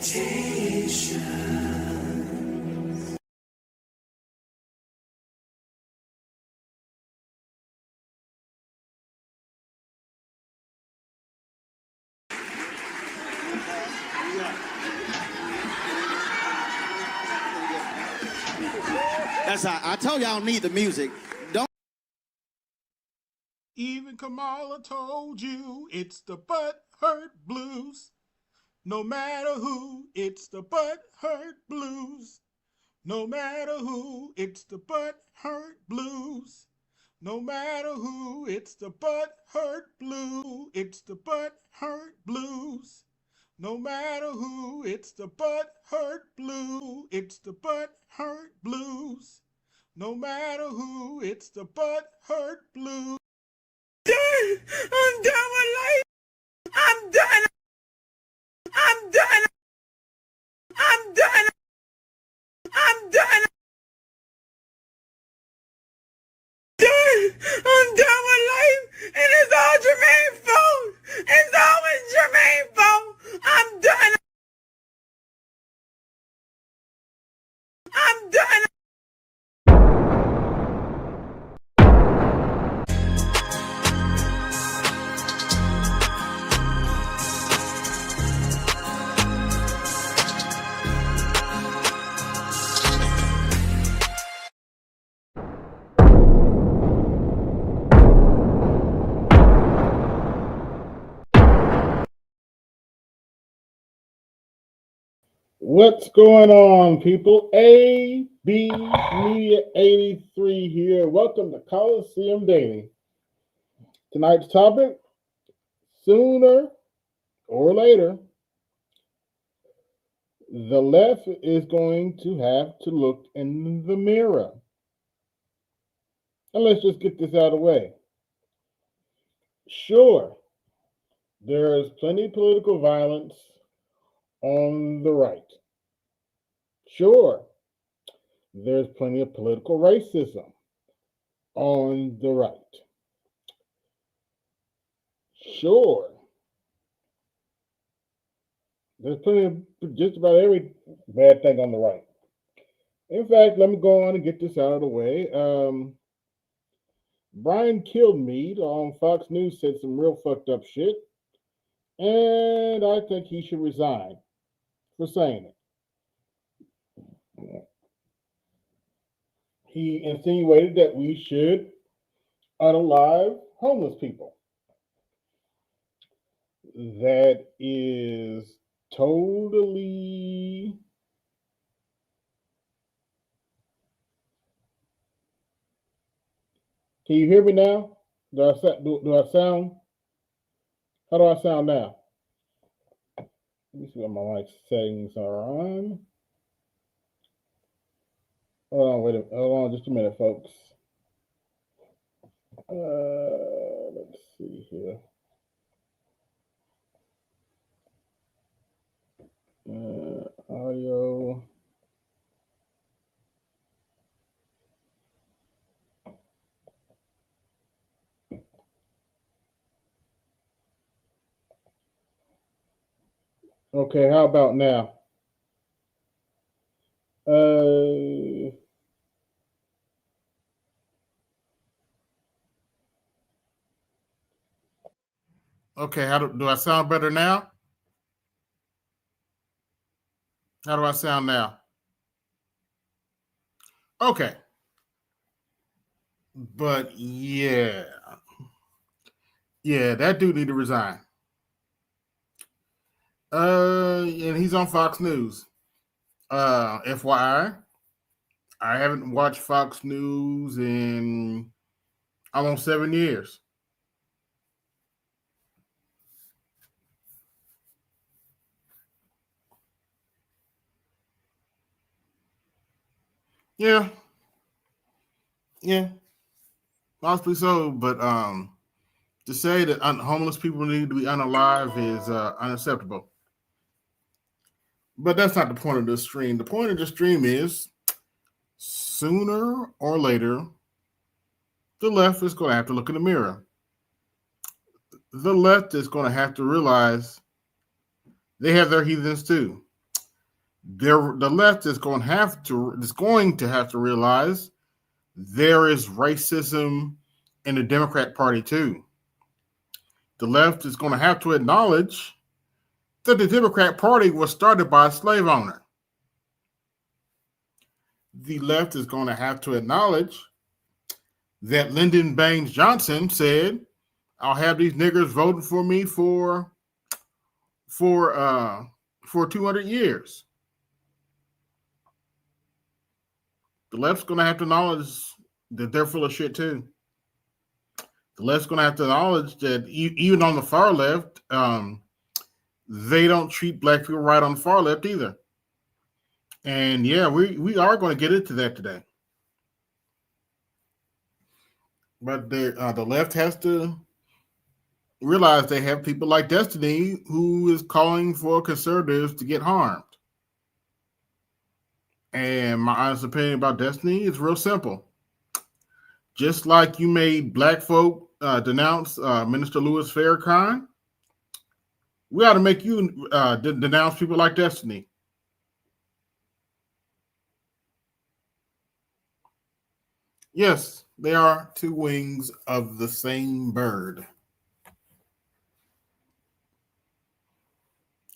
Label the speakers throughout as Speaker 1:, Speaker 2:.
Speaker 1: That's how I told y'all need the music. Don't.
Speaker 2: Even Kamala told you it's the butthurt blues. No matter who, it's the butthurt blues. No matter who, it's the butthurt blues. No matter who, it's the butthurt blue. It's the butthurt blues. No matter who, it's the butthurt blue. It's the butthurt blues. No matter who, it's the butthurt blues.
Speaker 3: I'm done with life. I'm done. I'm done. I'm done. I'm done. I'm done with life, and it's all Jermaine's fault. It's always Jermaine's fault. I'm done. I'm done.
Speaker 4: What's going on, people? AB Media 83 here. Welcome to Colosseum Daily. Tonight's topic, sooner or later, the left is going to have to look in the mirror. And let's just get this out of the way. Sure, there is plenty of political violence on the right. Sure, there's plenty of political racism on the right. Sure, there's plenty of just about every bad thing on the right. In fact, let me go on and get this out of the way. Brian Kilmeade on Fox News said some real fucked up shit, and I think he should resign for saying it. He insinuated that we should unalive homeless people. That is totally Can you hear me now? Do I sound? How do I sound now? Let me see what my mic settings are on. Hold on just a minute, folks. Let's see here. Audio. Okay, how about now?
Speaker 2: Okay, how do I sound better now? How do I sound now? Okay. But yeah, that dude need to resign. And he's on Fox News. FYI, I haven't watched Fox News in almost 7 years. Yeah, possibly so. But to say that homeless people need to be unalive is unacceptable. But that's not the point of this stream. The point of the stream is sooner or later, the left is going to have to look in the mirror. The left is going to have to realize they have their heathens too.
Speaker 4: The left is going to have to realize there is racism in the Democrat Party too. The left is going to have to acknowledge that the Democrat Party was started by a slave owner. The left is going to have to acknowledge that Lyndon Baines Johnson said, "I'll have these niggers voting for me for 200 years." The left's going to have to acknowledge that they're full of shit too. The left's going to have to acknowledge that even on the far left, they don't treat black people right on the far left either. And yeah, we are going to get into that today. But the left has to realize they have people like Destiny who is calling for conservatives to get harmed. And my honest opinion about Destiny is real simple. Just like you made black folk denounce Minister Louis Farrakhan, we ought to make you denounce people like Destiny. Yes, they are two wings of the same bird.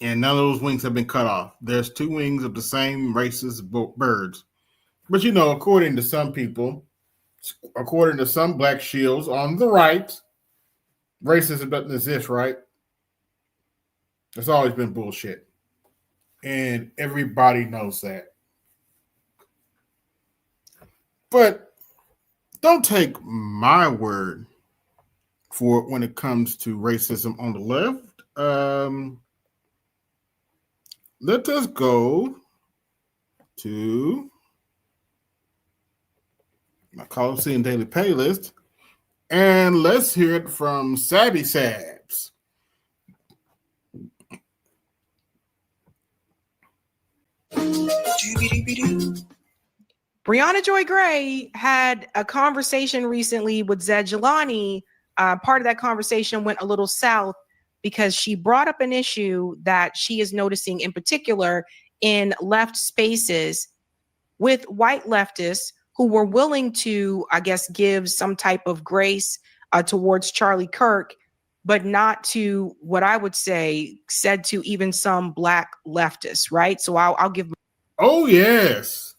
Speaker 4: And none of those wings have been cut off. There's two wings of the same racist birds. But you know, according to some people, according to some black shields on the right, racism doesn't exist, right? It's always been bullshit. And everybody knows that. But don't take my word for it when it comes to racism on the left. Let us go to my Colosseum Daily playlist and let's hear it from Savvy Sabs.
Speaker 3: Brianna Joy Gray had a conversation recently with Zed Jelani. Part of that conversation went a little south because she brought up an issue that she is noticing in particular in left spaces with white leftists who were willing to, I guess, give some type of grace towards Charlie Kirk, but not to what I would say said to even some black leftists, right? So I'll give.
Speaker 4: Oh, yes.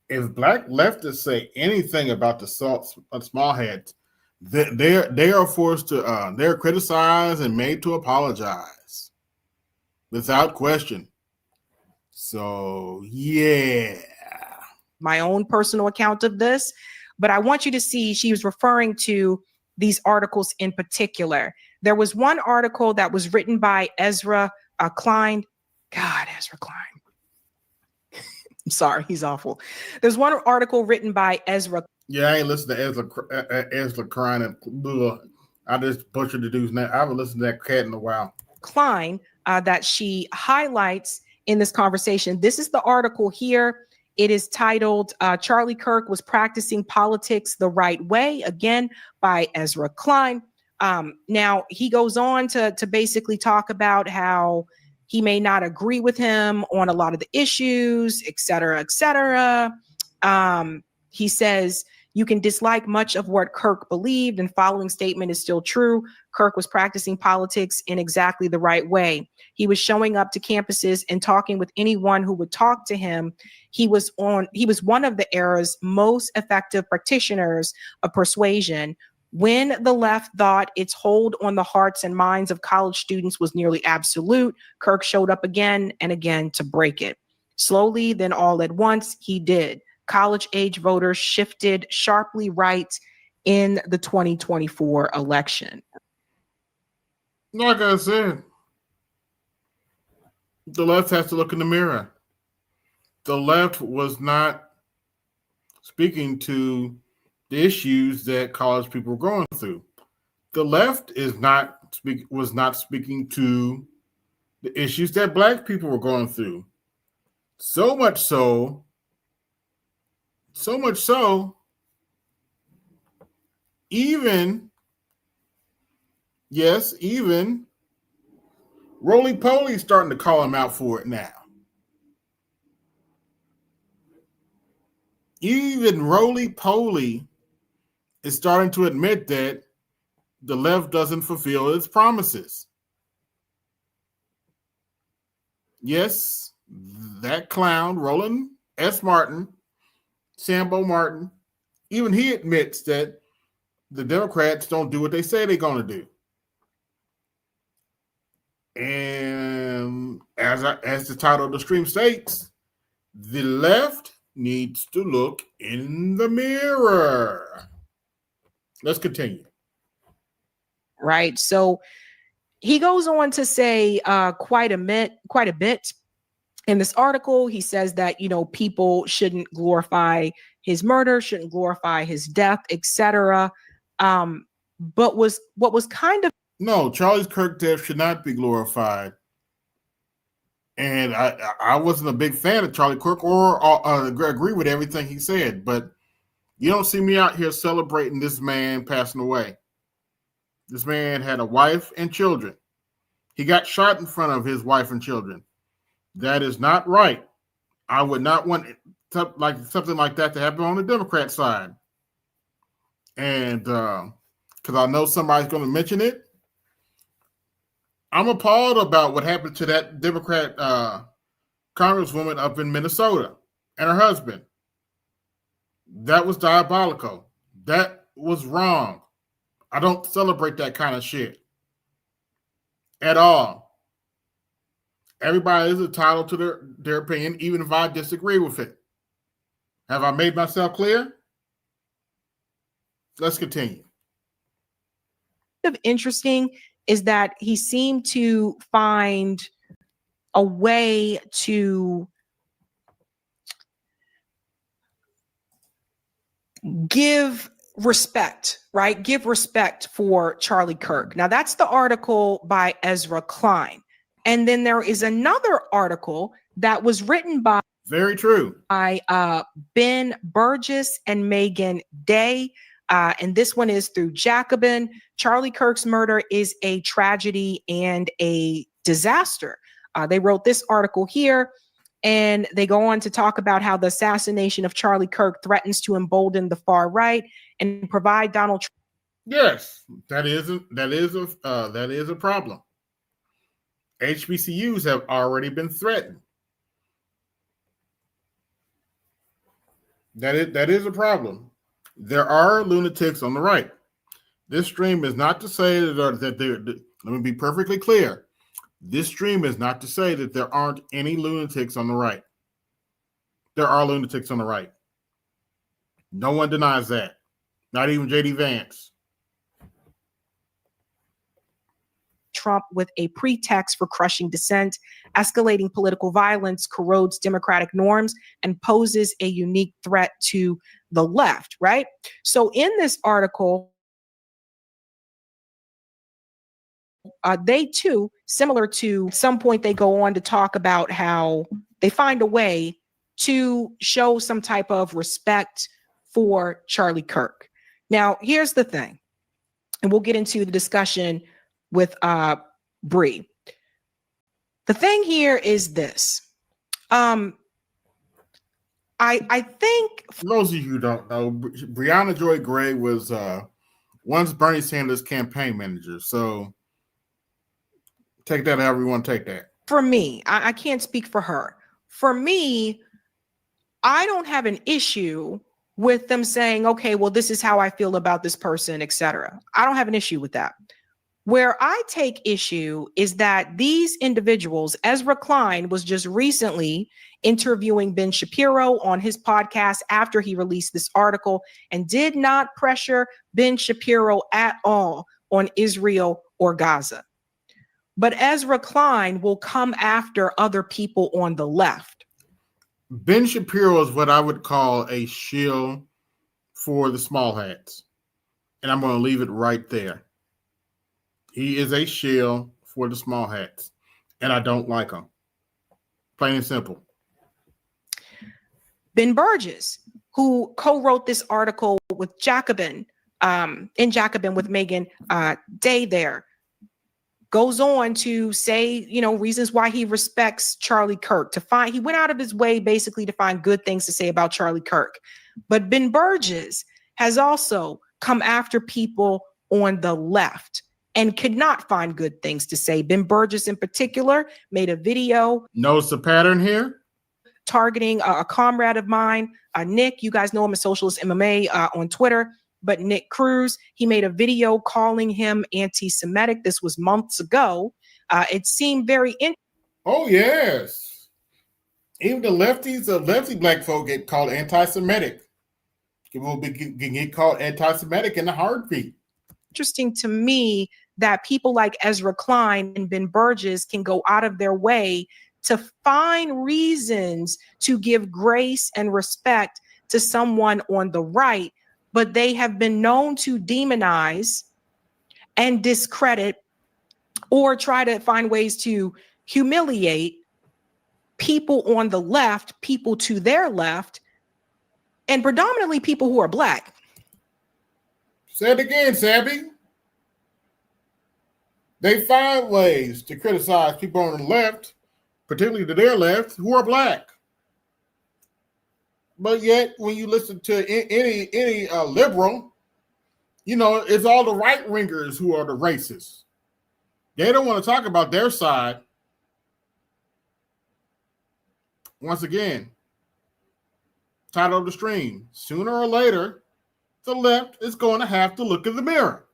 Speaker 4: If black leftists say anything about the small heads, they are forced to they're criticized and made to apologize without question. So yeah,
Speaker 3: my own personal account of this, but I want you to see she was referring to these articles in particular. There was one article that was written by Ezra Klein. God, Ezra Klein. I'm sorry, he's awful. There's one article written by Ezra.
Speaker 4: Yeah, I ain't listened to Ezra Klein. And I just butchered the dude's name. I haven't listened to that cat in a while.
Speaker 3: Klein, that she highlights in this conversation. This is the article here. It is titled, Charlie Kirk was practicing politics the right way, again, by Ezra Klein. Now, he goes on to basically talk about how he may not agree with him on a lot of the issues, et cetera, et cetera. He says, you can dislike much of what Kirk believed, and following statement is still true. Kirk was practicing politics in exactly the right way. He was showing up to campuses and talking with anyone who would talk to him. He was one of the era's most effective practitioners of persuasion. When the left thought its hold on the hearts and minds of college students was nearly absolute, Kirk showed up again and again to break it. Slowly, then all at once, he did. College-age voters shifted sharply right in the 2024 election.
Speaker 4: Like I said, the left has to look in the mirror. The left was not speaking to the issues that college people were going through. The left was not speaking to the issues that black people were going through. So much so, even Roly Poly's starting to call him out for it now.
Speaker 2: Even roly-poly is starting to admit that the left doesn't fulfill its promises. Yes, that clown, Roland S. Martin, Sambo Martin, even he admits that the Democrats don't do what they say they're going to do. And as the title of the stream states, the left needs to look in the mirror. Let's continue.
Speaker 3: Right. So he goes on to say quite a bit in this article. He says that, you know, people shouldn't glorify his murder, shouldn't glorify his death, etc. But what was kind of
Speaker 2: no, Charlie Kirk's death should not be glorified. And I wasn't a big fan of Charlie Kirk or agree with everything he said, but you don't see me out here celebrating this man passing away. This man had a wife and children. He got shot in front of his wife and children. That is not right. I would not want something like that to happen on the Democrat side. And because I know somebody's going to mention it, I'm appalled about what happened to that Democrat congresswoman up in Minnesota and her husband. That was diabolical. That was wrong. I don't celebrate that kind of shit at all. Everybody is entitled to their opinion, even if I disagree with it. Have I made myself clear? Let's continue.
Speaker 3: Interesting is that he seemed to find a way to give respect, right? Give respect for Charlie Kirk. Now, that's the article by Ezra Klein. And then there is another article that was written by
Speaker 2: very true
Speaker 3: by Ben Burgess and Megan Day. And this one is through Jacobin. Charlie Kirk's murder is a tragedy and a disaster. They wrote this article here, and they go on to talk about how the assassination of Charlie Kirk threatens to embolden the far right and provide Donald Trump.
Speaker 2: Yes, that is a problem. HBCUs have already been threatened. That is a problem. There are lunatics on the right. This stream is not to say that let me be perfectly clear. This stream is not to say that there aren't any lunatics on the right. There are lunatics on the right. No one denies that. Not even J.D. Vance.
Speaker 3: Trump with a pretext for crushing dissent, escalating political violence, corrodes democratic norms, and poses a unique threat to the left, right? So in this article, they too, similar to some point, they go on to talk about how they find a way to show some type of respect for Charlie Kirk. Now, here's the thing, and we'll get into the discussion with Bree. The thing here is this. I think
Speaker 2: for those of you who don't know, Breonna Joy Gray was once Bernie Sanders' campaign manager. So take that however you want to take that.
Speaker 3: For me, I can't speak for her. For me, I don't have an issue with them saying, okay, well, this is how I feel about this person, etc. I don't have an issue with that. Where I take issue is that these individuals, Ezra Klein was just recently interviewing Ben Shapiro on his podcast after he released this article and did not pressure Ben Shapiro at all on Israel or Gaza. But Ezra Klein will come after other people on the left.
Speaker 2: Ben Shapiro is what I would call a shill for the small hats. And I'm going to leave it right there. He is a shill for the small hats. And I don't like him. Plain and simple.
Speaker 3: Ben Burgess, who co-wrote this article with Jacobin, in Jacobin with Megan Day there, goes on to say, you know, reasons why he respects Charlie Kirk. He went out of his way basically to find good things to say about Charlie Kirk. But Ben Burgess has also come after people on the left and could not find good things to say. Ben Burgess in particular made a video.
Speaker 2: Notice the pattern here?
Speaker 3: Targeting a comrade of mine, Nick. You guys know him as Socialist MMA on Twitter. But Nick Cruz, he made a video calling him anti-Semitic. This was months ago. It seemed very interesting.
Speaker 2: Oh, yes. Even the lefty black folk get called anti-Semitic. It will get called anti-Semitic in a heartbeat.
Speaker 3: Interesting to me that people like Ezra Klein and Ben Burgess can go out of their way to find reasons to give grace and respect to someone on the right, but they have been known to demonize and discredit or try to find ways to humiliate people on the left, people to their left, and predominantly people who are Black.
Speaker 2: Say it again, Sabby. They find ways to criticize people on the left, particularly to their left, who are Black. But yet, when you listen to any liberal, you know, it's all the right-wingers who are the racists. They don't want to talk about their side. Once again, title of the stream, sooner or later, the left is going to have to look in the mirror.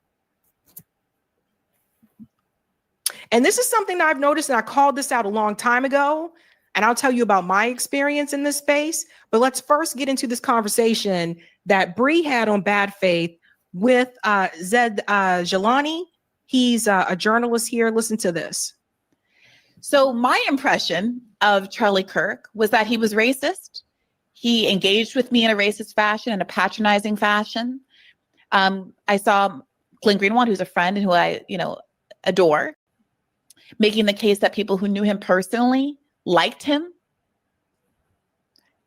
Speaker 3: And this is something that I've noticed, and I called this out a long time ago, and I'll tell you about my experience in this space. But let's first get into this conversation that Bree had on Bad Faith with Zed Jalani. He's a journalist here. Listen to this.
Speaker 5: So my impression of Charlie Kirk was that he was racist. He engaged with me in a racist fashion, in a patronizing fashion. I saw Glenn Greenwald, who's a friend and who I, adore, making the case that people who knew him personally liked him.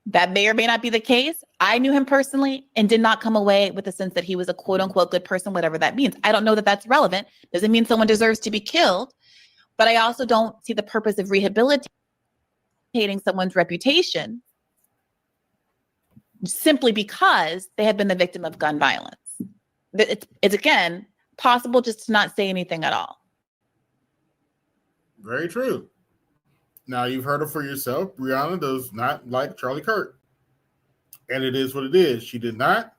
Speaker 5: That may or may not be the case. I knew him personally and did not come away with the sense that he was a quote unquote good person, whatever that means. I don't know that that's relevant. Doesn't mean someone deserves to be killed. But I also don't see the purpose of rehabilitating someone's reputation simply because they have been the victim of gun violence. It's again, possible just to not say anything at all.
Speaker 2: Very true. Now, you've heard it for yourself. Brianna does not like Charlie Kirk. And it is what it is. She did not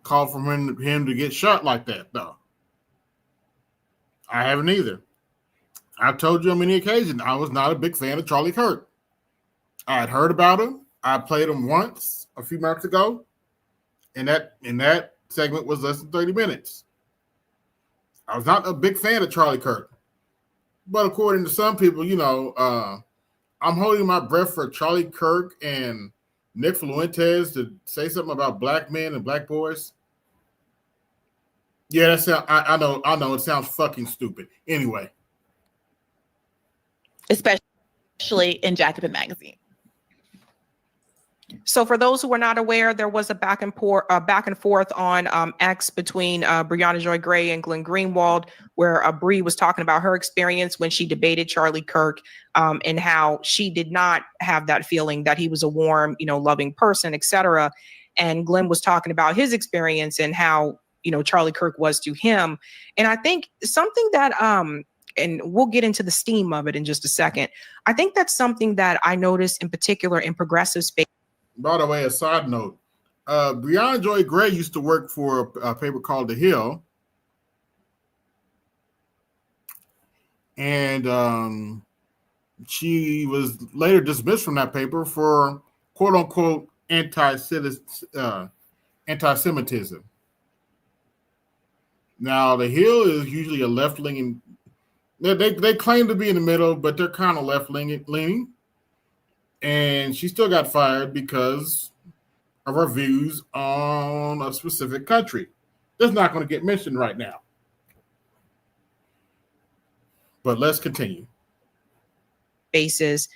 Speaker 2: call for him to get shot like that, though. I haven't either. I've told you on many occasions I was not a big fan of Charlie Kirk. I had heard about him. I played him once a few months ago, and that segment was less than 30 minutes. I was not a big fan of Charlie Kirk. But according to some people, I'm holding my breath for Charlie Kirk and Nick Fuentes to say something about Black men and Black boys. Yeah, I know. It sounds fucking stupid. Anyway.
Speaker 5: Especially in Jacobin magazine.
Speaker 3: So for those who are not aware, there was a back and forth on X between Brianna Joy Gray and Glenn Greenwald, where Bree was talking about her experience when she debated Charlie Kirk and how she did not have that feeling that he was a warm, loving person, etc. And Glenn was talking about his experience and how, Charlie Kirk was to him. And I think something that, and we'll get into the steam of it in just a second. I think that's something that I noticed in particular in progressive space.
Speaker 2: By the way, a side note, Brianna Joy Gray used to work for a paper called The Hill. And she was later dismissed from that paper for quote unquote anti-Semitism. Now, The Hill is usually a left-leaning. They claim to be in the middle, but they're kind of left-leaning. And she still got fired because of her views on a specific country. That's not going to get mentioned right now. But let's continue.
Speaker 3: Spaces,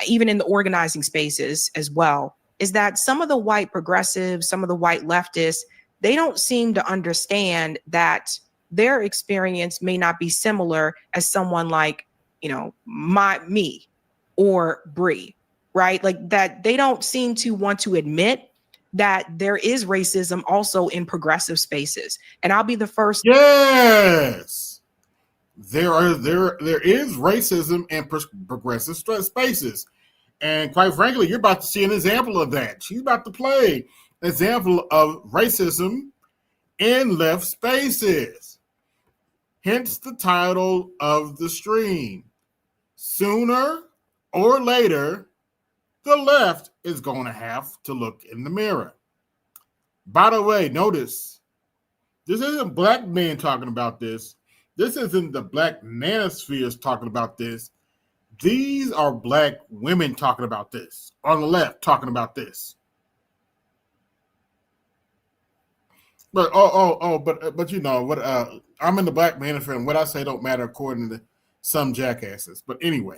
Speaker 3: even in the organizing spaces as well, is that some of the white progressives, some of the white leftists, they don't seem to understand that their experience may not be similar as someone like, me or Bree. right? Like that they don't seem to want to admit that there is racism also in progressive spaces. And I'll be the first.
Speaker 2: Yes, there is racism in progressive spaces, and quite frankly, you're about to see an example of that. She's about to play an example of racism in left spaces. Hence the title of the stream. Sooner or later, the left is going to have to look in the mirror. By the way, notice, this isn't black men talking about this. This isn't the black manospheres talking about this. These are black women talking about this. On the left, talking about this. But but you know what? I'm in the black manosphere, and what I say don't matter according to some jackasses. But anyway.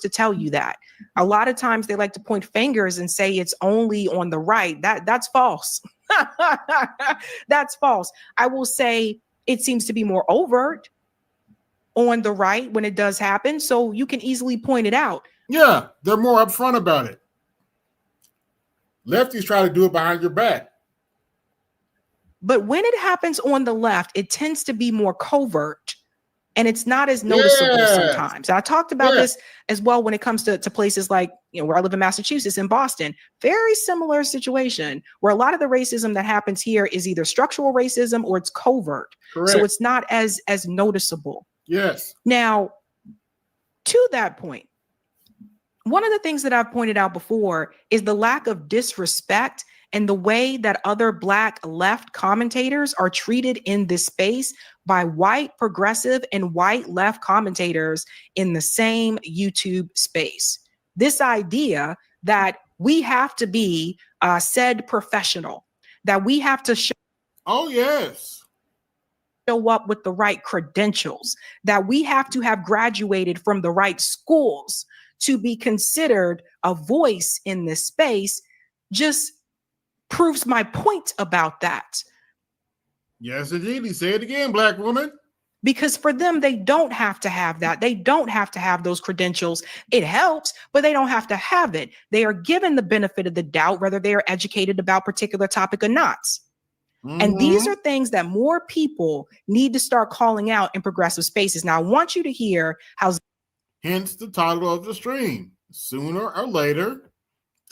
Speaker 3: To tell you that a lot of times they like to point fingers and say it's only on the right. That's false. That's false. I will say it seems to be more overt on the right when it does happen, so you can easily point it out.
Speaker 2: Yeah, they're more upfront about it. Lefties try to do it behind your back.
Speaker 3: But when it happens on the left, it tends to be more covert. And it's not as noticeable sometimes. I talked about this as well when it comes to places like, where I live in Massachusetts, in Boston. Very similar situation where a lot of the racism that happens here is either structural racism or it's covert.
Speaker 2: Correct.
Speaker 3: So it's not as noticeable.
Speaker 2: Yes.
Speaker 3: Now, to that point, one of the things that I've pointed out before is the lack of disrespect and the way that other Black left commentators are treated in this space by white progressive and white left commentators in the same YouTube space. This idea that we have to be said professional, that we have to show up with the right credentials, that we have to have graduated from the right schools to be considered a voice in this space just proves my point about that.
Speaker 2: Yes, indeed. Say it again, Black woman.
Speaker 3: Because for them, they don't have to have that. They don't have to have those credentials. It helps, but they don't have to have it. They are given the benefit of the doubt, whether they are educated about a particular topic or not. And these are things that more people need to start calling out in progressive spaces. Now, I want you to hear how...
Speaker 2: Hence the title of the stream. Sooner or later,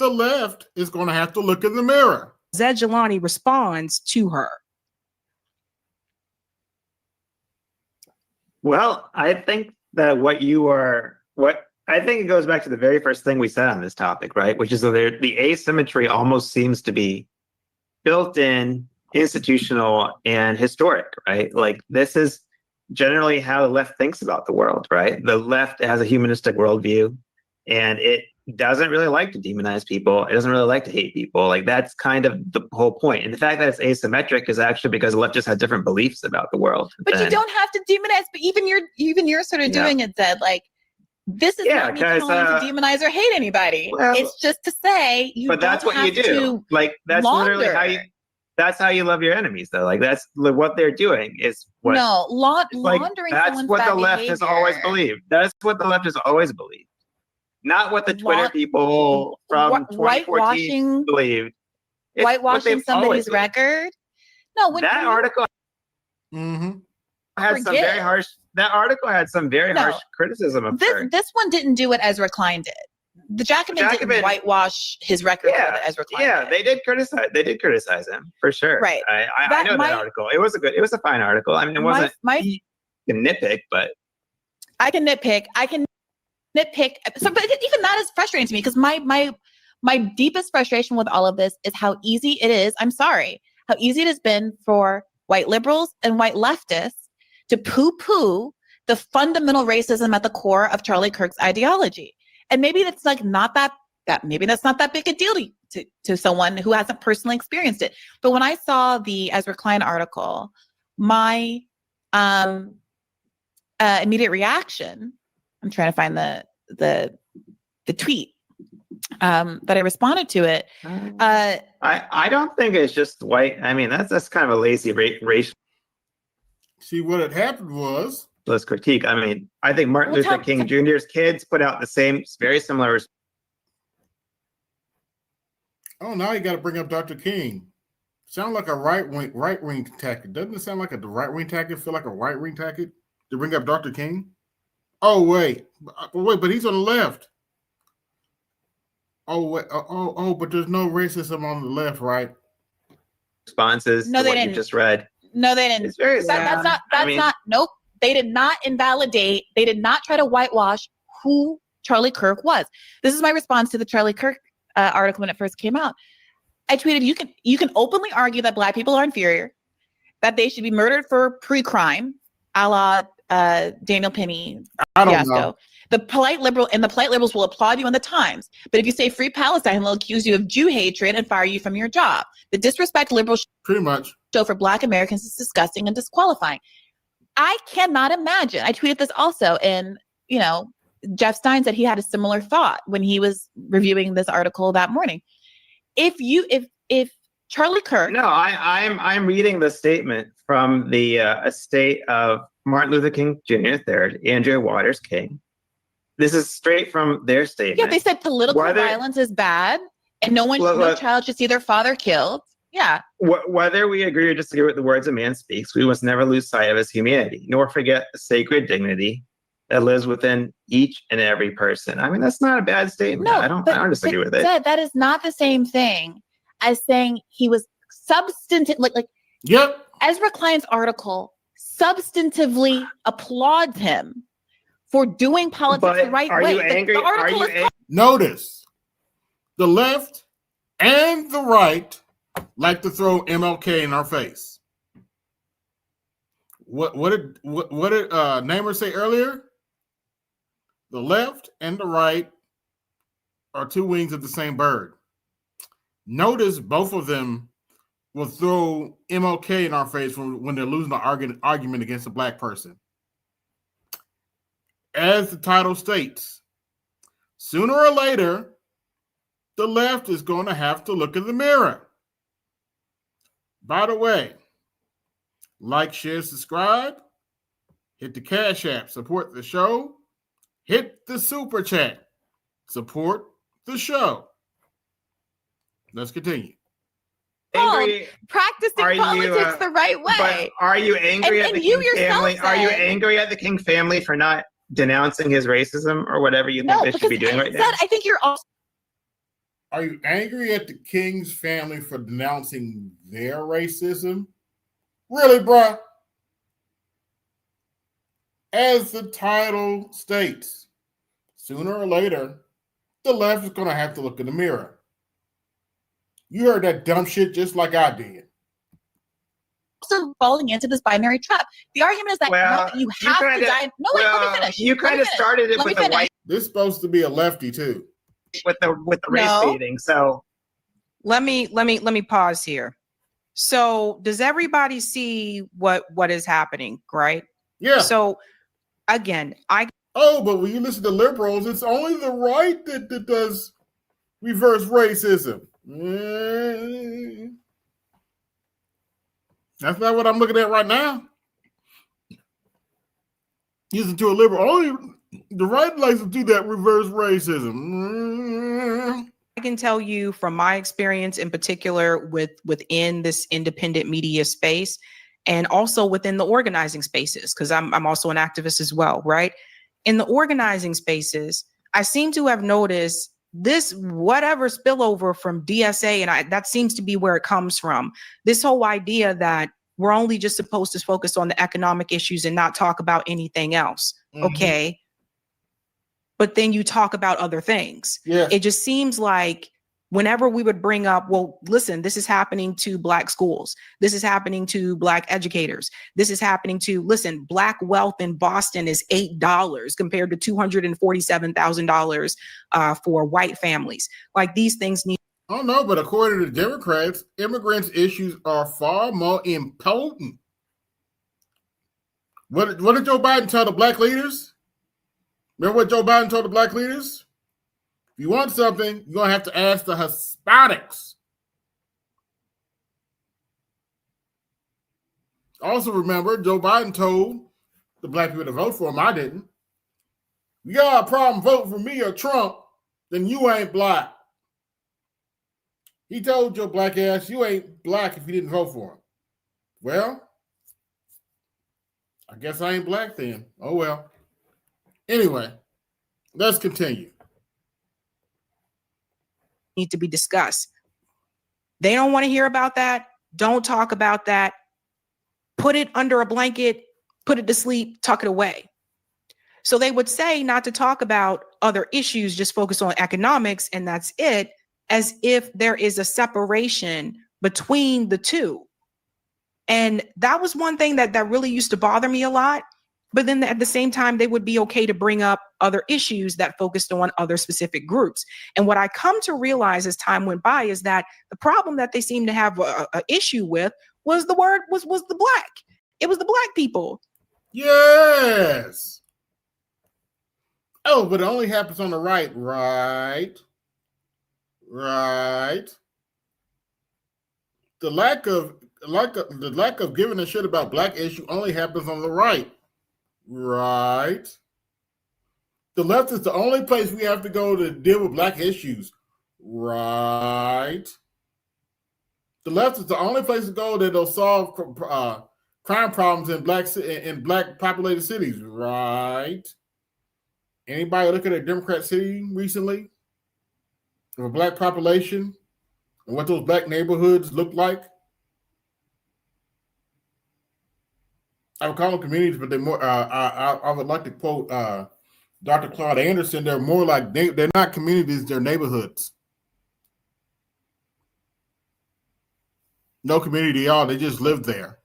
Speaker 2: the left is going to have to look in the mirror.
Speaker 3: Zed Jelani responds to her.
Speaker 6: Well, I think that I think it goes back to the very first thing we said on this topic, right? Which is that the asymmetry almost seems to be built in, institutional, and historic, right? Like this is generally how the left thinks about the world, right? The left has a humanistic worldview, and it doesn't really like to demonize people. It doesn't really like to hate people. Like that's kind of the whole point. And the fact that it's asymmetric is actually because the left just has different beliefs about the world.
Speaker 5: But you don't have to demonize. But even you're sort of doing it, Zed. Like this is not me trying to demonize or hate anybody. Well, it's just to say you. But
Speaker 6: that's what you do. Like that's literally how you. That's how you love your enemies, though. Like that's what they're doing is what.
Speaker 5: No, laundering.
Speaker 6: That's what the left has always believed. That's what the left has always believed. Not what the Twitter people from 2014 believed. It's
Speaker 5: whitewashing somebody's record. No,
Speaker 6: that article had some very harsh. That article had some very harsh criticism of her.
Speaker 5: This one didn't do what Ezra Klein did. The Jacobin didn't whitewash his record. Ezra Klein.
Speaker 6: Yeah, they did criticize. They did criticize him for sure.
Speaker 5: Right.
Speaker 6: I know that article. It was a fine article. I mean, it wasn't. You can nitpick, but
Speaker 5: I can nitpick. So, but even that is frustrating to me because my deepest frustration with all of this is how easy it is. I'm sorry, how easy it has been for white liberals and white leftists to poo-poo the fundamental racism at the core of Charlie Kirk's ideology. And maybe that's like maybe that's not that big a deal to someone who hasn't personally experienced it. But when I saw the Ezra Klein article, my immediate reaction, I'm trying to find the tweet that I responded to it.
Speaker 6: I don't think it's just white. I mean, that's kind of a lazy racial.
Speaker 2: See, what had happened was.
Speaker 6: Let's critique. I mean, I think Martin Luther King Jr.'s kids put out the same, very similar
Speaker 2: Oh, now you got to bring up Dr. King. Sound like a right wing tactic. Doesn't it sound like a right wing tactic? Feel like a right wing tactic to bring up Dr. King? Oh wait, but he's on the left. Oh wait, but there's no racism on the left, right?
Speaker 6: Responses
Speaker 5: No,
Speaker 6: to
Speaker 5: they
Speaker 6: what you
Speaker 5: didn't.
Speaker 6: just read.
Speaker 5: No, they didn't.
Speaker 6: It's very
Speaker 5: That's
Speaker 6: sad.
Speaker 5: not. Nope. They did not invalidate. They did not try to whitewash who Charlie Kirk was. This is my response to the Charlie Kirk article when it first came out. I tweeted, you can openly argue that Black people are inferior, that they should be murdered for pre-crime, a la Daniel Penny fiasco. The polite liberals will applaud you in the Times. But if you say free Palestine, they'll accuse you of Jew hatred and fire you from your job. The disrespect liberals
Speaker 2: pretty much
Speaker 5: show for Black Americans is disgusting and disqualifying. I cannot imagine. I tweeted this also, and Jeff Stein said he had a similar thought when he was reviewing this article that morning. If Charlie Kirk,
Speaker 6: no, I'm reading the statement from the estate of Martin Luther King Jr. III, Andrea Waters King. This is straight from their statement.
Speaker 5: Yeah, they said political violence is bad, and no child should see their father killed. Yeah.
Speaker 6: Whether we agree or disagree with the words a man speaks, we must never lose sight of his humanity, nor forget the sacred dignity that lives within each and every person. I mean, that's not a bad statement.
Speaker 5: No,
Speaker 6: I don't disagree with it.
Speaker 5: That is not the same thing as saying he was substantive. Like
Speaker 2: yep.
Speaker 5: Ezra Klein's article substantively applauds him for doing politics the right way.
Speaker 6: Are you angry?
Speaker 2: Notice the left and the right like to throw MLK in our face. What did Namer say earlier? The left and the right are two wings of the same bird. Notice both of them will throw MLK in our face when they're losing an argument against a Black person. As the title states, sooner or later, the left is going to have to look in the mirror. By the way, like, share, subscribe, hit the Cash App, support the show, hit the Super Chat, support the show. Let's continue.
Speaker 5: Practicing politics the right way.
Speaker 6: But are you angry at the King family? Are you angry at the King family for not denouncing his racism or whatever you think they should be doing right now?
Speaker 5: I think you're also.
Speaker 2: Are you angry at the King's family for denouncing their racism? Really, bruh? As the title states, sooner or later, the left is going to have to look in the mirror. You heard that dumb shit just like I did.
Speaker 5: Also falling into this binary trap. The argument is that you have to die. No, wait, let me finish.
Speaker 6: You kind of started it with the white.
Speaker 2: This is supposed to be a lefty too.
Speaker 6: With the race baiting. So
Speaker 3: let me pause here. So does everybody see what is happening, right?
Speaker 2: Yeah.
Speaker 3: So again,
Speaker 2: but when you listen to liberals, it's only the right that does reverse racism. That's not what I'm looking at right now. Listen to a liberal. Only the right likes to do that reverse racism.
Speaker 3: I can tell you from my experience in particular within this independent media space and also within the organizing spaces, because I'm also an activist as well, right? In the organizing spaces, I seem to have noticed this whatever spillover from DSA, and that seems to be where it comes from. This whole idea that we're only just supposed to focus on the economic issues and not talk about anything else. Mm-hmm. Okay. But then you talk about other things.
Speaker 2: Yeah.
Speaker 3: It just seems like whenever we would bring up, well, listen, this is happening to Black schools. This is happening to Black educators. This is happening to, listen, Black wealth in Boston is $8 compared to $247,000 for white families. Like, these things need.
Speaker 2: Oh, no, but according to the Democrats, immigrants' issues are far more important. What did Joe Biden tell the Black leaders? Remember what Joe Biden told the Black leaders? If you want something, you're going to have to ask the Hispanics. Also remember, Joe Biden told the Black people to vote for him. I didn't. You got a problem voting for me or Trump, then you ain't Black.
Speaker 4: He told your black ass, you ain't black if you didn't vote for him. Well, I guess I ain't black then. Oh, well. Anyway, let's continue.
Speaker 3: Need to be discussed. They don't want to hear about that. Don't talk about that. Put it under a blanket, put it to sleep, tuck it away. So they would say not to talk about other issues, just focus on economics, and that's it, as if there is a separation between the two. And that was one thing that really used to bother me a lot. But then at the same time, they would be okay to bring up other issues that focused on other specific groups. And what I come to realize as time went by is that the problem that they seem to have a issue with was the word was the black. It was the black people.
Speaker 4: Yes. Oh, but it only happens on the right. Right. The lack of giving a shit about black issue only happens on the right. Right. The left is the only place we have to go to deal with black issues. Right. The left is the only place to go that'll solve crime problems in black populated cities. Right. Anybody look at a Democrat city recently of a black population and what those black neighborhoods look like? I would call them communities, but they're more. I would like to quote Dr. Claude Anderson. They're more like they're not communities; they're neighborhoods. No community at all. They just live there.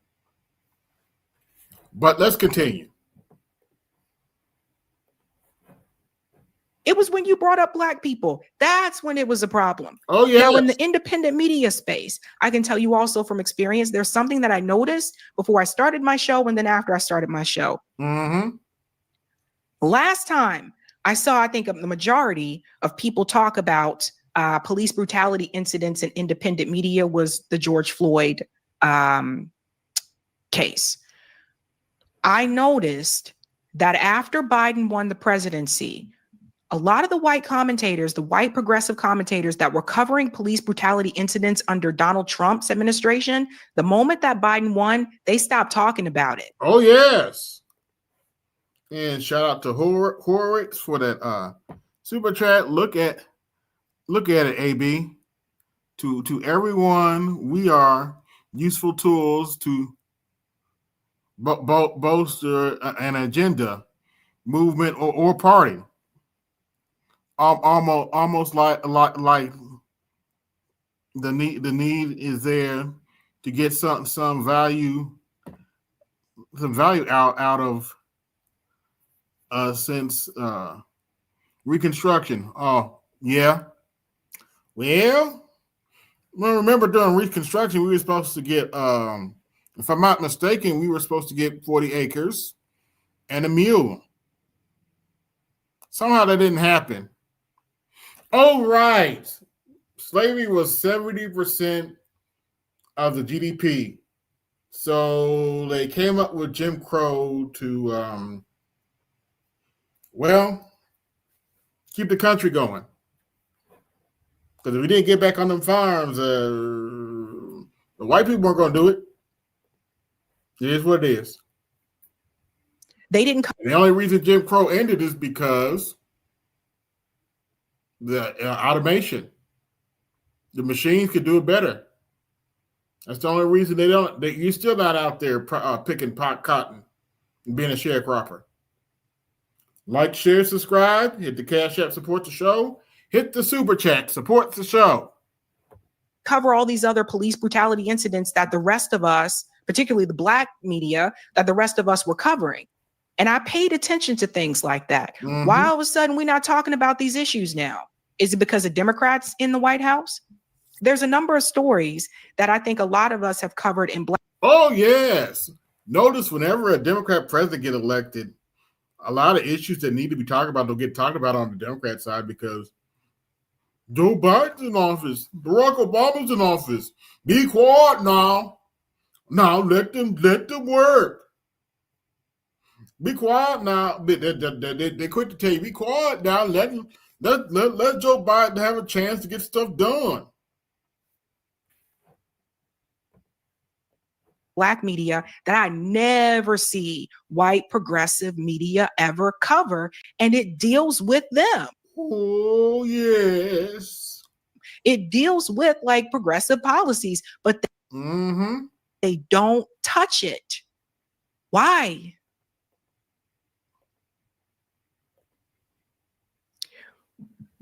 Speaker 4: But let's continue.
Speaker 3: It was when you brought up black people. That's when it was a problem.
Speaker 4: Oh, yeah.
Speaker 3: Now, in the independent media space, I can tell you also from experience, there's something that I noticed before I started my show and then after I started my show.
Speaker 4: Mm-hmm.
Speaker 3: Last time I saw, I think, the majority of people talk about police brutality incidents in independent media was the George Floyd case. I noticed that after Biden won the presidency, a lot of the white commentators, the white progressive commentators that were covering police brutality incidents under Donald Trump's administration, the moment that Biden won, they stopped talking about it.
Speaker 4: Oh, yes. And shout out to Horowitz for that super chat. Look at it, AB. To everyone, we are useful tools to bolster an agenda, movement, or party. Almost like the need is there to get some value out of since Reconstruction. Oh yeah, well, remember during Reconstruction we were supposed to get, if I'm not mistaken, we were supposed to get 40 acres and a mule. Somehow that didn't happen. Oh, right. Slavery was 70% of the GDP. So they came up with Jim Crow to, keep the country going. Because if we didn't get back on them farms, the white people weren't going to do it. It is what it is.
Speaker 3: They didn't.
Speaker 4: The only reason Jim Crow ended is because the automation, the machines could do it better. That's the only reason they don't. You're still not out there picking cotton and being a sharecropper. Like, share, subscribe, hit the Cash App, support the show, hit the super chat, support the show.
Speaker 3: Cover all these other police brutality incidents that the rest of us, particularly the black media, that the rest of us were covering. And I paid attention to things like that.
Speaker 4: Mm-hmm.
Speaker 3: Why all of a sudden we're not talking about these issues now? Is it because of Democrats in the White House? There's a number of stories that I think a lot of us have covered in black.
Speaker 4: Oh, yes. Notice whenever a Democrat president gets elected, a lot of issues that need to be talked about don't get talked about on the Democrat side because Joe Biden's in office, Barack Obama's in office. Be quiet now. Now let them work. Be quiet now. They quit to tell you, be quiet now. Let Joe Biden have a chance to get stuff done.
Speaker 3: Black media that I never see white progressive media ever cover, and it deals with them.
Speaker 4: Oh, yes.
Speaker 3: It deals with like progressive policies, but they don't touch it. Why?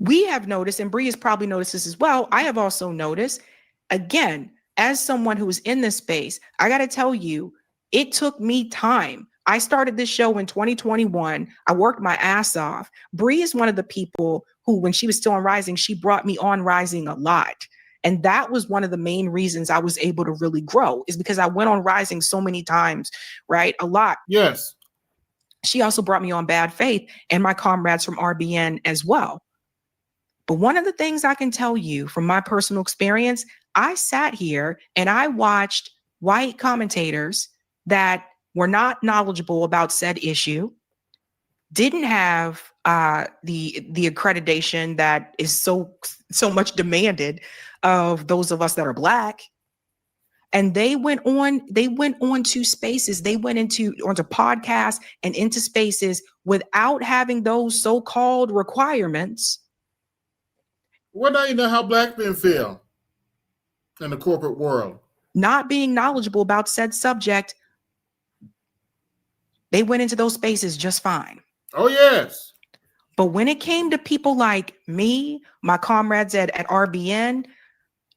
Speaker 3: We have noticed, and Bree has probably noticed this as well. I have also noticed, again, as someone who's in this space, I got to tell you, it took me time. I started this show in 2021. I worked my ass off. Bree is one of the people who, when she was still on Rising, she brought me on Rising a lot. And that was one of the main reasons I was able to really grow, is because I went on Rising so many times, right? A lot.
Speaker 4: Yes.
Speaker 3: She also brought me on Bad Faith and my comrades from RBN as well. But one of the things I can tell you from my personal experience, I sat here and I watched white commentators that were not knowledgeable about said issue, didn't have the accreditation that is so much demanded of those of us that are Black. And they went on to spaces, they went onto podcasts and into spaces without having those so-called requirements.
Speaker 4: What do you know how Black men feel in the corporate world?
Speaker 3: Not being knowledgeable about said subject, they went into those spaces just fine.
Speaker 4: Oh, yes.
Speaker 3: But when it came to people like me, my comrades at RBN,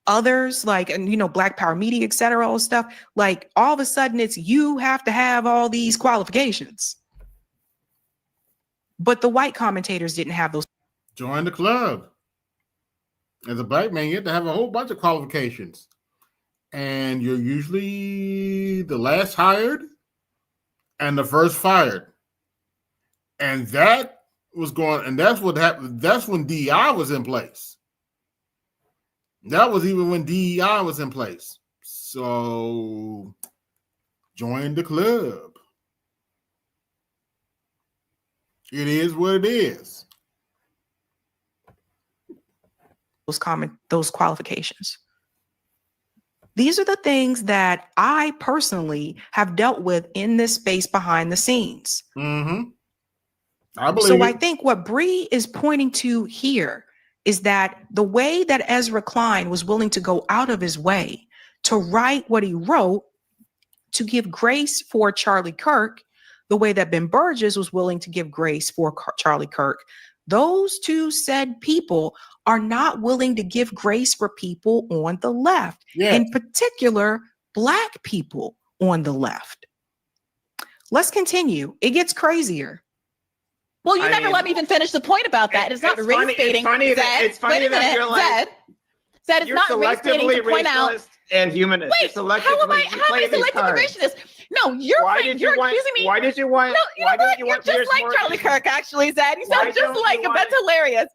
Speaker 3: others like, and you know, Black Power Media, et cetera, all stuff, like all of a sudden it's, you have to have all these qualifications. But the white commentators didn't have those.
Speaker 4: Join the club. As a Black man, you have to have a whole bunch of qualifications. And you're usually the last hired and the first fired. And that was going, and that's what happened. That's when DEI was in place. That was even when DEI was in place. So join the club. It is what it is.
Speaker 3: Those qualifications. These are the things that I personally have dealt with in this space behind the scenes.
Speaker 4: Mm-hmm. I believe
Speaker 3: So
Speaker 4: it.
Speaker 3: I think what Bree is pointing to here is that the way that Ezra Klein was willing to go out of his way to write what he wrote, to give grace for Charlie Kirk, the way that Ben Burgess was willing to give grace for Charlie Kirk, those two said people are not willing to give grace for people on the left, in particular, Black people on the left. Let's continue. It gets crazier.
Speaker 5: Well, you never let me even finish the point about that. It's not race baiting.
Speaker 6: It's funny that you're like,
Speaker 5: Zed, it's not race baiting to point out.
Speaker 6: And humanist.
Speaker 5: Wait, how am I selectively racist? No, you're accusing me.
Speaker 6: Why did you want?
Speaker 5: No, you know what? You're just like Charlie Kirk, actually, Zed. You sound just like him. That's hilarious.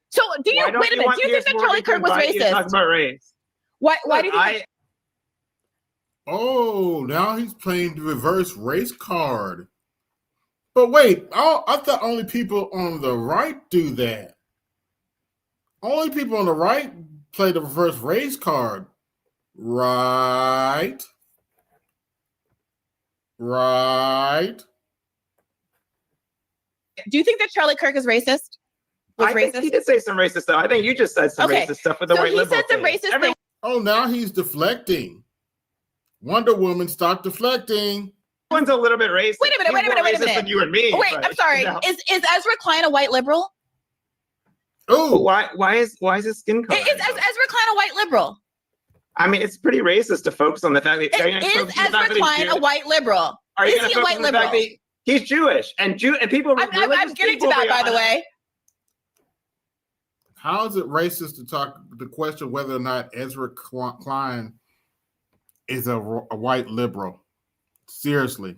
Speaker 5: So, wait a minute. Do you think that Charlie Kirk was racist?
Speaker 6: Talk about race.
Speaker 5: Why do you think?
Speaker 4: Oh, now he's playing the reverse race card. But wait, I thought only people on the right do that. Only people on the right play the reverse race card. Right.
Speaker 5: Do you think that Charlie Kirk is racist?
Speaker 6: I think he did say some racist stuff. I think you just said some racist stuff with the white liberal.
Speaker 5: He said some racist things.
Speaker 4: Oh, now he's deflecting. Wonder Woman, stop deflecting.
Speaker 6: One's a little bit racist.
Speaker 5: Wait a minute.
Speaker 6: Than you and me.
Speaker 5: Wait, I'm sorry. You know. Is Ezra Klein a white liberal?
Speaker 6: Oh, why is his skin color?
Speaker 5: Is Ezra Klein a white liberal?
Speaker 6: I mean, it's pretty racist to focus on the fact that
Speaker 5: is Ezra Klein a white liberal? Is he a white liberal?
Speaker 6: He's Jewish, and people.
Speaker 5: I'm getting to that, by the way.
Speaker 4: How is it racist to question whether or not Ezra Klein is a white liberal? Seriously.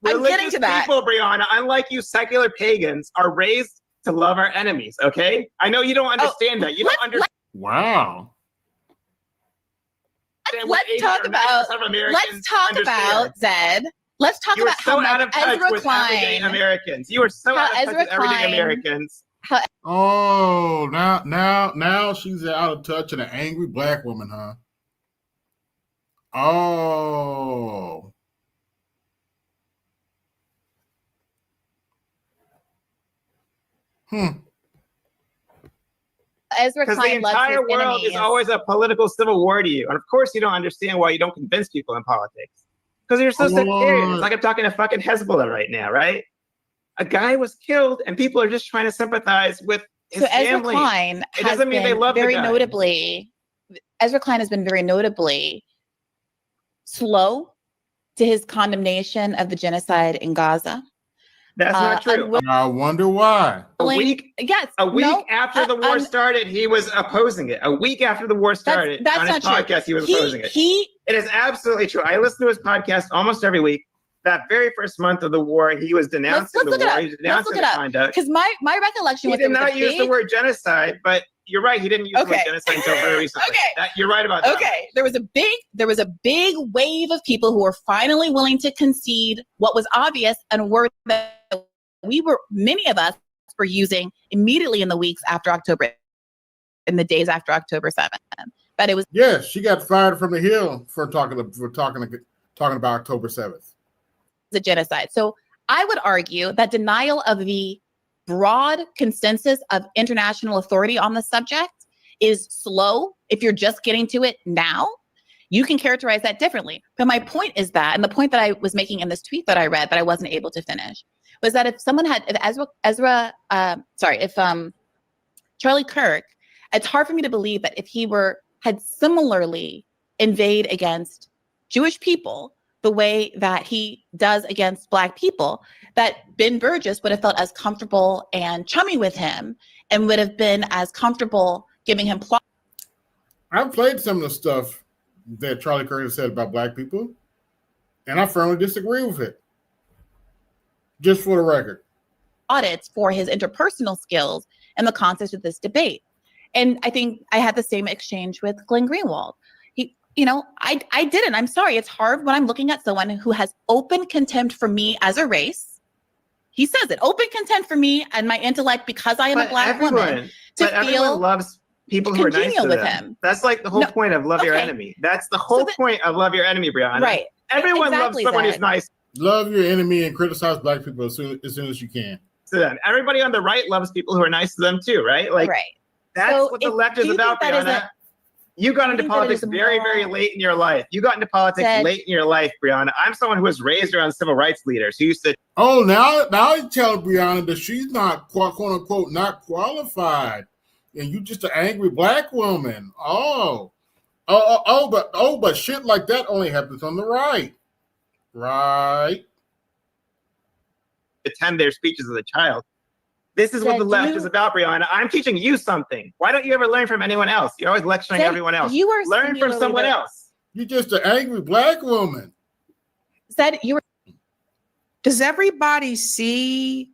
Speaker 5: I'm getting to that.
Speaker 6: People, Brianna, unlike you secular pagans, are raised to love our enemies, okay? I know you don't understand that. You don't understand.
Speaker 4: Wow.
Speaker 5: Let's talk about Zed. Let's talk about how
Speaker 6: out of touch
Speaker 5: Ezra
Speaker 6: with everyday
Speaker 5: Klein.
Speaker 6: Americans. You are so out of touch with everyday Americans.
Speaker 2: Oh, now she's out of touch and an angry black woman, huh? Oh.
Speaker 5: Ezra
Speaker 6: Because the
Speaker 5: Klein loves his
Speaker 6: entire world
Speaker 5: enemies.
Speaker 6: is always a political civil war to you. And of course, you don't understand why you don't convince people in politics. Because you're so sectarian. It's like I'm talking to fucking Hezbollah right now, right? A guy was killed and people are just trying to sympathize with his
Speaker 5: So Ezra
Speaker 6: family.
Speaker 5: Klein
Speaker 6: It
Speaker 5: has
Speaker 6: doesn't mean they
Speaker 5: been
Speaker 6: love the
Speaker 5: very
Speaker 6: guy.
Speaker 5: notably, Ezra Klein has been very notably slow to his condemnation of the genocide in Gaza.
Speaker 6: That's not true.
Speaker 2: I wonder why.
Speaker 6: A week after the war started, he was opposing it. A week after the war started,
Speaker 5: that's
Speaker 6: on his
Speaker 5: not true.
Speaker 6: podcast, he was opposing it. It is absolutely true. I listen to his podcast almost every week. That very first month of the war, he was denouncing the war. He was denouncing the conduct.
Speaker 5: Because my recollection was
Speaker 6: he did not use the word genocide, but you're right. He didn't use the word genocide until very recently. You're right about that.
Speaker 5: Okay, there was a big wave of people who were finally willing to concede what was obvious and word that many of us were using immediately in the weeks after October, in the days after October 7th. But it was
Speaker 2: she got fired from the Hill for talking about October 7th.
Speaker 5: The genocide. So I would argue that denial of the broad consensus of international authority on the subject is slow. If you're just getting to it now, you can characterize that differently. But my point is that, and the point that I was making in this tweet that I read that I wasn't able to finish, was that if Charlie Kirk, it's hard for me to believe that if he had similarly inveighed against Jewish people the way that he does against Black people, that Ben Burgess would have felt as comfortable and chummy with him and would have been as comfortable giving him plot.
Speaker 2: I've played some of the stuff that Charlie Kirk has said about Black people, and I firmly disagree with it. Just for the record.
Speaker 5: Audits for his interpersonal skills in the context of this debate. And I think I had the same exchange with Glenn Greenwald. I didn't. I'm sorry. It's hard when I'm looking at someone who has open contempt for me as a race. He says it, open contempt for me and my intellect because I am a Black woman.
Speaker 6: Everyone loves people who are nice to them. That's like the whole point of love your enemy. That's the whole point of love your enemy, Brianna.
Speaker 5: Right.
Speaker 6: Everyone loves someone who's nice.
Speaker 2: Love your enemy and criticize Black people as soon as you can.
Speaker 6: To them. Everybody on the right loves people who are nice to them too, right? Like that's what the left is about, Brianna. You got into politics very, very late in your life. You got into politics late in your life, Brianna. I'm someone who was raised around civil rights leaders who used to.
Speaker 2: Oh, now you tell Brianna that she's not quote unquote not qualified, and you just an angry Black woman. But shit like that only happens on the right, right?
Speaker 6: Attend their speeches as a child. This is what the left is about, Brianna. I'm teaching you something. Why don't you ever learn from anyone else? You're always lecturing everyone else. Learn from someone else.
Speaker 2: You're just an angry Black woman.
Speaker 3: Does everybody see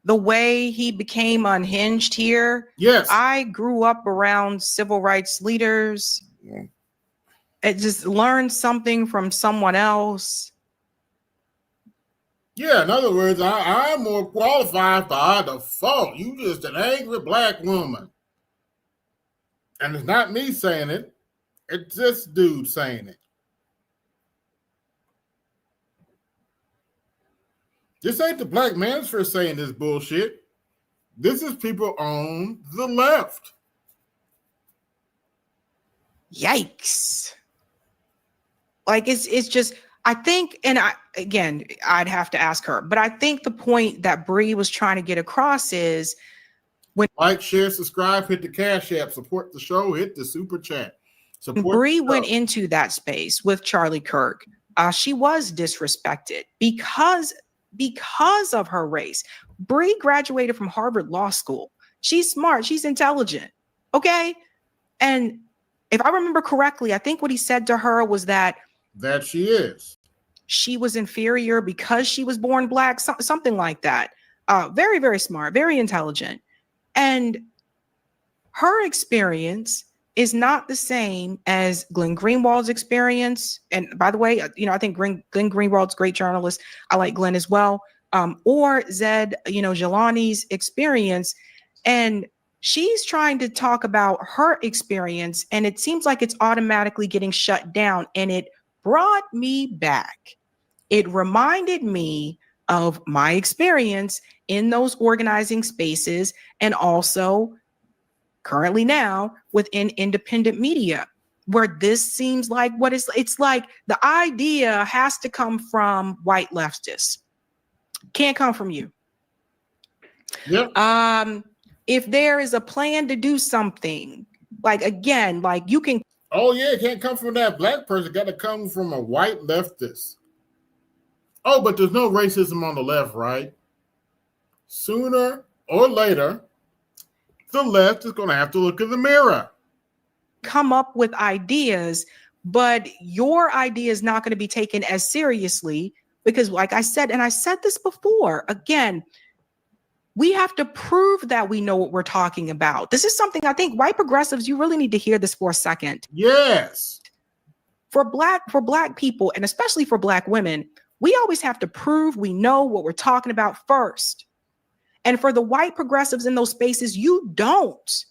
Speaker 3: the way he became unhinged here?
Speaker 2: Yes.
Speaker 3: I grew up around civil rights leaders. I just learned something from someone else.
Speaker 2: Yeah, in other words, I'm more qualified by default. You just an angry Black woman. And it's not me saying it. It's this dude saying it. This ain't the Black manosphere saying this bullshit. This is people on the left.
Speaker 3: Yikes. Like it's just, I think, and I'd have to ask her, but I think the point that Bree was trying to get across is when
Speaker 2: like, share, subscribe, hit the Cash App, support the show, hit the super chat.
Speaker 3: Bree went into that space with Charlie Kirk. She was disrespected because of her race. Bree graduated from Harvard Law School. She's smart. She's intelligent. Okay. And if I remember correctly, I think what he said to her was that
Speaker 2: she is.
Speaker 3: She was inferior because she was born Black, something like that. Very, very smart, very intelligent. And her experience is not the same as Glenn Greenwald's experience. And by the way, I think Glenn Greenwald's a great journalist. I like Glenn as well. Or Zed, Jelani's experience. And she's trying to talk about her experience, and it seems like it's automatically getting shut down. And it brought me back. It reminded me of my experience in those organizing spaces, and also currently now within independent media, where this seems like it's like the idea has to come from white leftists. Can't come from you.
Speaker 4: Yep.
Speaker 3: If there is a plan to do something, like, again, like, you can.
Speaker 4: Oh yeah, it can't come from that black person. Got to come from a white leftist. Oh, but there's no racism on the left, right? Sooner or later, the left is going to have to look in the mirror.
Speaker 3: Come up with ideas, but your idea is not going to be taken as seriously because, like I said, and I said this before, again, we have to prove that we know what we're talking about. This is something I think white progressives, you really need to hear this for a second.
Speaker 4: Yes.
Speaker 3: For black people, and especially for black women, we always have to prove we know what we're talking about first. And for the white progressives in those spaces, you don't.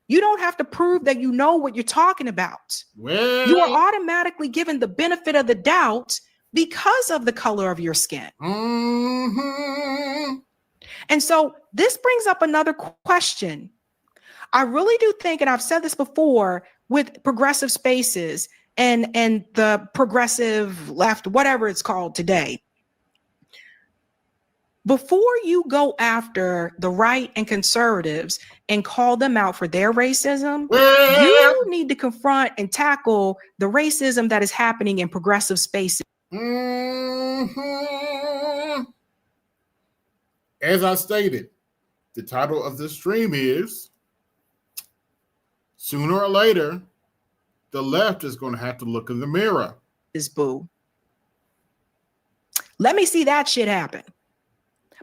Speaker 3: You don't have to prove that you know what you're talking about.
Speaker 4: Well,
Speaker 3: you are automatically given the benefit of the doubt because of the color of your skin.
Speaker 4: Mm-hmm.
Speaker 3: And so this brings up another question. I really do think, and I've said this before, with progressive spaces and the progressive left, whatever it's called today, before you go after the right and conservatives and call them out for their racism, you need to confront and tackle the racism that is happening in progressive spaces.
Speaker 4: Mm-hmm. As I stated, the title of this stream is, sooner or later, the left is going to have to look in the mirror.
Speaker 3: Boo. Let me see that shit happen.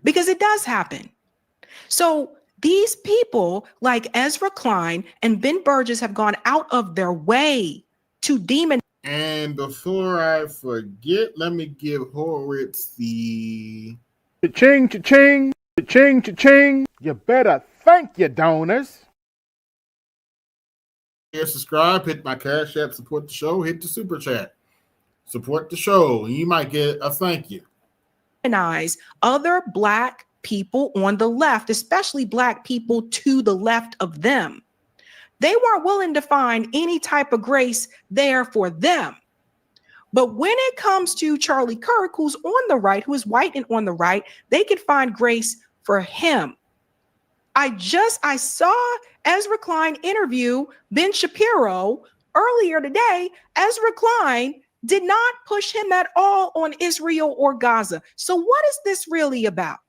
Speaker 3: Because it does happen. So these people like Ezra Klein and Ben Burgess have gone out of their way to demonize.
Speaker 4: And before I forget, let me give Horowitz the
Speaker 7: Cha-ching, cha-ching, cha-ching, cha-ching. You better thank your donors.
Speaker 4: subscribe, hit my Cash App, support the show, hit the Super Chat. Support the show, and you might get a thank you.
Speaker 3: Other black people on the left, especially black people to the left of them. They weren't willing to find any type of grace there for them. But when it comes to Charlie Kirk, who's on the right, who is white and on the right, they could find grace for him. I saw Ezra Klein interview Ben Shapiro earlier today. Ezra Klein did not push him at all on Israel or Gaza. So what is this really about?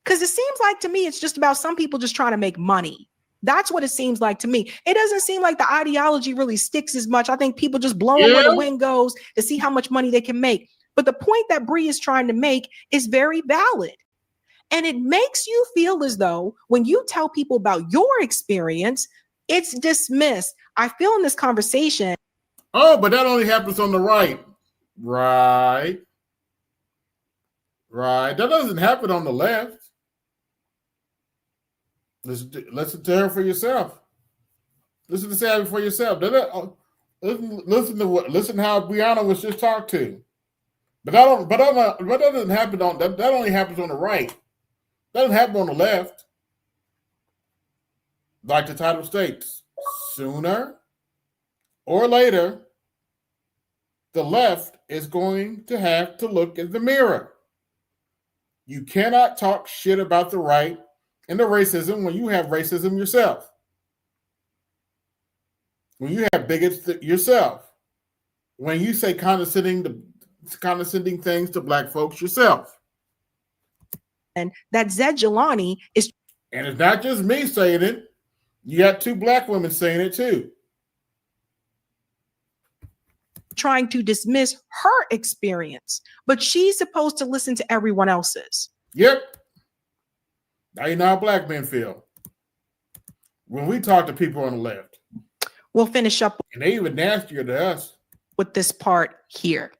Speaker 3: Because it seems like to me, it's just about some people just trying to make money. That's what it seems like to me. It doesn't seem like the ideology really sticks as much. I think people just blowing where the wind goes to see how much money they can make. But the point that Bree is trying to make is very valid. And it makes you feel as though when you tell people about your experience, it's dismissed. I feel in this conversation.
Speaker 4: Oh, but that only happens on the right. Right. That doesn't happen on the left. Listen to her for yourself. Listen to Savvy for yourself. Listen how Brianna was just talked to. But that doesn't happen on that only happens on the right. That doesn't happen on the left. Like the title states, sooner or later, the left is going to have to look in the mirror. You cannot talk shit about the right and the racism when you have racism yourself. When you have bigots yourself. When you say condescending things to black folks yourself.
Speaker 3: And that Zed Jelani is.
Speaker 4: And it's not just me saying it. You got two black women saying it too.
Speaker 3: Trying to dismiss her experience, but she's supposed to listen to everyone else's.
Speaker 4: Yep. Now you know how black men feel when we talk to people on the left.
Speaker 3: We'll finish up.
Speaker 4: And they even nastier to us.
Speaker 3: With this part here.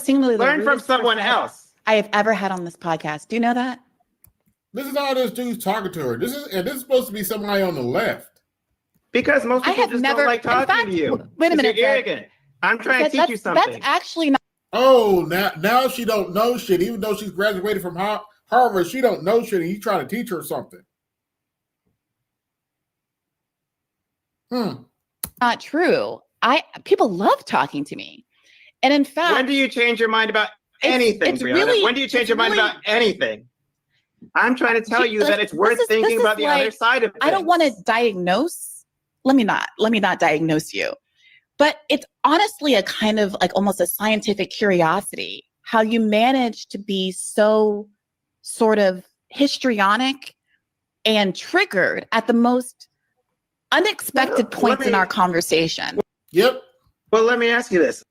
Speaker 5: Learn
Speaker 6: from someone else.
Speaker 5: I have ever had on this podcast. Do you know that?
Speaker 4: Listen to all this dude's talking to her. This is supposed to be somebody on the left.
Speaker 6: Because most
Speaker 5: I
Speaker 6: people
Speaker 5: have
Speaker 6: just
Speaker 5: never,
Speaker 6: don't like
Speaker 5: in
Speaker 6: talking
Speaker 5: fact,
Speaker 6: to you.
Speaker 5: wait a minute,
Speaker 6: You're
Speaker 5: Zed.
Speaker 6: arrogant. I'm trying to teach you
Speaker 5: That's
Speaker 6: something.
Speaker 5: actually not.
Speaker 4: Oh, now she don't know shit. Even though she's graduated from Harvard, she don't know shit, and he's trying to teach her something.
Speaker 5: Not true. People love talking to me. And in fact,
Speaker 6: When do you change your mind about anything,
Speaker 5: it's
Speaker 6: Brianna?
Speaker 5: really-
Speaker 6: When do you change
Speaker 5: it's
Speaker 6: your mind
Speaker 5: really-
Speaker 6: about anything? I'm trying to tell you that it's worth
Speaker 5: this
Speaker 6: thinking
Speaker 5: is
Speaker 6: about the other
Speaker 5: like-
Speaker 6: side of things.
Speaker 5: I don't want to diagnose. Let me not diagnose you. But it's honestly a kind of like almost a scientific curiosity how you manage to be so sort of histrionic and triggered at the most unexpected points in our conversation.
Speaker 4: Yep.
Speaker 6: Well, let me ask you this.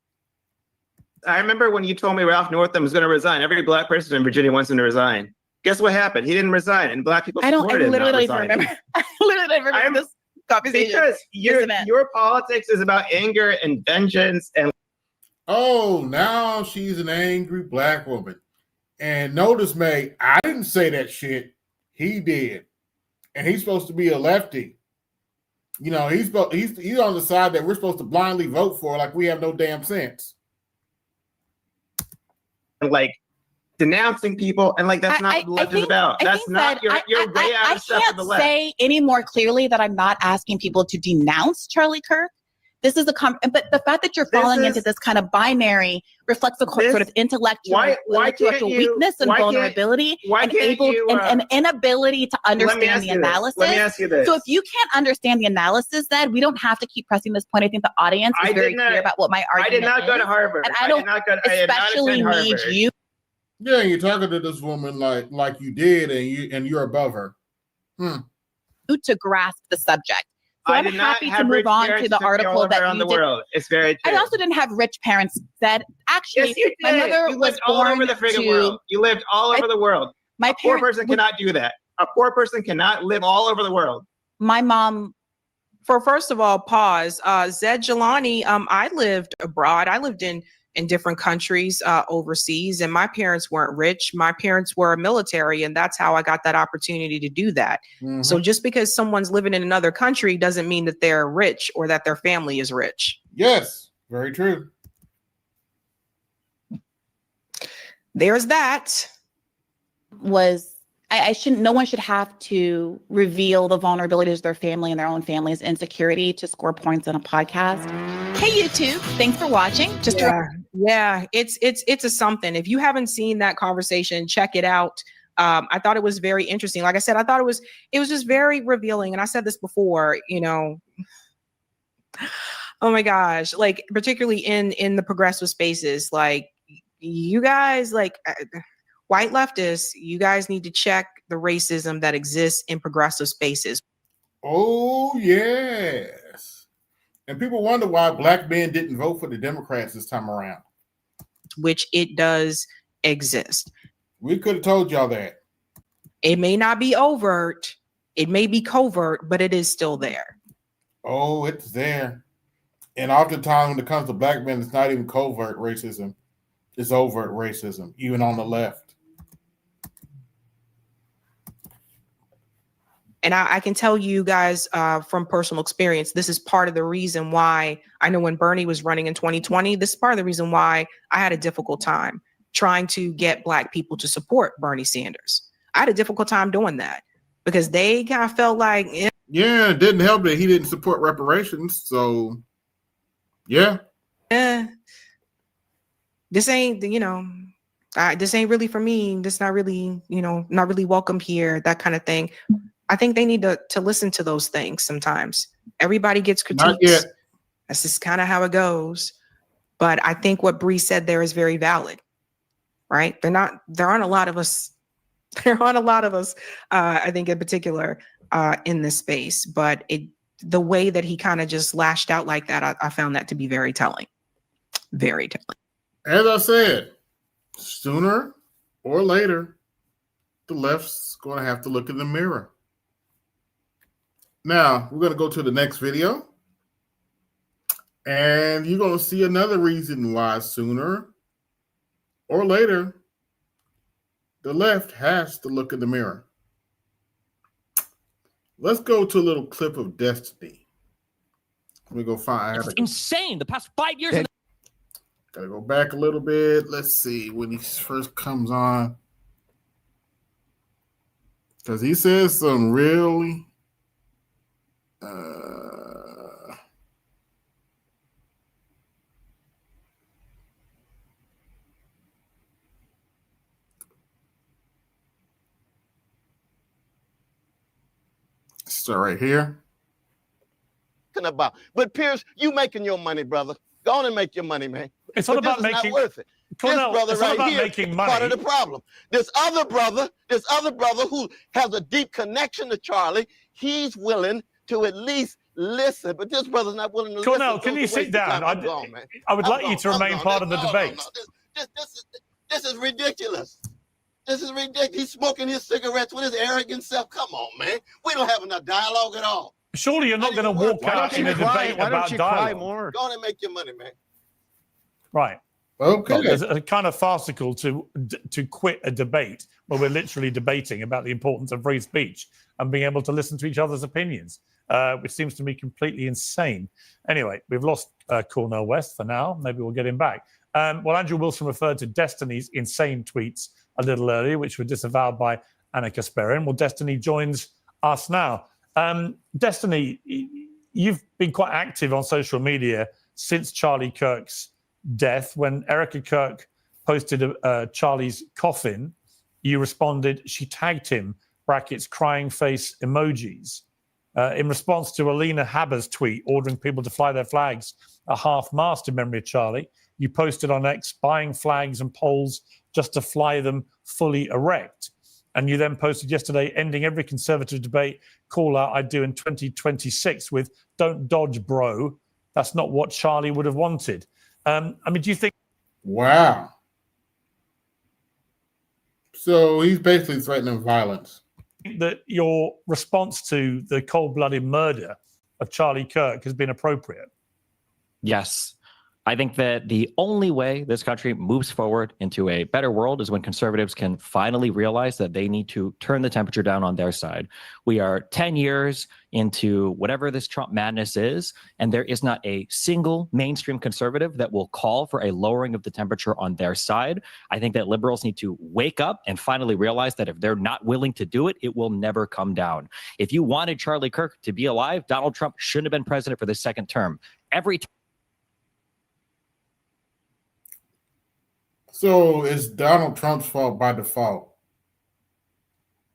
Speaker 6: I remember when you told me Ralph Northam was going to resign. Every black person in Virginia wants him to resign. Guess what happened? He didn't resign, and black people
Speaker 5: I
Speaker 6: supported him
Speaker 5: literally
Speaker 6: not
Speaker 5: don't even
Speaker 6: resigning.
Speaker 5: remember. I literally don't remember this conversation.
Speaker 6: Because
Speaker 5: event.
Speaker 6: your politics is about anger and vengeance and
Speaker 4: Oh, now she's an angry black woman. And notice, May, I didn't say that shit. He did. And he's supposed to be a lefty. You know, he's on the side that we're supposed to blindly vote for like we have no damn sense.
Speaker 6: like denouncing people, and like that's not what the left is about. That's not you're way out of step with the left.
Speaker 5: I can't say any more clearly that I'm not asking people to denounce Charlie Kirk. This is but the fact that you're falling into this kind of binary reflects a sort of intellectual weakness and vulnerability and inability to understand the analysis.
Speaker 6: Let me ask you this.
Speaker 5: So if you can't understand the analysis, then we don't have to keep pressing this point. I think the audience is very clear about what my argument is.
Speaker 6: I did not go to Harvard.
Speaker 5: And I don't especially need you.
Speaker 4: Yeah, you're talking to this woman like you did, and you're above her.
Speaker 5: To grasp the subject. So
Speaker 6: I
Speaker 5: I'm
Speaker 6: did not
Speaker 5: happy to
Speaker 6: have
Speaker 5: move
Speaker 6: rich
Speaker 5: on to
Speaker 6: parents
Speaker 5: the
Speaker 6: took me all
Speaker 5: article
Speaker 6: over
Speaker 5: that
Speaker 6: around
Speaker 5: you
Speaker 6: the
Speaker 5: did.
Speaker 6: world. It's very true.
Speaker 5: I also didn't have rich parents. That actually,
Speaker 6: yes, you did.
Speaker 5: my mother
Speaker 6: you
Speaker 5: was
Speaker 6: lived all over the friggin' world. You lived all over the world.
Speaker 5: My
Speaker 6: a poor person cannot do that. A poor person cannot live all over the world.
Speaker 5: My mom.
Speaker 3: First of all, pause. Zed Jelani, I lived abroad. I lived in different countries overseas, and my parents weren't rich. My parents were military, and that's how I got that opportunity to do that. Mm-hmm. So just because someone's living in another country doesn't mean that they're rich or that their family is rich.
Speaker 4: Yes, very true.
Speaker 3: There's that.
Speaker 5: No one should have to reveal the vulnerabilities of their family and their own family's insecurity to score points on a podcast. Hey, YouTube, thanks for watching.
Speaker 3: It's a something. If you haven't seen that conversation, check it out. I thought it was very interesting. Like I said, I thought it was just very revealing. And I said this before, oh my gosh, like particularly in the progressive spaces, like you guys, like white leftists, you guys need to check the racism that exists in progressive spaces.
Speaker 4: Oh, yes. And people wonder why black men didn't vote for the Democrats this time around.
Speaker 3: Which it does exist.
Speaker 4: We could have told y'all that.
Speaker 3: It may not be overt, it may be covert, but it is still there.
Speaker 4: Oh, it's there. And oftentimes when it comes to black men, it's not even covert racism. It's overt racism, even on the left.
Speaker 3: And I can tell you guys from personal experience, this is part of the reason why I know when Bernie was running in 2020, this is part of the reason why I had a difficult time trying to get Black people to support Bernie Sanders. I had a difficult time doing that because they kind of felt like,
Speaker 4: yeah, it didn't help that he didn't support reparations. So, yeah.
Speaker 3: This ain't, this ain't really for me. This not really, not really welcome here, that kind of thing. I think they need to listen to those things sometimes. Everybody gets critiques.
Speaker 4: Not yet.
Speaker 3: That's just kind of how it goes. But I think what Bree said there is very valid, right? There aren't a lot of us. There aren't a lot of us, I think in particular, in this space. But the way that he kind of just lashed out like that, I found that to be very telling. Very telling.
Speaker 4: As I said, sooner or later, the left's going to have to look in the mirror. Now, we're going to go to the next video. And you're going to see another reason why sooner or later, the left has to look in the mirror. Let's go to a little clip of Destiny. Let me go find.
Speaker 8: It's insane. The past 5 years.
Speaker 4: Gotta go back a little bit. Let's see when he first comes on, because he says some really. So right here.
Speaker 9: About, but Pierce, you making your money, brother. Go on and make your money, man.
Speaker 10: It's all about making.
Speaker 9: Not worth it.
Speaker 10: Cornell,
Speaker 9: this brother
Speaker 10: it's all
Speaker 9: right
Speaker 10: about
Speaker 9: here
Speaker 10: making
Speaker 9: is
Speaker 10: money.
Speaker 9: part of the problem. This other brother who has a deep connection to Charlie, he's willing to at least listen, but this brother's not willing to
Speaker 10: Cornell,
Speaker 9: listen.
Speaker 10: can you sit down? I would like you to remain part of the debate.
Speaker 9: This is ridiculous. This is ridiculous. He's smoking his cigarettes with his arrogant self. Come on, man. We don't have enough dialogue at all.
Speaker 10: Surely you're not going to walk out in a debate about dialogue.
Speaker 9: More? Go on and make your money, man.
Speaker 10: Right.
Speaker 4: Okay.
Speaker 10: It's a kind of farcical to quit a debate where we're literally debating about the importance of free speech and being able to listen to each other's opinions, which seems to me completely insane. Anyway, we've lost Cornel West for now. Maybe we'll get him back. Well, Andrew Wilson referred to Destiny's insane tweets a little earlier, which were disavowed by Anna Kasperin. Well, Destiny joins us now. Destiny, you've been quite active on social media since Charlie Kirk's death. When Erica Kirk posted Charlie's coffin, you responded, she tagged him, brackets, crying face emojis. In response to Alina Haber's tweet ordering people to fly their flags at half-mast in memory of Charlie, you posted on X, buying flags and poles just to fly them fully erect. And you then posted yesterday, ending every conservative debate call out I'd do in 2026 with "Don't dodge, bro." That's not what Charlie would have wanted. I mean, do you think?
Speaker 4: Wow. So he's basically threatening violence.
Speaker 10: That your response to the cold-blooded murder of Charlie Kirk has been appropriate?
Speaker 8: Yes. I think that the only way this country moves forward into a better world is when conservatives can finally realize that they need to turn the temperature down on their side. We are 10 years into whatever this Trump madness is, and there is not a single mainstream conservative that will call for a lowering of the temperature on their side. I think that liberals need to wake up and finally realize that if they're not willing to do it, it will never come down. If you wanted Charlie Kirk to be alive, Donald Trump shouldn't have been president for the second term.
Speaker 4: So it's Donald Trump's fault by default.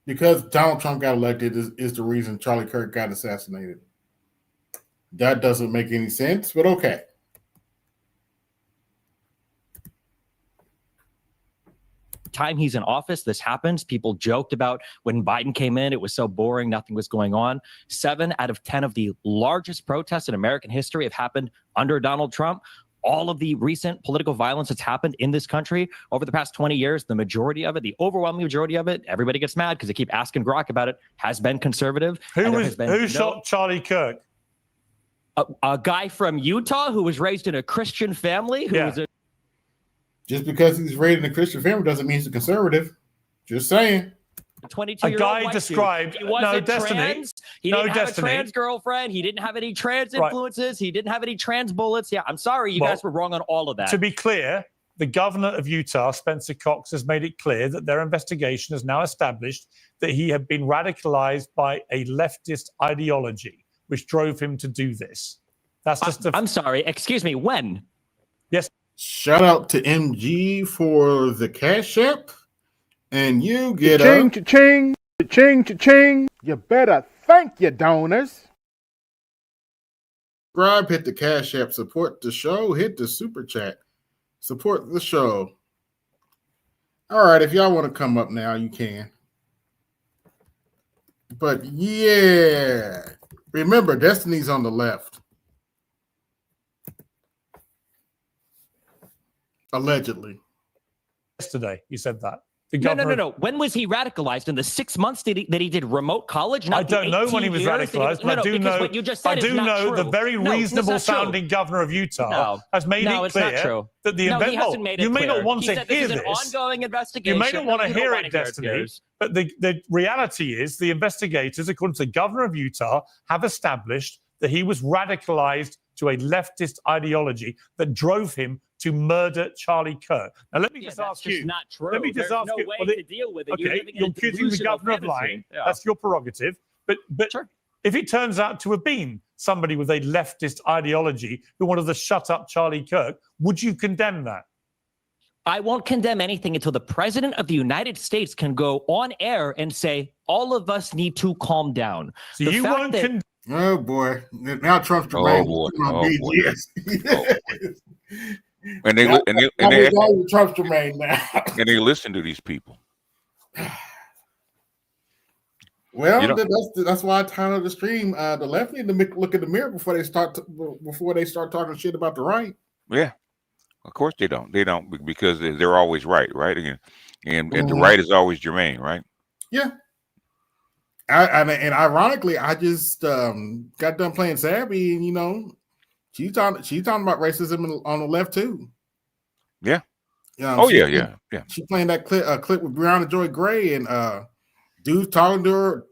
Speaker 4: Because Donald Trump got elected is the reason Charlie Kirk got assassinated. That doesn't make any sense, but okay.
Speaker 8: Time he's in office, this happens. People joked about when Biden came in, it was so boring, nothing was going on. 7 out of 10 of the largest protests in American history have happened under Donald Trump. All of the recent political violence that's happened in this country over the past 20 years, the majority of it, the overwhelming majority of it, everybody gets mad because they keep asking Grok about it, has been conservative.
Speaker 10: Who shot Charlie Kirk?
Speaker 8: A guy from Utah who was raised in a Christian family.
Speaker 4: Just because he's raised in a Christian family doesn't mean he's a conservative. Just saying.
Speaker 8: 22-year-old
Speaker 10: guy described
Speaker 8: he wasn't
Speaker 10: Destiny.
Speaker 8: Trans. He didn't have a trans girlfriend. He didn't have any trans influences. He didn't have any trans bullets. Yeah, I'm sorry, you guys were wrong on all of that.
Speaker 10: To be clear, the governor of Utah, Spencer Cox, has made it clear that their investigation has now established that he had been radicalized by a leftist ideology, which drove him to do this. That's just
Speaker 8: I'm sorry, excuse me, when?
Speaker 10: Yes.
Speaker 4: Shout out to MG for the Cash App. And you get
Speaker 7: cha-ching, cha-ching, cha-ching, cha-ching. You better thank your donors.
Speaker 4: Subscribe, hit the Cash App, support the show, hit the Super Chat, support the show. All right, if y'all want to come up now, you can. But yeah, remember, Destiny's on the left. Allegedly.
Speaker 10: Yesterday, you said that. The
Speaker 8: No.
Speaker 10: governor.
Speaker 8: When was he radicalized? In the 6 months that he did remote college? Not
Speaker 10: I don't know when he was radicalized, but I do know.
Speaker 8: What you just said
Speaker 10: I do
Speaker 8: is not
Speaker 10: know the
Speaker 8: true.
Speaker 10: very
Speaker 8: No, that's
Speaker 10: reasonable
Speaker 8: not true.
Speaker 10: sounding governor of Utah has made
Speaker 8: No,
Speaker 10: it
Speaker 8: it's not
Speaker 10: clear
Speaker 8: true.
Speaker 10: that the
Speaker 8: No, he
Speaker 10: investment.
Speaker 8: hasn't made it
Speaker 10: You may
Speaker 8: clear.
Speaker 10: not want
Speaker 8: He
Speaker 10: to
Speaker 8: said
Speaker 10: hear
Speaker 8: this is
Speaker 10: this.
Speaker 8: an ongoing investigation.
Speaker 10: You may not want to
Speaker 8: No, you don't
Speaker 10: hear
Speaker 8: wanna
Speaker 10: it, Destiny.
Speaker 8: this.
Speaker 10: But the reality is, the investigators, according to the governor of Utah, have established that he was radicalized to a leftist ideology that drove him to murder Charlie Kirk. Now, let me just ask you.
Speaker 8: Not true.
Speaker 10: Let me just
Speaker 8: There's
Speaker 10: ask
Speaker 8: no
Speaker 10: you.
Speaker 8: way
Speaker 10: well,
Speaker 8: to deal with it.
Speaker 10: Okay, you're accusing the governor of lying.
Speaker 8: Yeah.
Speaker 10: That's your prerogative. But
Speaker 8: Sure.
Speaker 10: if it turns out to have been somebody with a leftist ideology who wanted to shut up Charlie Kirk, would you condemn that?
Speaker 8: I won't condemn anything until the president of the United States can go on air and say, all of us need to calm down.
Speaker 10: So
Speaker 8: The
Speaker 10: you
Speaker 8: fact
Speaker 10: won't
Speaker 8: that-
Speaker 10: condemn.
Speaker 4: Oh boy! Now Trump's Jermaine.
Speaker 11: boy.
Speaker 4: Yes.
Speaker 11: And they
Speaker 4: Trump's Jermaine now.
Speaker 11: and they listen to these people.
Speaker 4: Well,
Speaker 11: You know-
Speaker 4: that's why I titled the stream. The left need to look in the mirror before they start talking shit about the right.
Speaker 11: Yeah, of course they don't. They don't because they're always right, right? And the
Speaker 4: Mhm.
Speaker 11: right is always Jermaine, right?
Speaker 4: Yeah. And ironically, I just got done playing Savvy, and she's talking about racism on the left too.
Speaker 11: Yeah.
Speaker 4: Yeah.
Speaker 11: Yeah.
Speaker 4: She playing that clip with Breonna Joy Gray and dude talking to her.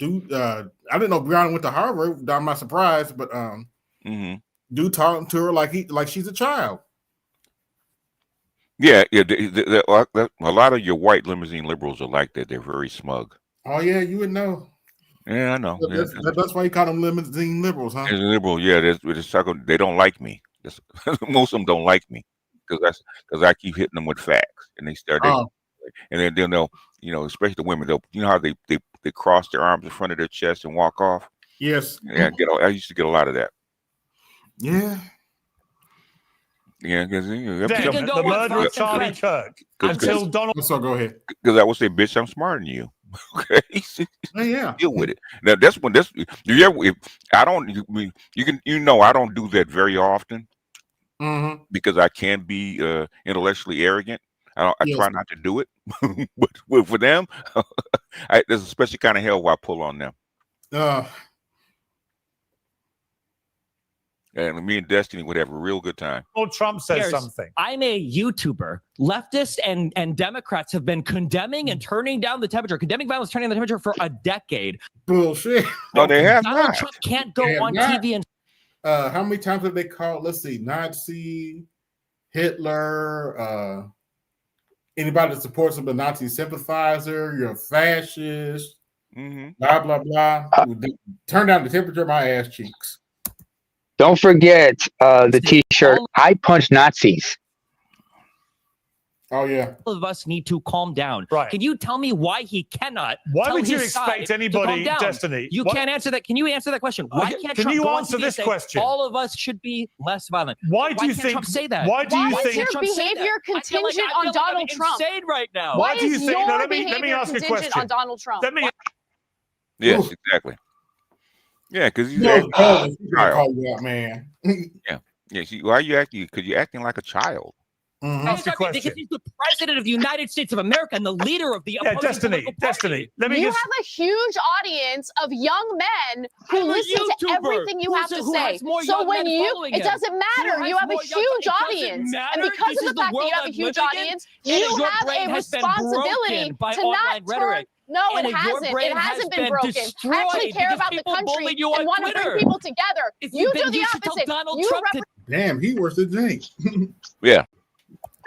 Speaker 4: I didn't know Breonna went to Harvard. I'm not surprised, but dude talking to her like she's a child.
Speaker 11: Yeah. A lot of your white limousine liberals are like that. They're very smug.
Speaker 4: Oh yeah, you would know.
Speaker 11: Yeah, I know.
Speaker 4: That's why you call them limousine liberals, huh?
Speaker 11: As a liberal, yeah, they don't like me. Most of them don't like me because I keep hitting them with facts, and they start. And then they'll know, especially the women. How they cross their arms in front of their chest and walk off.
Speaker 4: Yes.
Speaker 11: Yeah, I used to get a lot of that.
Speaker 4: Yeah.
Speaker 11: Yeah, because
Speaker 10: The murder of Charlie Kirk until Donald.
Speaker 4: So go ahead.
Speaker 11: Because I would say, bitch, I'm smarter than you. Okay.
Speaker 4: Yeah.
Speaker 11: Deal with it. Now that's when if I don't I don't do that very often because I can be intellectually arrogant. I try not to do it, but for them, there's a special kind of hell where I pull on them. And me and Destiny would have a real good time.
Speaker 10: Donald Trump says something.
Speaker 8: I'm a YouTuber. Leftists and Democrats have been condemning and turning down the temperature, condemning violence, turning down the temperature for a decade.
Speaker 4: Bullshit.
Speaker 11: No, they have
Speaker 8: Donald
Speaker 11: not.
Speaker 8: Trump can't go on TV and.
Speaker 4: How many times have they called? Let's see, Nazi, Hitler, anybody that supports him, a Nazi sympathizer, you're a fascist, blah blah blah. Turn down the temperature of my ass cheeks.
Speaker 12: Don't forget the T-shirt. I punch Nazis.
Speaker 4: Oh yeah.
Speaker 8: All of us need to calm down.
Speaker 10: Right.
Speaker 8: Can you tell me why he cannot?
Speaker 10: Why
Speaker 8: tell
Speaker 10: would you
Speaker 8: his side
Speaker 10: expect
Speaker 8: to
Speaker 10: anybody,
Speaker 8: calm down?
Speaker 10: Destiny?
Speaker 8: You can't answer that. Can you answer that question? Why can't
Speaker 10: Can
Speaker 8: Trump
Speaker 10: you
Speaker 8: go on
Speaker 10: answer
Speaker 8: TV
Speaker 10: this
Speaker 8: and say,
Speaker 10: question?
Speaker 8: all of us should be less violent.
Speaker 10: Why do you
Speaker 8: can't
Speaker 10: think?
Speaker 8: Trump say that?
Speaker 10: Why do you
Speaker 13: Why is
Speaker 10: think?
Speaker 13: your
Speaker 8: Trump say
Speaker 13: behavior
Speaker 8: that? I feel
Speaker 13: contingent
Speaker 8: like
Speaker 13: on Donald
Speaker 8: I'm
Speaker 13: Trump?
Speaker 8: insane right now.
Speaker 10: Why
Speaker 13: Why
Speaker 10: do you
Speaker 13: is
Speaker 10: think?
Speaker 13: your
Speaker 10: No, let me
Speaker 13: behavior
Speaker 10: ask a
Speaker 13: contingent
Speaker 10: question.
Speaker 13: on Donald Trump?
Speaker 10: Let me.
Speaker 11: Yes, exactly. Yeah, because you
Speaker 4: call you out, man.
Speaker 11: Yeah. Why are you acting? Because you're acting like a child.
Speaker 10: Ask a question.
Speaker 8: Because he's the president of the United States of America and the leader of the opposing political party.
Speaker 10: Destiny. Let me
Speaker 13: You
Speaker 10: just.
Speaker 13: have a huge audience of young men who
Speaker 8: I'm a
Speaker 13: listen to
Speaker 8: YouTuber
Speaker 13: everything you have to
Speaker 8: who
Speaker 13: say.
Speaker 8: has more
Speaker 13: So
Speaker 8: young
Speaker 13: when
Speaker 8: men
Speaker 13: you,
Speaker 8: following
Speaker 13: it
Speaker 8: him.
Speaker 13: doesn't matter.
Speaker 8: Who
Speaker 13: You
Speaker 8: has
Speaker 13: have a
Speaker 8: more young-
Speaker 13: huge
Speaker 8: it doesn't
Speaker 13: audience,
Speaker 8: matter.
Speaker 13: and because
Speaker 8: This
Speaker 13: of
Speaker 8: is
Speaker 13: the fact that
Speaker 8: world
Speaker 13: you have a
Speaker 8: I'm
Speaker 13: huge
Speaker 8: living in,
Speaker 13: audience,
Speaker 8: and
Speaker 13: you
Speaker 8: your
Speaker 13: have
Speaker 8: brain
Speaker 13: a
Speaker 8: has been
Speaker 13: responsibility
Speaker 8: broken by
Speaker 13: to
Speaker 8: online
Speaker 13: not turn.
Speaker 8: rhetoric.
Speaker 13: No,
Speaker 8: And
Speaker 13: it
Speaker 8: your
Speaker 13: hasn't.
Speaker 8: brain
Speaker 13: It
Speaker 8: has
Speaker 13: hasn't
Speaker 8: been
Speaker 13: been broken.
Speaker 8: destroyed
Speaker 13: Actually care
Speaker 8: because
Speaker 13: about the
Speaker 8: people
Speaker 13: country
Speaker 8: bullied you
Speaker 13: and
Speaker 8: on
Speaker 13: want to bring
Speaker 8: Twitter.
Speaker 13: people together.
Speaker 8: If
Speaker 13: You
Speaker 8: you
Speaker 13: do the
Speaker 8: you should tell
Speaker 13: opposite.
Speaker 8: Donald
Speaker 13: You
Speaker 8: Trump
Speaker 13: represent
Speaker 4: Damn, he worse than Jake.
Speaker 11: Yeah.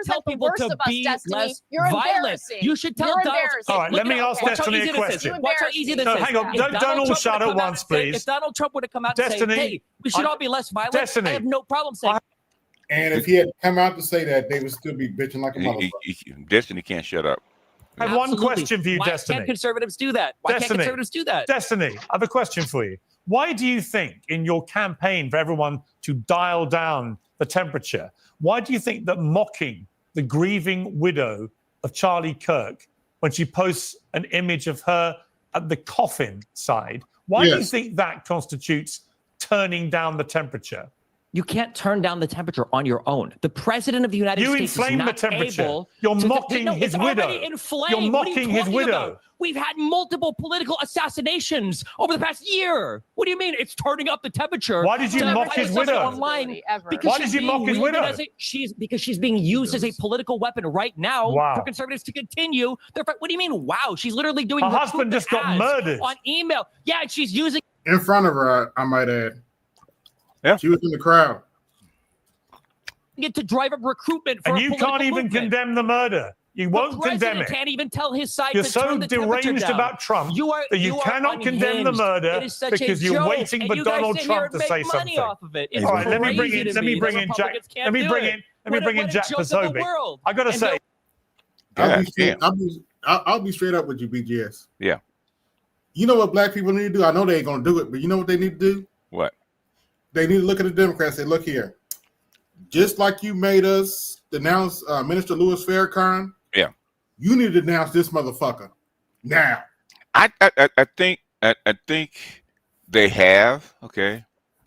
Speaker 8: tell
Speaker 13: the
Speaker 8: people
Speaker 13: worst
Speaker 8: to
Speaker 13: of us,
Speaker 8: be
Speaker 13: Destiny.
Speaker 8: less
Speaker 13: You're
Speaker 8: violent.
Speaker 13: embarrassing.
Speaker 8: You should tell
Speaker 13: You're
Speaker 8: Donald.
Speaker 13: embarrassing.
Speaker 10: All right, let me ask
Speaker 8: Watch how
Speaker 10: Destiny
Speaker 8: easy
Speaker 10: a
Speaker 8: this is.
Speaker 10: question.
Speaker 8: Watch how easy this
Speaker 10: No,
Speaker 8: is.
Speaker 10: hang on.
Speaker 8: If
Speaker 10: Donald
Speaker 8: Trump would've
Speaker 10: shut up
Speaker 8: come out
Speaker 10: once,
Speaker 8: and say-
Speaker 10: please.
Speaker 8: If Donald Trump would have come out
Speaker 10: Destiny,
Speaker 8: and say, "Hey, we should all be less violent,"
Speaker 10: Destiny.
Speaker 8: I have no problem saying.
Speaker 4: And if he had come out to say that, they would still be bitching like a motherfucker.
Speaker 11: Destiny can't shut up.
Speaker 10: I have one
Speaker 8: Absolutely.
Speaker 10: question for you,
Speaker 8: Why
Speaker 10: Destiny.
Speaker 8: can't conservatives do that? Why can't conservatives do that?
Speaker 10: Destiny, I have a question for you. Why do you think in your campaign for everyone to dial down the temperature, why do you think that mocking the grieving widow of Charlie Kirk when she posts an image of her at the coffin side, why do you think that constitutes turning down the temperature?
Speaker 8: You can't turn down the temperature on your own. The president of the United States is
Speaker 10: inflame the
Speaker 8: not
Speaker 10: temperature.
Speaker 8: able.
Speaker 10: You're
Speaker 8: to
Speaker 10: mocking
Speaker 8: no,
Speaker 10: his
Speaker 8: it's
Speaker 10: widow.
Speaker 8: already inflamed.
Speaker 10: You're
Speaker 8: What are you
Speaker 10: mocking his
Speaker 8: talking
Speaker 10: widow.
Speaker 8: about? We've had multiple political assassinations over the past year. What do you mean it's turning up the temperature?
Speaker 10: Why did you mock his widow?
Speaker 8: Online because
Speaker 10: Why did you mock his widow?
Speaker 8: Because she's being used as a political weapon right now
Speaker 10: Wow.
Speaker 8: for conservatives to continue. What do you mean? Wow, she's literally doing.
Speaker 10: Her husband just got
Speaker 8: ads
Speaker 10: murdered
Speaker 8: on email. Yeah, and she's using
Speaker 4: in front of her. I might add.
Speaker 11: Yeah,
Speaker 4: she was in the crowd.
Speaker 8: it to drive up recruitment for
Speaker 10: and
Speaker 8: a
Speaker 10: you
Speaker 8: political
Speaker 10: can't even
Speaker 8: movement.
Speaker 10: condemn the murder. You won't condemn it.
Speaker 8: Can't even tell his side.
Speaker 10: You're
Speaker 8: to
Speaker 10: so
Speaker 8: turn the temperature
Speaker 10: deranged
Speaker 8: down.
Speaker 10: about Trump that you
Speaker 8: are
Speaker 10: cannot condemn the
Speaker 8: unhinged.
Speaker 10: murder
Speaker 8: It is such
Speaker 10: because
Speaker 8: a
Speaker 10: you're
Speaker 8: joke,
Speaker 10: waiting
Speaker 8: and
Speaker 10: for
Speaker 8: you guys
Speaker 10: Donald
Speaker 8: sit here
Speaker 10: Trump
Speaker 8: and
Speaker 10: to say
Speaker 8: make money
Speaker 10: something.
Speaker 8: off of it. It's
Speaker 10: All right, let me bring
Speaker 8: crazy
Speaker 10: in
Speaker 8: to me that Republicans can't do it.
Speaker 10: Let me bring in Jack Posobiec. I gotta say,
Speaker 4: I'll be straight up with you, BGS.
Speaker 11: Yeah.
Speaker 4: You know what black people need to do? I know they ain't gonna do it, but you know what they need to do?
Speaker 11: What?
Speaker 4: They need to look at the Democrats and say, look here. Just like you made us denounce Minister Louis Farrakhan,
Speaker 11: yeah,
Speaker 4: you need to denounce this motherfucker now.
Speaker 11: I think they have, okay.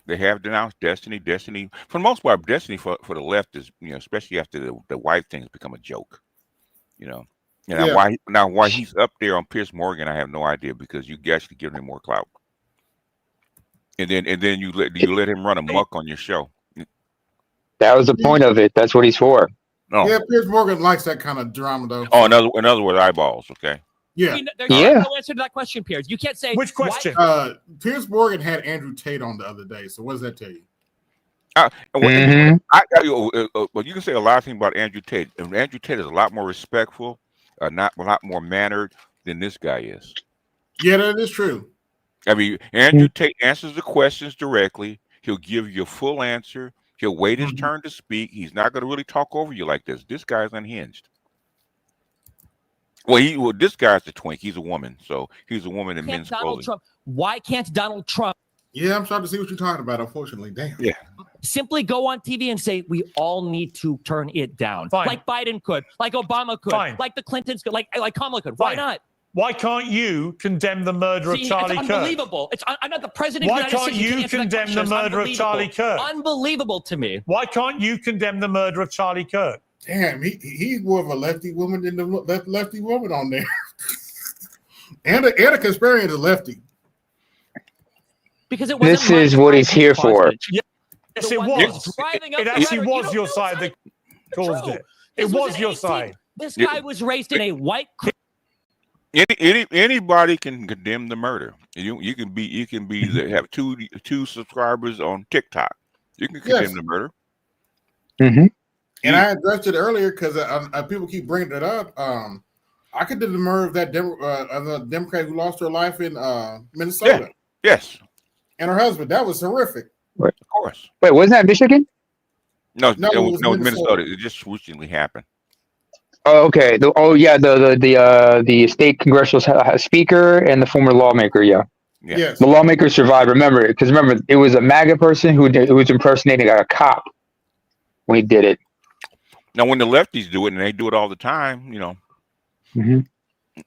Speaker 11: They have denounced Destiny. Destiny, for the most part, Destiny for the left is, especially after the white thing has become a joke. And why he's up there on Piers Morgan, I have no idea, because you actually give him more clout. And then you let him run amok on your show.
Speaker 12: That was the point of it. That's what he's for.
Speaker 11: No.
Speaker 4: Yeah, Piers Morgan likes that kind of drama, though.
Speaker 11: Oh, in other words, eyeballs. Okay.
Speaker 4: Yeah.
Speaker 8: There's no answer to that question, Piers. You can't say
Speaker 10: which question.
Speaker 4: Piers Morgan had Andrew Tate on the other day. So what does that tell you?
Speaker 11: Well, you can say a lot of things about Andrew Tate. And Andrew Tate is a lot more respectful, a lot more mannered than this guy is.
Speaker 4: Yeah, that is true.
Speaker 11: I mean, Andrew Tate answers the questions directly. He'll give you a full answer. He'll wait his turn to speak. He's not going to really talk over you like this. This guy's unhinged. Well, this guy's a twink. He's a woman, so he's a woman in men's clothing.
Speaker 8: Why can't Donald Trump?
Speaker 4: Yeah, I'm starting to see what you're talking about. Unfortunately, damn.
Speaker 11: Yeah.
Speaker 8: Simply go on TV and say we all need to turn it down,
Speaker 10: Fine.
Speaker 8: like Biden could, like Obama could,
Speaker 10: Fine.
Speaker 8: like the Clintons could, like Kamala could. Why not?
Speaker 10: Why can't you condemn the murder of Charlie
Speaker 8: it's
Speaker 10: Kirk?
Speaker 8: Unbelievable. I'm not the president.
Speaker 10: Why
Speaker 8: of the United
Speaker 10: can't
Speaker 8: States.
Speaker 10: you condemn the murder of Charlie Kirk?
Speaker 8: Unbelievable to me.
Speaker 10: Why can't you condemn the murder of Charlie Kirk?
Speaker 4: Damn, he's more of a lefty woman than the lefty woman on there. and a conspiratorial is a lefty.
Speaker 8: Because it
Speaker 12: wasn't this is what he's here for.
Speaker 10: Yes, it was. It actually was your side that caused it. It was your side.
Speaker 8: This guy was raised in a white.
Speaker 11: Anybody can condemn the murder. You can have two subscribers on TikTok. You can condemn the murder.
Speaker 12: Mm-hmm.
Speaker 4: And I addressed it earlier because people keep bringing it up. I condemn the murder of that the Democrat who lost her life in Minnesota.
Speaker 11: Yeah. Yes.
Speaker 4: And her husband. That was horrific.
Speaker 12: Of
Speaker 11: course.
Speaker 12: Wait, wasn't that Michigan?
Speaker 11: No, it was Minnesota. It just recently happened.
Speaker 12: Oh, okay. The state congressional speaker and the former lawmaker. Yeah.
Speaker 4: Yes.
Speaker 12: The lawmaker survived. Remember, it was a MAGA person who was impersonating a cop when he did it.
Speaker 11: Now, when the lefties do it, and they do it all the time,
Speaker 12: Mm-hmm.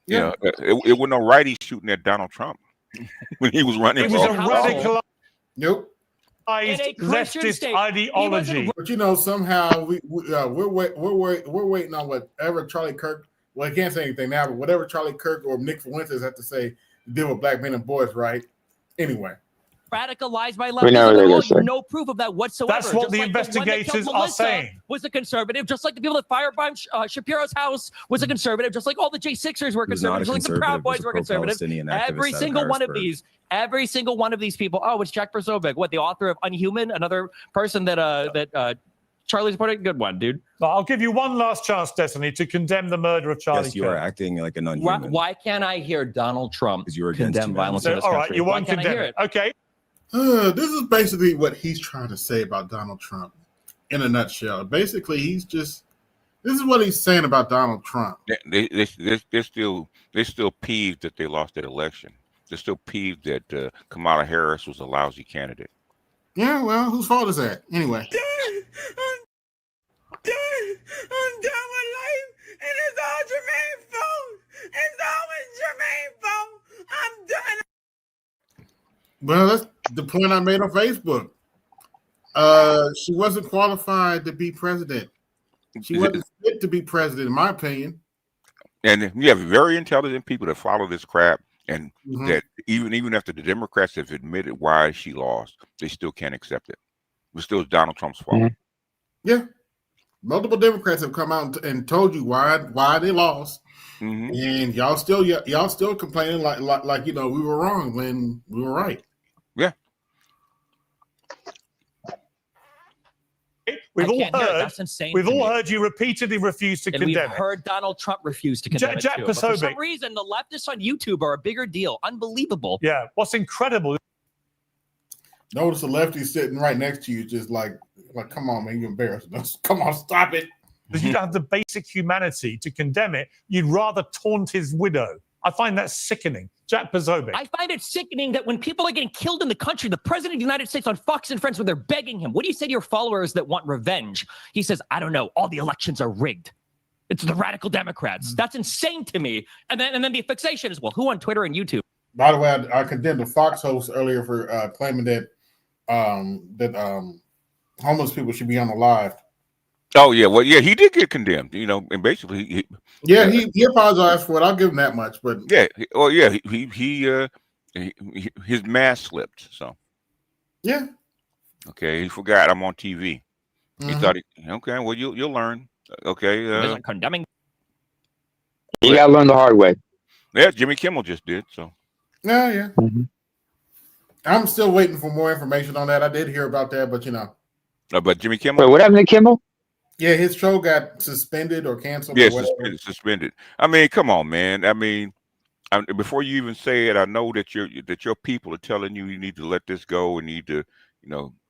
Speaker 11: It was no righties shooting at Donald Trump when he was running.
Speaker 10: It was a radical.
Speaker 4: Nope.
Speaker 10: Leftist ideology.
Speaker 4: But somehow we're waiting on whatever Charlie Kirk. Well, I can't say anything now, but whatever Charlie Kirk or Nick Fuentes have to say to deal with black men and boys, right? Anyway.
Speaker 8: Radicalized by
Speaker 12: We know
Speaker 8: leftism. No proof of that whatsoever.
Speaker 10: That's what the investigators are saying.
Speaker 8: Was a conservative, just like the people that firebombed Shapiro's house was a conservative, just like all the J6ers were conservative, just like the Proud Boys were conservative. Every single one of these people. Oh, it's Jack Posobiec, what, the author of Unhuman, another person that Charlie's reporting. Good one, dude.
Speaker 10: I'll give you one last chance, Destiny, to condemn the murder of Charlie.
Speaker 14: Yes, you are acting like an unhuman.
Speaker 8: Why can't I hear Donald Trump condemn violence in this country?
Speaker 10: All right, you won't condemn it. Okay.
Speaker 4: This is basically what he's trying to say about Donald Trump in a nutshell. Basically, this is what he's saying about Donald Trump.
Speaker 11: They're still peeved that they lost that election. They're still peeved that Kamala Harris was a lousy candidate.
Speaker 4: Yeah, well, whose fault is that? Anyway.
Speaker 15: I'm done with life, and it's all Jermaine's fault. It's always Jermaine's fault. I'm done.
Speaker 4: Well, that's the point I made on Facebook.
Speaker 2: She wasn't qualified to be president. She wasn't fit to be president, in my opinion.
Speaker 11: And you have very intelligent people that follow this crap, and that even after the Democrats have admitted why she lost, they still can't accept it. It still Donald Trump's fault.
Speaker 2: Yeah, multiple Democrats have come out and told you why they lost, and y'all still complaining like we were wrong when we were right.
Speaker 11: Yeah.
Speaker 10: We've all heard.
Speaker 8: That's insane.
Speaker 10: We've all heard you repeatedly refuse to condemn
Speaker 8: we've heard Donald Trump refuse to condemn it too. But for some reason, the leftists on YouTube are a bigger deal. Unbelievable.
Speaker 10: Yeah. What's incredible?
Speaker 2: Notice the lefty sitting right next to you, just like, come on, man, you're embarrassing us. Come on, stop it.
Speaker 10: Because you don't have the basic humanity to condemn it. You'd rather taunt his widow. I find that sickening. Jack Posobiec.
Speaker 8: I find it sickening that when people are getting killed in the country, the president of the United States on Fox and Friends, when they're begging him, what do you say to your followers that want revenge? He says, I don't know. All the elections are rigged. It's the radical Democrats. That's insane to me. And then the fixation is, well, who on Twitter and YouTube?
Speaker 2: By the way, I condemned the Fox host earlier for claiming that homeless people should be on the live.
Speaker 11: Oh yeah, well yeah, he did get condemned, and basically
Speaker 2: he apologized for it. I'll give him that much, but
Speaker 11: his mask slipped, so okay, he forgot I'm on TV. He thought well you'll learn. Okay,
Speaker 8: condemning.
Speaker 12: You gotta learn the hard way.
Speaker 11: Yeah, Jimmy Kimmel just did so.
Speaker 2: Yeah. I'm still waiting for more information on that. I did hear about that, but
Speaker 11: but Jimmy Kimmel.
Speaker 12: Wait, what happened to Kimmel?
Speaker 2: Yeah, his show got suspended or canceled.
Speaker 11: Yeah,
Speaker 2: or whatever.
Speaker 11: suspended. I mean, come on, man. I mean, before you even say it, I know that your people are telling you need to let this go and need to,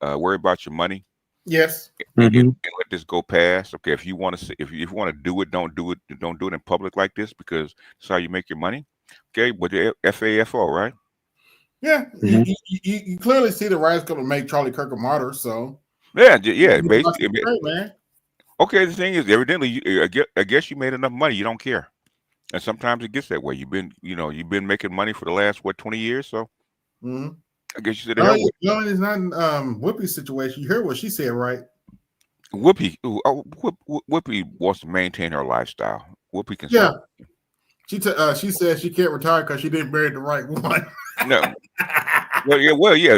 Speaker 11: worry about your money.
Speaker 2: Yes.
Speaker 11: And let this go past. Okay, if you want to if you want to do it, don't do it in public like this because that's how you make your money. Okay, but the FAFO, right?
Speaker 2: Yeah, you clearly see the right's going to make Charlie Kirk a martyr. So
Speaker 11: yeah, basically,
Speaker 2: great, man.
Speaker 11: Okay, the thing is, evidently, I guess you made enough money. You don't care, and sometimes it gets that way. You've been making money for the last 20 years. So I guess you said
Speaker 2: it's not in Whoopi's situation. You heard what she said, right?
Speaker 11: Whoopi wants to maintain her lifestyle. Whoopi can.
Speaker 2: Yeah, she said she can't retire because she didn't marry the right one.
Speaker 11: No. Yeah.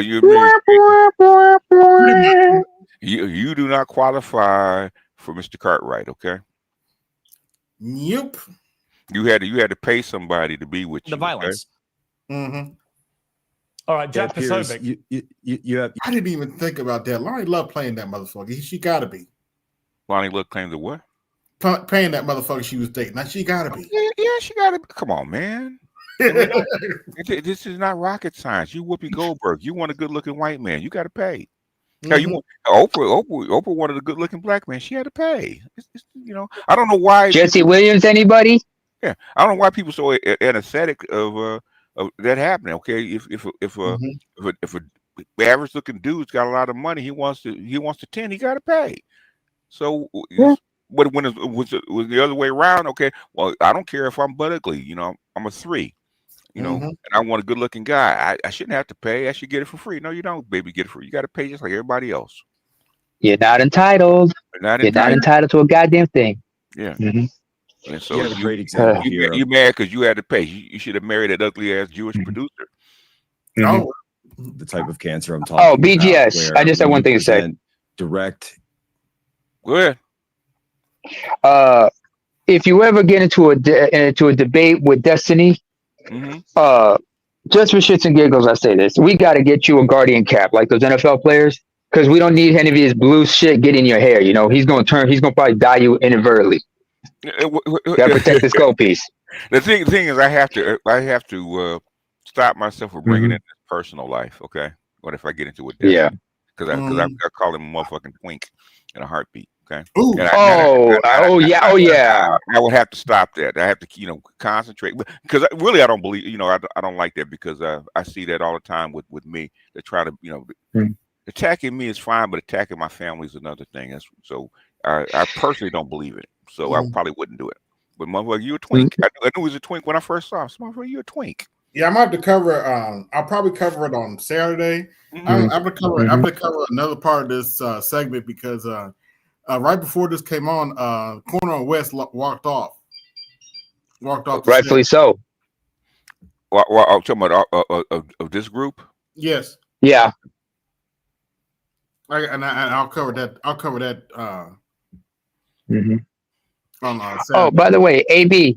Speaker 11: You do not qualify for Mr. Cartwright, okay?
Speaker 2: Yep.
Speaker 11: You had to pay somebody to be with you.
Speaker 8: The violence.
Speaker 2: Okay?
Speaker 10: All right, Jack Posobiec.
Speaker 2: I didn't even think about that. Lonnie loved playing that motherfucker. She gotta be.
Speaker 11: Lonnie Love claimed the what?
Speaker 2: Paying that motherfucker she was dating. Now she gotta be.
Speaker 11: Yeah, she gotta be. Come on, man. This is not rocket science. You Whoopi Goldberg. You want a good-looking white man. You got to pay. Now you want Oprah wanted a good-looking black man. She had to pay. I don't know why.
Speaker 12: Jesse Williams, anybody?
Speaker 11: Yeah, I don't know why people so anesthetic of that happening. Okay, if a average-looking dude's got a lot of money, he wants to 10, he got to pay. So. Yeah. But when it was the other way around, okay, well, I don't care if I'm butt ugly, I'm a 3, and I want a good looking guy. I shouldn't have to pay. I should get it for free. No, you don't, baby, get it free. You got to pay just like everybody else.
Speaker 12: You're not entitled. You're not entitled to a goddamn thing.
Speaker 11: Yeah. And so
Speaker 14: you have a great example here.
Speaker 11: You mad because you had to pay. You should have married that ugly ass Jewish producer.
Speaker 2: Oh,
Speaker 14: the type of cancer I'm talking about.
Speaker 12: Oh, BGS. I just have one thing to say.
Speaker 14: Direct.
Speaker 11: Go ahead.
Speaker 12: If you ever get into a debate with Destiny, just for shits and giggles, I say this: we got to get you a guardian cap like those NFL players, because we don't need any of his blue shit getting in your hair. He's gonna probably dye you inadvertently. Got to protect the skull piece.
Speaker 11: The thing is, I have to stop myself from bringing in this personal life. Okay, what if I get into it?
Speaker 12: Yeah,
Speaker 11: because I call him a motherfucking twink in a heartbeat. Okay.
Speaker 12: Yeah.
Speaker 11: I would have to stop that. I have to, concentrate because really I don't believe, I don't like that because I see that all the time with me. They try to, attacking me is fine, but attacking my family is another thing. So I personally don't believe it. So I probably wouldn't do it. But motherfucker, you a twink. I knew he was a twink when I first saw him. So motherfucker, you a twink.
Speaker 4: Yeah, I'm gonna have to cover. I'll probably cover it on Saturday. I'm gonna cover. I'm gonna cover another part of this segment because right before this came on, Corner on West walked off.
Speaker 12: Rightfully so.
Speaker 11: Well, I'm talking about of this group.
Speaker 4: Yes.
Speaker 12: Yeah.
Speaker 4: I'll cover that. I'll cover that.
Speaker 12: Oh, by the way, AB.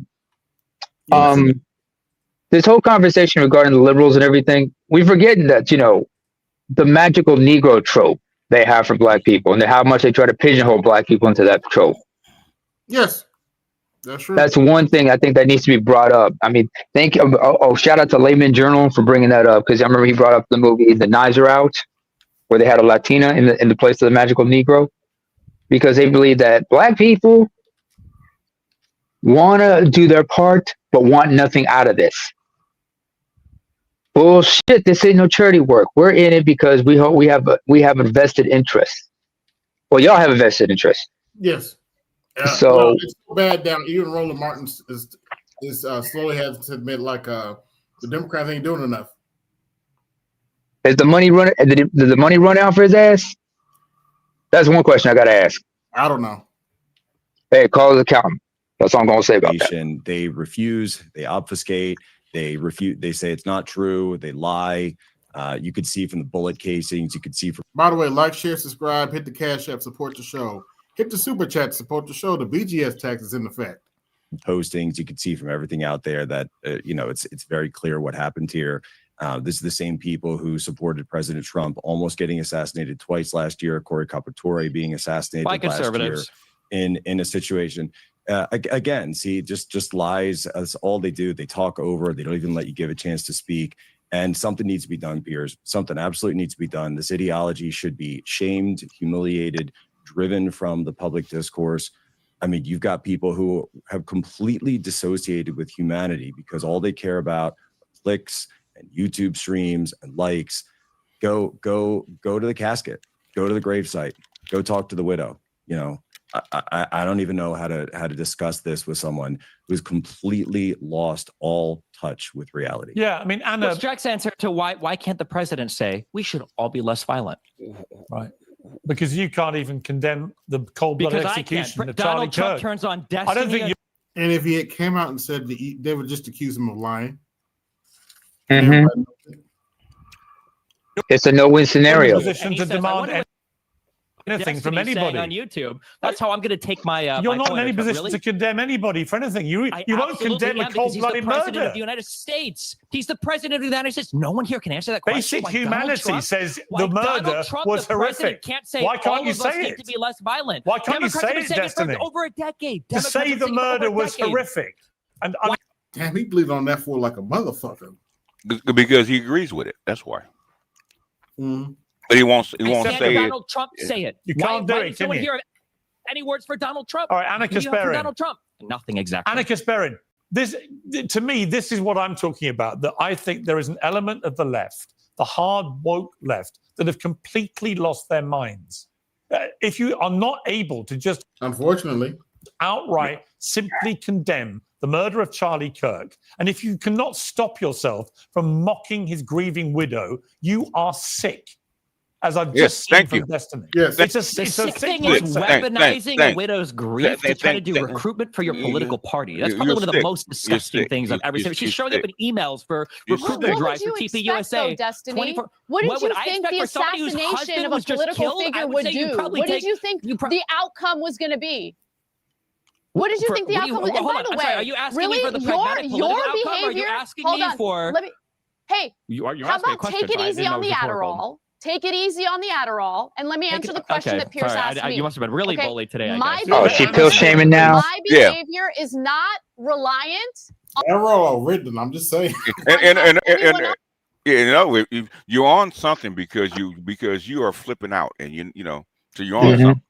Speaker 4: Yes.
Speaker 12: This whole conversation regarding the liberals and everything, we forget that, the magical Negro trope they have for black people and how much they try to pigeonhole black people into that trope.
Speaker 4: Yes, that's true.
Speaker 12: That's one thing I think that needs to be brought up. I mean, shout out to Layman Journal for bringing that up, because I remember he brought up the movie The Knives Are Out, where they had a Latina in the place of the magical Negro, because they believe that black people want to do their part but want nothing out of this. Bullshit! This ain't no charity work. We're in it because we have a vested interest. Well, y'all have a vested interest.
Speaker 4: Yes.
Speaker 12: So
Speaker 4: it's so bad down. Even Roland Martin is slowly has to admit the Democrats ain't doing enough.
Speaker 12: Is the money running? Did the money run out for his ass? That's one question I gotta ask.
Speaker 4: I don't know.
Speaker 12: Hey, call the accountant. That's all I'm gonna say about that.
Speaker 14: They refuse. They obfuscate. They refute. They say it's not true. They lie. You could see from the bullet casings. You could see from.
Speaker 4: By the way, like, share, subscribe, hit the Cash App, support the show. Hit the Super Chat, support the show. The BGS tax is in effect.
Speaker 14: Postings. You could see from everything out there that it's very clear what happened here. This is the same people who supported President Trump almost getting assassinated twice last year. Cory Carpentore being assassinated
Speaker 8: by
Speaker 14: last
Speaker 8: conservatives
Speaker 14: year in a situation. Again, see, just lies. That's all they do. They talk over. They don't even let you give a chance to speak. And something needs to be done, peers. Something absolutely needs to be done. This ideology should be shamed, humiliated, driven from the public discourse. I mean, you've got people who have completely dissociated with humanity because all they care about are clicks and YouTube streams and likes. Go to the casket. Go to the gravesite. Go talk to the widow. I don't even know how to discuss this with someone who's completely lost all touch with reality.
Speaker 10: Yeah, I mean, Anna.
Speaker 8: What's Jack's answer to why can't the president say we should all be less violent?
Speaker 10: Right. Because you can't even condemn the cold-blooded execution of Charlie
Speaker 8: Donald Trump
Speaker 10: Kirk.
Speaker 8: turns on Destiny.
Speaker 10: I don't think you.
Speaker 4: And if he had came out and said they would just accuse him of lying.
Speaker 12: It's a no-win scenario.
Speaker 10: Position to demand anything from anybody
Speaker 8: on YouTube. That's how I'm going to take my.
Speaker 10: You're
Speaker 8: my
Speaker 10: not in any
Speaker 8: Twitter,
Speaker 10: position to condemn anybody for anything. You won't condemn a cold-blooded murder.
Speaker 8: He's the president of the United States. He's the president of the United States. No one here can answer that question.
Speaker 10: Basic humanity says the murder was horrific. Why can't you say it?
Speaker 8: To be less violent.
Speaker 10: Why can't you say it, Destiny?
Speaker 8: For over a decade.
Speaker 10: To say the murder was horrific. And
Speaker 4: damn, he believed on that for like a motherfucker.
Speaker 11: Because he agrees with it. That's why. But he won't say it.
Speaker 8: Donald Trump say it.
Speaker 10: You can't do it, can you?
Speaker 8: Hear any words for Donald Trump?
Speaker 10: All right, Anna Kasparin.
Speaker 8: Donald Trump. Nothing exactly.
Speaker 10: Anna Kasparin. To me, this is what I'm talking about. That I think there is an element of the left, the hard woke left, that have completely lost their minds. If you are not able to just,
Speaker 4: unfortunately,
Speaker 10: outright simply condemn the murder of Charlie Kirk, and if you cannot stop yourself from mocking his grieving widow, you are sick. As I've just seen from Destiny.
Speaker 4: Yes.
Speaker 8: The sick thing is weaponizing a widow's grief to try to do recruitment for your political party. That's probably one of the most disgusting things I've ever seen. She's showing up in emails for recruitment drives for TPUSA.
Speaker 13: What did you think the assassination of a political figure would do? What did you think the outcome was going to be? What did you think the outcome was? And by the way,
Speaker 8: are you asking me for the pragmatic political outcome? Or are you asking me for?
Speaker 13: Hey,
Speaker 8: how
Speaker 13: about take it easy on the Adderall? Take it easy on the Adderall, and let me answer the question that Pierce asked me.
Speaker 8: You must have been really bullied today, I guess.
Speaker 12: Oh, she pill shaming now?
Speaker 13: My behavior is not reliant on
Speaker 4: Adderall written. I'm just saying.
Speaker 11: You're on something because you are flipping out, and so you're on something.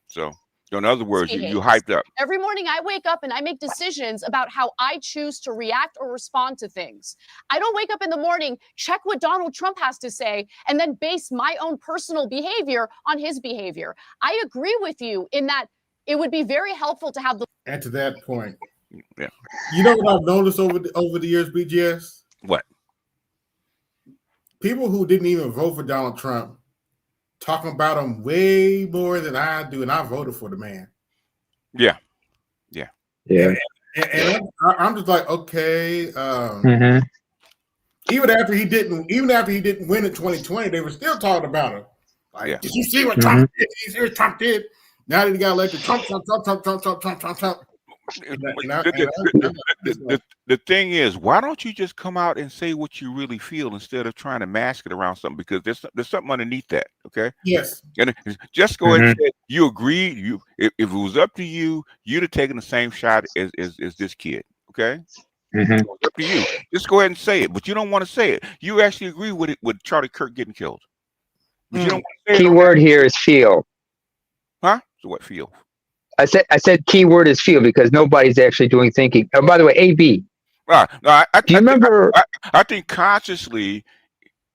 Speaker 11: So in other words, you hyped up.
Speaker 13: Every morning I wake up and I make decisions about how I choose to react or respond to things. I don't wake up in the morning, check what Donald Trump has to say, and then base my own personal behavior on his behavior. I agree with you in that it would be very helpful to have the.
Speaker 4: And to that point,
Speaker 11: yeah.
Speaker 4: You know what I've noticed over the years, BGS?
Speaker 11: What?
Speaker 2: people who didn't even vote for Donald Trump talking about him way more than I do, and I voted for the man.
Speaker 11: Yeah.
Speaker 2: And I'm just like, okay. Even after he didn't win in 2020, they were still talking about him. Like, did you see what Trump did? Did you see what Trump did? Now that he got elected, Trump.
Speaker 11: The thing is, why don't you just come out and say what you really feel instead of trying to mask it around something? Because there's something underneath that. Okay.
Speaker 2: Yes.
Speaker 11: And just go ahead and say you agreed. If it was up to you, you'd have taken the same shot as this kid. Okay. It's up to you. Just go ahead and say it, but you don't want to say it. You actually agree with it with Charlie Kirk getting killed. But you don't want to say
Speaker 12: key word here is feel.
Speaker 11: Huh? So what feel?
Speaker 12: I said key word is feel because nobody's actually doing thinking. Oh, by the way, AB.
Speaker 11: Do you
Speaker 12: remember?
Speaker 11: I think consciously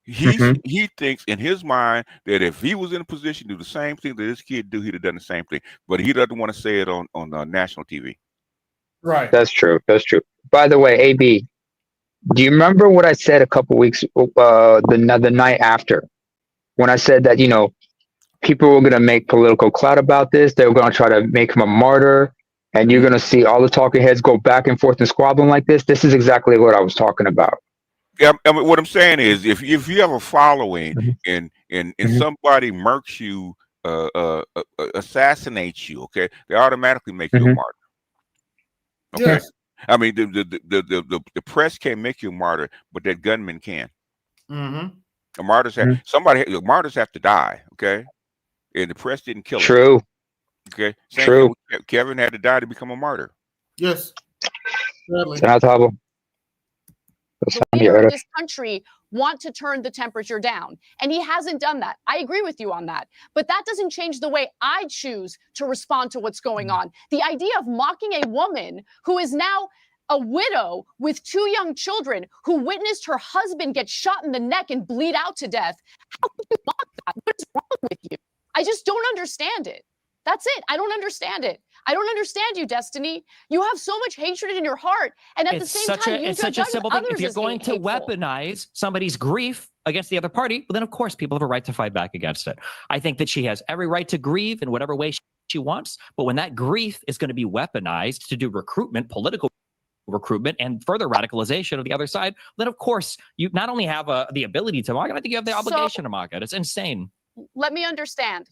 Speaker 11: he thinks in his mind that if he was in a position to do the same thing that this kid do, he'd have done the same thing. But he doesn't want to say it on national TV.
Speaker 2: Right.
Speaker 12: That's true. That's true. By the way, AB, do you remember what I said a couple weeks the night after when I said that people were going to make political clout about this? They were going to try to make him a martyr, and you're going to see all the talking heads go back and forth and squabbling like this. This is exactly what I was talking about.
Speaker 11: Yeah, I mean, what I'm saying is, if you have a following and somebody murks you, assassinates you, okay, they automatically make you a martyr. Okay,
Speaker 2: yes.
Speaker 11: I mean the press can't make you a martyr, but that gunman can. The martyrs have to die, okay, and the press didn't kill him.
Speaker 12: True.
Speaker 11: Okay,
Speaker 12: True.
Speaker 11: Kevin had to die to become a martyr.
Speaker 2: Yes.
Speaker 13: This country want to turn the temperature down, and he hasn't done that. I agree with you on that, but that doesn't change the way I choose to respond to what's going on. The idea of mocking a woman who is now a widow with 2 young children, who witnessed her husband get shot in the neck and bleed out to death. How can you mock that? What is wrong with you? I just don't understand it. That's it. I don't understand it. I don't understand you, Destiny. You have so much hatred in your heart, and at the same time,
Speaker 8: it's such a simple thing. If you're going to weaponize somebody's grief against the other party, well, then of course people have a right to fight back against it. I think that she has every right to grieve in whatever way she wants, but when that grief is going to be weaponized to do recruitment, political recruitment, and further radicalization of the other side, then of course you not only have the ability to mock it, I think you have the obligation to mock it. It's insane.
Speaker 13: Let me understand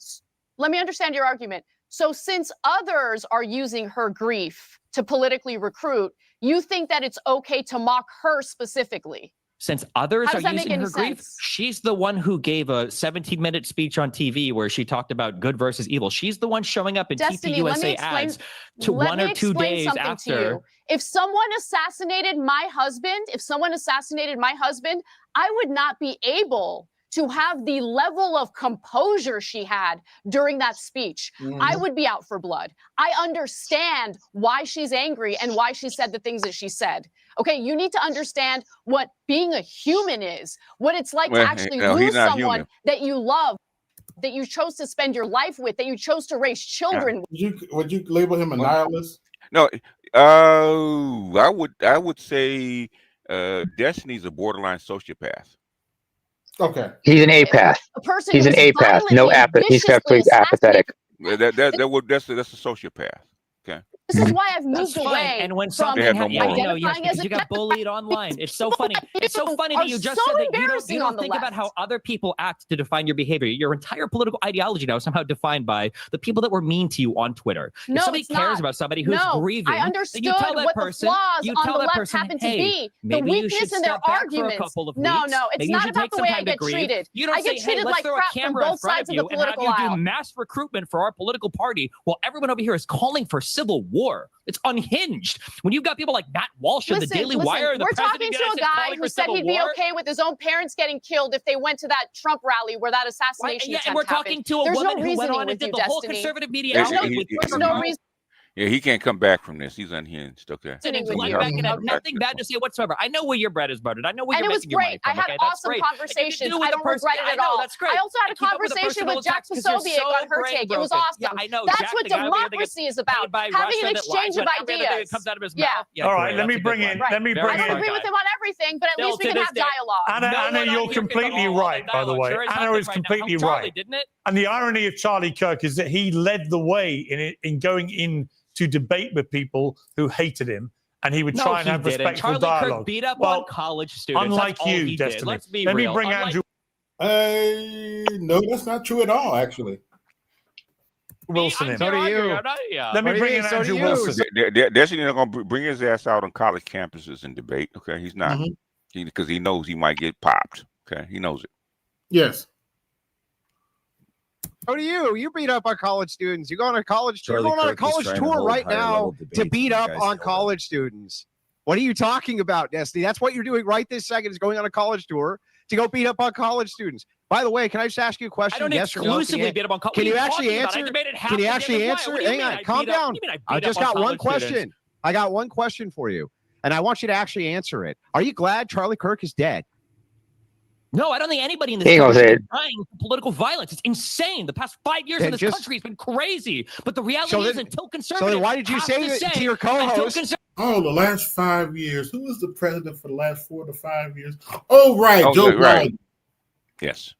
Speaker 13: your argument. So since others are using her grief to politically recruit, you think that it's okay to mock her specifically?
Speaker 8: Since others are using her grief, she's the one who gave a 17-minute speech on TV where she talked about good versus evil. She's the one showing up in TPUSA ads to 1 or 2 days after.
Speaker 13: If someone assassinated my husband, I would not be able to have the level of composure she had during that speech. I would be out for blood. I understand why she's angry and why she said the things that she said. Okay, you need to understand what being a human is, what it's like to actually lose someone that you love, that you chose to spend your life with, that you chose to raise children with.
Speaker 2: Would you label him a nihilist?
Speaker 11: No, I would say Destiny's a borderline sociopath.
Speaker 2: Okay.
Speaker 12: He's an apath. He's an apath. No apathy. He's completely apathetic.
Speaker 11: That's a sociopath. Okay.
Speaker 13: This is why I've moved away.
Speaker 8: And when
Speaker 13: from
Speaker 8: something
Speaker 13: identifying as
Speaker 8: you got bullied online. It's so funny. It's so funny that you just said that you don't think about how other people act to define your behavior. Your entire political ideology now is somehow defined by the people that were mean to you on Twitter.
Speaker 13: No,
Speaker 8: if somebody cares about somebody who's grieving,
Speaker 13: I understood
Speaker 8: you tell that
Speaker 13: what
Speaker 8: person,
Speaker 13: the flaws
Speaker 8: you
Speaker 13: on
Speaker 8: tell
Speaker 13: the
Speaker 8: that
Speaker 13: left
Speaker 8: person,
Speaker 13: happen to
Speaker 8: hey,
Speaker 13: be. The
Speaker 8: maybe you
Speaker 13: weakness
Speaker 8: should
Speaker 13: in their
Speaker 8: step back
Speaker 13: arguments.
Speaker 8: for a couple of
Speaker 13: No,
Speaker 8: weeks.
Speaker 13: it's
Speaker 8: Maybe
Speaker 13: not
Speaker 8: you should
Speaker 13: about
Speaker 8: take
Speaker 13: the
Speaker 8: some
Speaker 13: way
Speaker 8: time
Speaker 13: I
Speaker 8: to
Speaker 13: get
Speaker 8: grieve.
Speaker 13: treated.
Speaker 8: You don't
Speaker 13: I get
Speaker 8: say,
Speaker 13: treated
Speaker 8: hey, let's
Speaker 13: like
Speaker 8: throw a
Speaker 13: crap from
Speaker 8: camera in
Speaker 13: both
Speaker 8: front
Speaker 13: sides
Speaker 8: of
Speaker 13: of the
Speaker 8: you and have
Speaker 13: political
Speaker 8: you do
Speaker 13: aisle.
Speaker 8: mass recruitment for our political party while everyone over here is calling for civil war. It's unhinged. When you've got people like Matt Walsh and the Daily Wire, and the
Speaker 13: we're
Speaker 8: president
Speaker 13: talking to a guy who said he'd be okay with his own parents getting killed if they went to that Trump rally where that assassination attempt
Speaker 8: and we're talking
Speaker 13: happened.
Speaker 8: to a
Speaker 13: There's
Speaker 8: woman
Speaker 13: no
Speaker 8: who went
Speaker 13: reasoning
Speaker 8: on and
Speaker 13: with
Speaker 8: did
Speaker 13: you,
Speaker 8: the whole
Speaker 13: Destiny.
Speaker 8: conservative media
Speaker 13: There's
Speaker 8: outlet with
Speaker 13: no reason.
Speaker 11: Yeah, he can't come back from this. He's unhinged. Okay.
Speaker 8: Nothing bad to say whatsoever. I know where your bread is buttered. I know where
Speaker 13: And
Speaker 8: you're
Speaker 13: it was
Speaker 8: making your money
Speaker 13: great. I
Speaker 8: from.
Speaker 13: had
Speaker 8: Okay, that's
Speaker 13: awesome
Speaker 8: great.
Speaker 13: conversations. I don't regret it at all.
Speaker 8: That's great.
Speaker 13: I also had a conversation with Jack Posobiec on her take. It was awesome.
Speaker 8: Yeah, I know.
Speaker 13: That's
Speaker 8: Jack,
Speaker 13: what democracy is about. Having an exchange of ideas.
Speaker 8: Comes out of his
Speaker 13: Yeah.
Speaker 8: mouth.
Speaker 10: All right, let me bring in. Let me bring
Speaker 13: I don't
Speaker 10: in.
Speaker 13: agree with him on everything, but at least we can have dialogue.
Speaker 10: Anna, you're completely right, by the way. Anna is completely right.
Speaker 8: Didn't it?
Speaker 10: And the irony of Charlie Kirk is that he led the way in going in to debate with people who hated him, and he would try and have respectful dialogue.
Speaker 8: Charlie Kirk beat up on college students.
Speaker 10: Unlike you, Destiny.
Speaker 8: Let's be
Speaker 10: real.
Speaker 8: Let
Speaker 10: me bring Andrew.
Speaker 2: No, that's not true at all, actually.
Speaker 10: Wilson in.
Speaker 14: So do you.
Speaker 10: Let me bring in Andrew Wilson.
Speaker 11: Destiny not gonna bring his ass out on college campuses and debate. Okay, he's not, because he knows he might get popped. Okay, he knows it.
Speaker 2: Yes.
Speaker 16: So do you. You beat up on college students. You go on a college tour. You're
Speaker 14: Charlie
Speaker 16: going on a
Speaker 14: Kirk is
Speaker 16: college
Speaker 14: trying to
Speaker 16: tour
Speaker 14: hold
Speaker 16: right
Speaker 14: higher
Speaker 16: now
Speaker 14: level
Speaker 16: to
Speaker 14: debates
Speaker 16: beat
Speaker 14: than you
Speaker 16: up
Speaker 14: guys
Speaker 16: on
Speaker 14: know that.
Speaker 16: college students. What are you talking about, Destiny? That's what you're doing right this second, is going on a college tour to go beat up on college students. By the way, can I just ask you a question?
Speaker 8: I don't
Speaker 16: yes
Speaker 8: exclusively beat up on college.
Speaker 16: Can you actually answer? Can you actually answer? Hang on, calm down. I just got one question. I got one question for you, and I want you to actually answer it. Are you glad Charlie Kirk is dead?
Speaker 8: No, I don't think anybody in this country is dying from political violence. It's insane. The past 5 years in this country has been crazy. But the reality is, until conservatives.
Speaker 16: So then why did you say that to your co-host?
Speaker 2: Oh, the last 5 years. Who was the president for the last 4 to 5 years? Oh, right, Joe Biden.
Speaker 11: Right. Yes.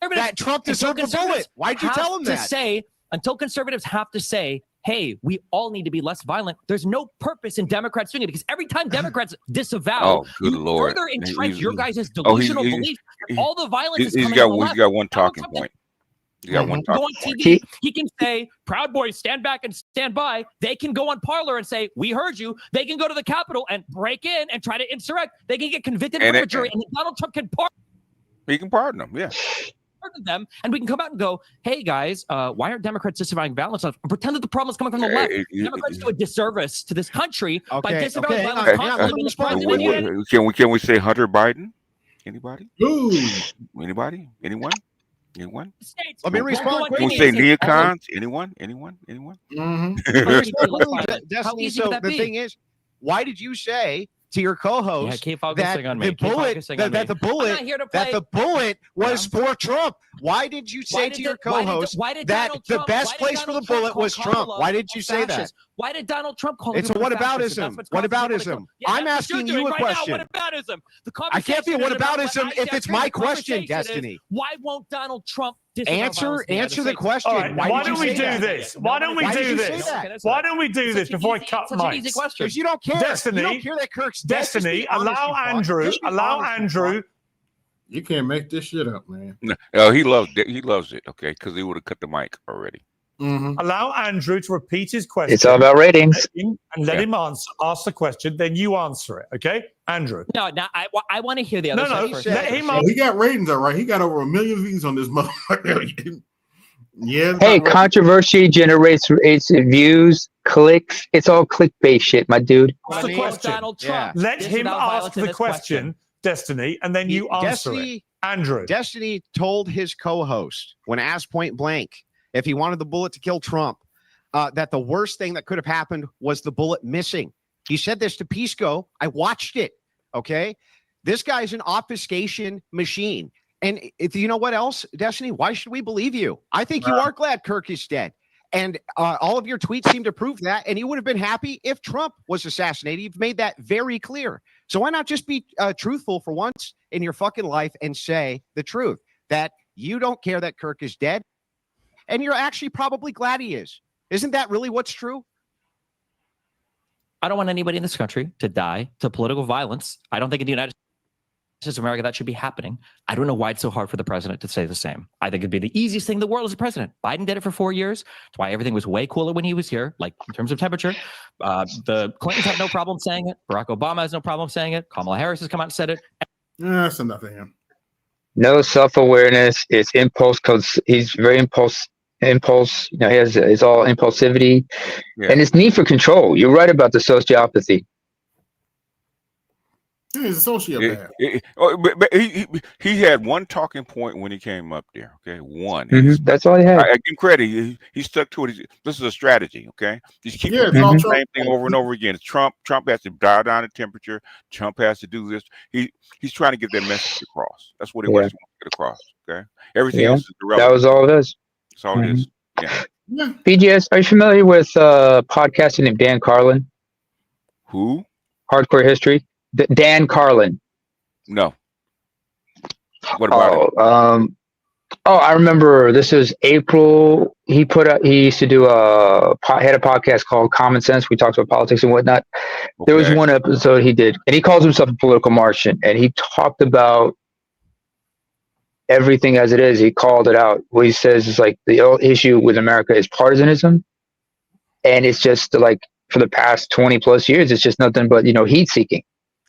Speaker 16: That Trump deserved the bullet. Why'd you tell him that?
Speaker 8: Until conservatives have to say, hey, we all need to be less violent, there's no purpose in Democrats doing it, because every time Democrats disavow,
Speaker 11: good Lord,
Speaker 8: further entrench your guys' delusional belief that all the violence is coming from the left.
Speaker 11: He's got one talking point. He got one talking
Speaker 8: point.
Speaker 11: TV,
Speaker 8: he can say, Proud Boys, stand back and stand by. They can go on Parler and say, we heard you. They can go to the Capitol and break in and try to insurrect. They can get convicted in front of a jury, and Donald Trump can pardon.
Speaker 11: He can pardon them, yeah.
Speaker 8: Them, and we can come out and go, hey guys, why aren't Democrats disavowing violence? And pretend that the problem is coming from the left. Democrats do a disservice to this country by disavowing violence constantly.
Speaker 11: Can we say Hunter Biden? Anybody? Anybody? Anyone?
Speaker 16: Let me respond.
Speaker 11: Can we say neocons? Anyone?
Speaker 16: Destiny, so the thing is, why did you say to your co-host that the bullet was for Trump? Why did you say to your co-host that the best place for the bullet was Trump? Why did you say that?
Speaker 8: Why did Donald Trump call
Speaker 16: It's a whataboutism. Whataboutism. I'm asking you a question. I can't be a whataboutism if it's my question, Destiny.
Speaker 8: Why won't Donald Trump
Speaker 16: answer the question?
Speaker 10: Right, why don't we do this? Why don't we do this? Why don't we do this before I cut mics?
Speaker 16: Because you don't care.
Speaker 10: Destiny,
Speaker 16: you don't care that Kirk's
Speaker 10: Destiny, allow Andrew.
Speaker 2: You can't make this shit up, man.
Speaker 11: No, he loves it, okay, because he would have cut the mic already.
Speaker 10: Allow Andrew to repeat his question.
Speaker 12: It's all about ratings.
Speaker 10: Let him ask the question, then you answer it, okay? Andrew.
Speaker 8: No, I want to hear the other side first.
Speaker 10: Let him
Speaker 2: he got ratings, all right. He got over 1 million views on this motherfucker. Yeah.
Speaker 12: Hey, controversy generates views, clicks. It's all clickbait shit, my dude.
Speaker 10: Ask the question. Let him ask the question, Destiny, and then you answer it. Andrew.
Speaker 16: Destiny told his co-host, when asked point blank if he wanted the bullet to kill Trump, that the worst thing that could have happened was the bullet missing. He said this to Pisco. I watched it. Okay. This guy's an obfuscation machine. And if you know what else, Destiny, why should we believe you? I think you are glad Kirk is dead. And all of your tweets seem to prove that. And you would have been happy if Trump was assassinated. You've made that very clear. So why not just be truthful for once in your fucking life and say the truth, that you don't care that Kirk is dead. And you're actually probably glad he is. Isn't that really what's true?
Speaker 8: I don't want anybody in this country to die to political violence. I don't think in the United States of America that should be happening. I don't know why it's so hard for the president to say the same. I think it'd be the easiest thing in the world as a president. Biden did it for 4 years. That's why everything was way cooler when he was here, like in terms of temperature. The Clintons have no problem saying it. Barack Obama has no problem saying it. Kamala Harris has come out and said it.
Speaker 2: That's enough of him.
Speaker 12: No self-awareness. It's impulse, because he's very impulse. He has it's all impulsivity, and it's need for control. You're right about the sociopathy.
Speaker 2: He's a sociopath.
Speaker 11: But he had one talking point when he came up there. Okay, one.
Speaker 12: That's all he had.
Speaker 11: I give him credit. He stuck to it. This is a strategy. Okay, just keep repeating the same thing over and over again. Trump has to dial down the temperature. Trump has to do this. He's trying to get that message across. That's what he wants to get across. Okay, everything else is irrelevant.
Speaker 12: That was all it is.
Speaker 11: That's all it is. Yeah.
Speaker 12: BGS, are you familiar with podcasting named Dan Carlin?
Speaker 11: Who?
Speaker 12: Hardcore History. Dan Carlin.
Speaker 11: No. What about it?
Speaker 12: I remember this was April. He used to do had a podcast called Common Sense. We talked about politics and whatnot. Okay. There was one episode he did, and he calls himself a political Martian, and he talked about everything as it is. He called it out. What he says is like the issue with America is partisanism, and it's just like for the past 20 plus years, it's just nothing but heat seeking.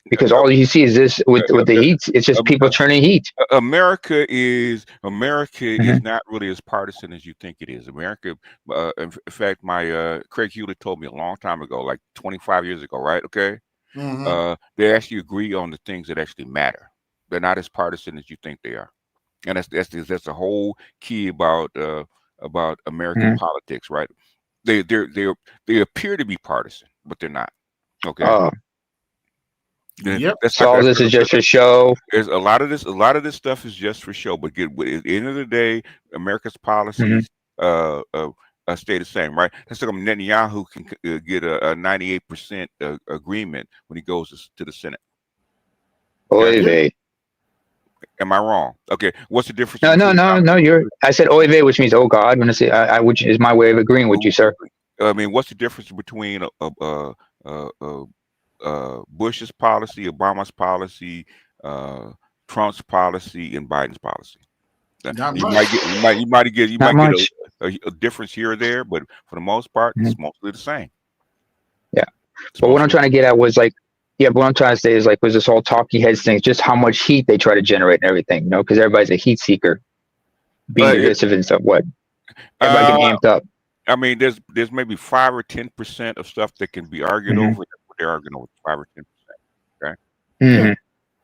Speaker 12: Because all you see is this with the heat. It's just people turning heat.
Speaker 11: America is not really as partisan as you think it is. America, in fact, my Craig Hewlett told me a long time ago, like 25 years ago, right? Okay, they actually agree on the things that actually matter. They're not as partisan as you think they are, and that's the whole key about American politics, right? They appear to be partisan, but they're not. Okay.
Speaker 12: Yep. So all this is just for show.
Speaker 11: There's a lot of this stuff is just for show. But at the end of the day, America's policies stay the same, right? That's like Netanyahu can get a 98% agreement when he goes to the Senate.
Speaker 12: Oy
Speaker 11: Am I wrong? Okay, what's the difference?
Speaker 12: No. I said oy which means oh God. When I say which is my way of agreeing with you, sir.
Speaker 11: I mean, what's the difference between Bush's policy, Obama's policy, Trump's policy, and Biden's policy? You might get a difference here or there, but for the most part, it's mostly the same.
Speaker 12: Yeah. But what I'm trying to get at was like, what I'm trying to say is like, was this whole talking heads thing, just how much heat they try to generate and everything, because everybody's a heat seeker, being divisive and stuff. What? Everybody get amped up.
Speaker 11: I mean, there's maybe 5 or 10% of stuff that can be argued over. They're arguing over 5 or 10%. Okay.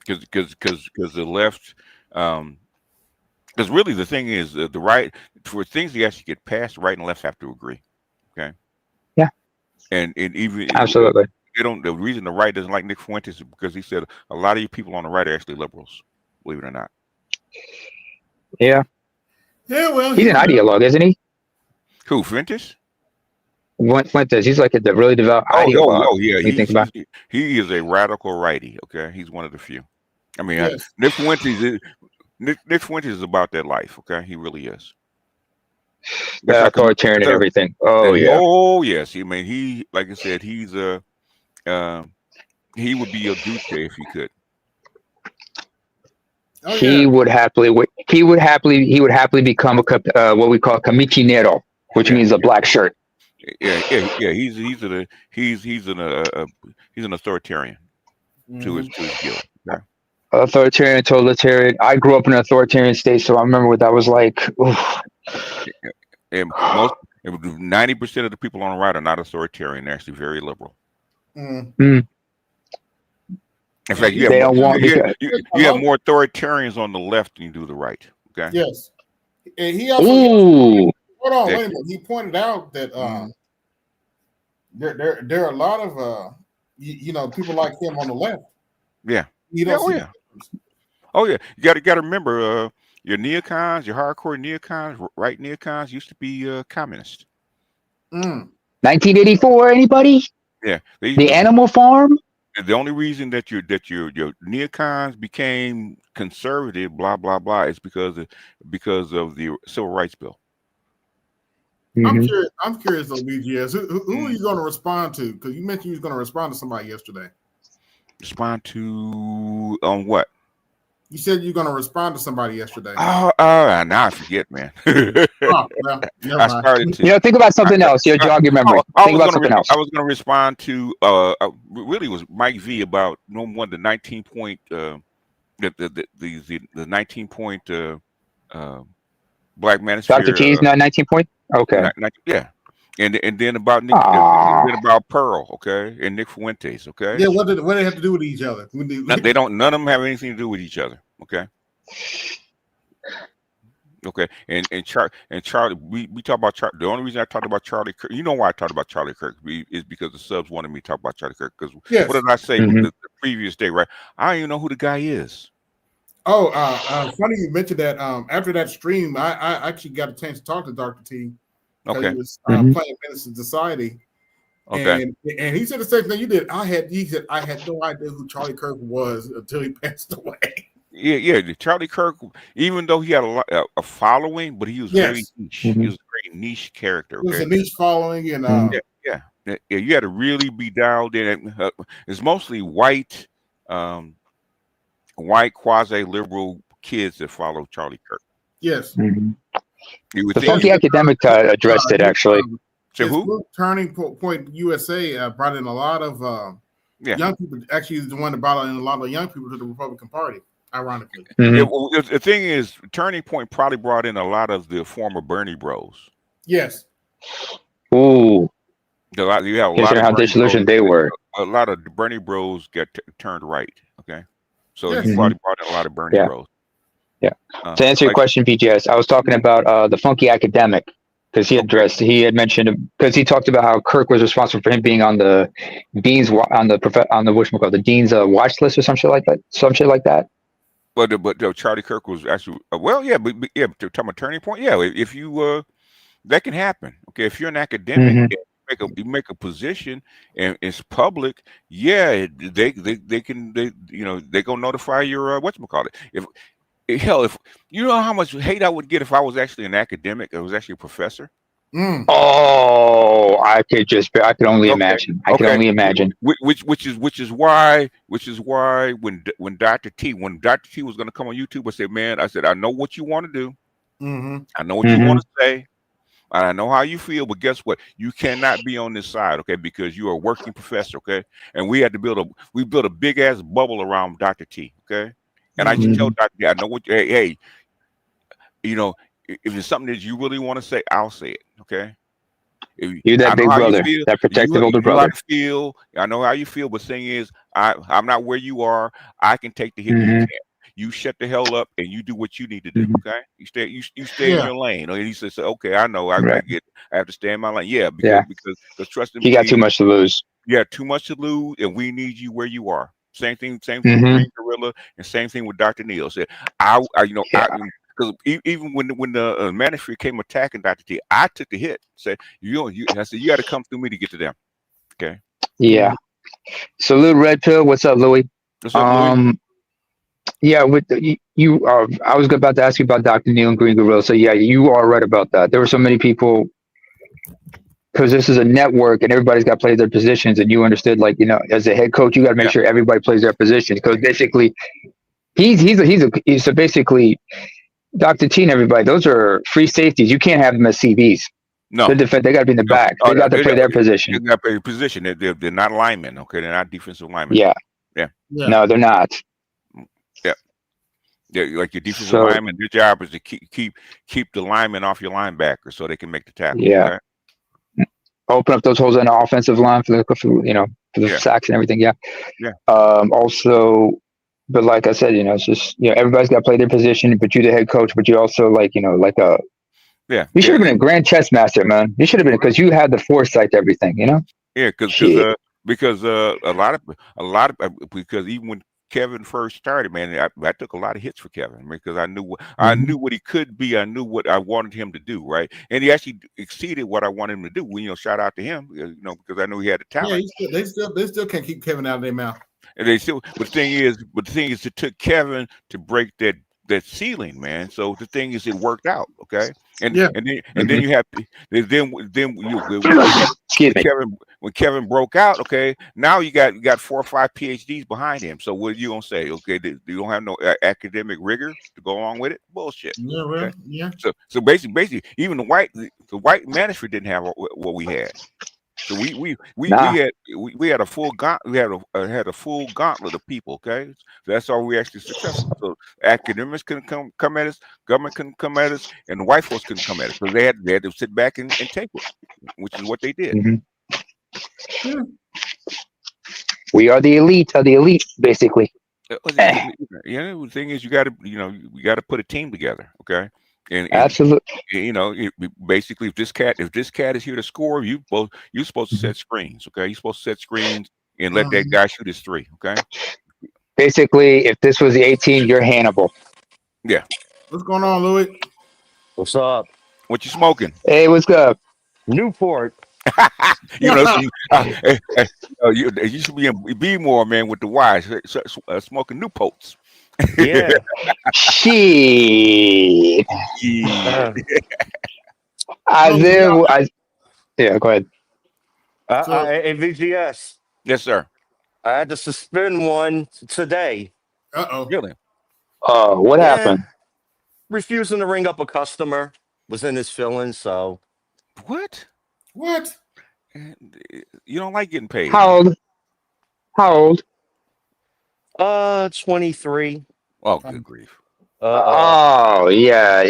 Speaker 11: Because the left, because really the thing is the right, for things to actually get passed, the right and left have to agree. Okay.
Speaker 12: Yeah.
Speaker 11: And even
Speaker 12: absolutely.
Speaker 11: The reason the right doesn't like Nick Fuentes is because he said a lot of you people on the right are actually liberals, believe it or not.
Speaker 12: Yeah.
Speaker 2: Yeah. Well,
Speaker 12: he's an ideologue, isn't he?
Speaker 11: Who, Fuentes?
Speaker 12: Fuentes, he's like a really devout ideologue.
Speaker 11: Oh, yeah. He is a radical righty. Okay, he's one of the few. I mean, Nick Fuentes is about that life. Okay, he really is.
Speaker 12: Authoritarian and everything. Oh yeah.
Speaker 11: Oh yes. I mean, he, like I said, he's he would be a Duce if he could.
Speaker 12: He would happily become what we call camichinero, which means a black shirt.
Speaker 11: Yeah. He's an authoritarian to his guild. Yeah.
Speaker 12: Authoritarian, totalitarian. I grew up in an authoritarian state, so I remember what that was like.
Speaker 11: And 90% of the people on the right are not authoritarian. They're actually very liberal. In fact, you have more authoritarians on the left than you do the right. Okay.
Speaker 2: Yes. And he also hold on, wait a minute. He pointed out that there are a lot of people like him on the left.
Speaker 11: Yeah. Oh yeah. You got to remember your neocons, your hardcore neocons, right neocons used to be communist.
Speaker 12: 1984. Anybody?
Speaker 11: Yeah.
Speaker 12: The Animal Farm.
Speaker 11: The only reason that your neocons became conservative, blah blah blah, is because of the Civil Rights Bill.
Speaker 2: I'm curious though, BGS. Who are you going to respond to? Because you mentioned you was going to respond to somebody yesterday.
Speaker 11: Respond to on what?
Speaker 2: You said you're going to respond to somebody yesterday.
Speaker 11: Now I forget, man. I started to.
Speaker 12: Think about something else. Jog your memory. Think about something else.
Speaker 11: I was going to respond to. Really was Mike V about the 19-point. The 19-point. Black Manosphere.
Speaker 12: Dr. T's 19 point. Okay.
Speaker 11: Yeah. And then about Nick, then about Pearl, okay, and Nick Fuentes, okay.
Speaker 2: Yeah, what do they have to do with each other?
Speaker 11: They don't. None of them have anything to do with each other, okay. Okay, and Charlie, we talk about Charlie. The only reason I talked about Charlie Kirk, you know why I talked about Charlie Kirk, is because the subs wanted me to talk about Charlie Kirk. Because what did I say the previous day? Right, I don't even know who the guy is.
Speaker 2: Oh, funny you mentioned that. After that stream, I actually got a chance to talk to Dr. T.
Speaker 11: Okay,
Speaker 2: he was playing Menace in Society.
Speaker 11: Okay,
Speaker 2: and he said the same thing you did. He said I had no idea who Charlie Kirk was until he passed away.
Speaker 11: Yeah. Charlie Kirk, even though he had a following, but he was very niche. He was a very niche character. Okay?
Speaker 2: It was a niche following, and
Speaker 11: yeah. You had to really be dialed in. It's mostly white quasi-liberal kids that follow Charlie Kirk.
Speaker 2: Yes.
Speaker 12: The Funky Academic addressed it actually.
Speaker 11: So who?
Speaker 2: Turning Point USA brought in a lot of young people. Actually, the one that brought in a lot of young people to the Republican Party. Ironically,
Speaker 11: the thing is, Turning Point probably brought in a lot of the former Bernie bros.
Speaker 2: Yes.
Speaker 12: Ooh.
Speaker 11: You have a lot
Speaker 12: of how disillusioned they were.
Speaker 11: A lot of the Bernie bros get turned right. Okay, so he probably brought in a lot of Bernie bros.
Speaker 12: Yeah. To answer your question, BGS, I was talking about the Funky Academic because he had mentioned because he talked about how Kirk was responsible for him being on the dean's the dean's watch list or some shit like that.
Speaker 11: But Charlie Kirk was actually but talking about Turning Point, if you that can happen. Okay, if you're an academic, you make a position and it's public, they gonna notify your whatchamacallit. If you know how much hate I would get if I was actually an academic, I was actually a professor.
Speaker 12: Oh, I could only imagine. I could only imagine.
Speaker 11: Which is why when Dr. T was going to come on YouTube, I said, I know what you want to do. I know what you want to say. I know how you feel, but guess what? You cannot be on this side, okay? Because you are a working professor, okay? And we had to build a big ass bubble around Dr. T, okay? And I should tell Dr. T, I know what hey, if it's something that you really want to say, I'll say it. Okay.
Speaker 12: You're that big brother, that protective older brother.
Speaker 11: I know how you feel, but the thing is, I'm not where you are. I can take the hit. You can't. You shut the hell up and you do what you need to do. Okay. You stay in your lane. And he says, okay, I know. I have to stay in my lane. Yeah. Because trust me.
Speaker 12: You got too much to lose.
Speaker 11: Yeah, too much to lose, and we need you where you are. Same thing with Green Gorilla, and same thing with Dr. Neal. Said because even when the manuscript came attacking Dr. T, I took the hit. Said I said you got to come through me to get to them. Okay.
Speaker 12: Yeah. Salute Red Pill. What's up, Louis?
Speaker 11: What's up, Louis?
Speaker 12: Yeah, with you, I was about to ask you about Dr. Neal and Green Gorilla. So yeah, you are right about that. There were so many people because this is a network and everybody's got to play their positions. And you understood, as a head coach, you got to make sure everybody plays their position because basically, so basically. Dr. T and everybody, those are free safeties. You can't have them as CBs.
Speaker 11: No,
Speaker 12: they got to be in the back. They got to play their position.
Speaker 11: They got to play their position. They're not linemen. Okay, they're not defensive linemen.
Speaker 12: Yeah. No, they're not.
Speaker 11: Yeah. Like your defensive lineman, their job is to keep the lineman off your linebacker so they can make the tackle.
Speaker 12: Yeah. Okay? Open up those holes in the offensive line for the sacks and everything. Yeah.
Speaker 11: Yeah.
Speaker 12: Also. But like I said, it's just everybody's got to play their position. But you're the head coach. But you also you should have been a grand chess master, man. You should have been because you had the foresight to everything.
Speaker 11: Yeah, because a lot of because even when Kevin first started, man, I took a lot of hits for Kevin because I knew what he could be. I knew what I wanted him to do, right? And he actually exceeded what I wanted him to do. Shout out to him, because I knew he had the talent.
Speaker 2: Yeah, they still can't keep Kevin out of their mouth.
Speaker 11: And they still, but the thing is, it took Kevin to break that ceiling, man. So the thing is, it worked out, okay. And then you have when Kevin broke out, okay. Now you got 4 or 5 PhDs behind him. So what are you gonna say? Okay, you don't have no academic rigor to go along with it. Bullshit.
Speaker 2: Yeah, right.
Speaker 11: Okay?
Speaker 2: Yeah.
Speaker 11: So basically, even the white manuscript didn't have what we had. So
Speaker 12: Nah.
Speaker 11: we had a full had a full gauntlet of people. Okay, so that's all we actually successful. So academics couldn't come at us, government couldn't come at us, and the white folks couldn't come at us. So they had to sit back and take it, which is what they did.
Speaker 12: Mm-hmm. We are the elite of the elite, basically.
Speaker 11: The thing is, you got to put a team together. Okay. And
Speaker 12: Absolutely,
Speaker 11: basically, if this cat is here to score, you're supposed to set screens. Okay, you're supposed to set screens and let that guy shoot his three. Okay.
Speaker 12: Basically, if this was the 18, you're Hannibal.
Speaker 11: Yeah.
Speaker 2: What's going on, Louis?
Speaker 17: What's up?
Speaker 11: What you smoking?
Speaker 12: Hey, what's up?
Speaker 17: Newport.
Speaker 11: You should be more, man, with the wise smoking Newports.
Speaker 17: Yeah.
Speaker 12: Shit. Yeah, go ahead.
Speaker 17: VGS.
Speaker 11: Yes, sir.
Speaker 17: I had to suspend one today.
Speaker 11: Really?
Speaker 12: What happened?
Speaker 17: Refusing to ring up a customer. Was in his feelings, so.
Speaker 11: What? You don't like getting paid?
Speaker 12: How old?
Speaker 17: 23.
Speaker 11: Oh, good grief.
Speaker 12: Oh, yeah.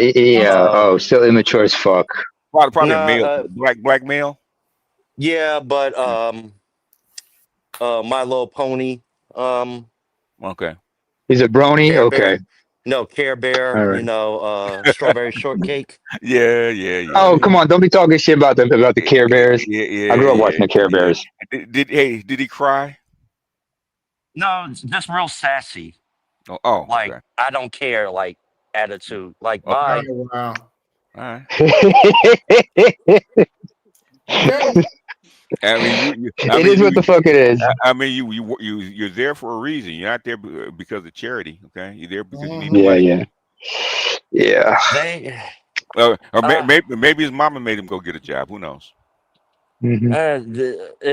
Speaker 12: Oh, still immature as fuck.
Speaker 11: Probably a male, black male.
Speaker 17: Yeah, but My Little Pony.
Speaker 11: Okay.
Speaker 12: He's a brony?
Speaker 17: Care
Speaker 12: Okay.
Speaker 17: Bear. No, Care Bear,
Speaker 12: right.
Speaker 17: Strawberry Shortcake.
Speaker 11: Yeah.
Speaker 12: Oh, come on. Don't be talking shit about the Care Bears.
Speaker 11: Yeah.
Speaker 12: I grew up watching the Care Bears.
Speaker 11: Did he cry?
Speaker 17: No, just real sassy.
Speaker 11: Oh,
Speaker 17: like
Speaker 11: okay.
Speaker 17: I don't care, like attitude. Like bye.
Speaker 2: Wow.
Speaker 11: All right.
Speaker 12: I mean, it is what the fuck it is.
Speaker 11: I mean, you're there for a reason. You're not there because of charity. Okay, you're there because you need the money.
Speaker 12: Yeah.
Speaker 11: Or maybe his mama made him go get a job. Who knows?
Speaker 17: It's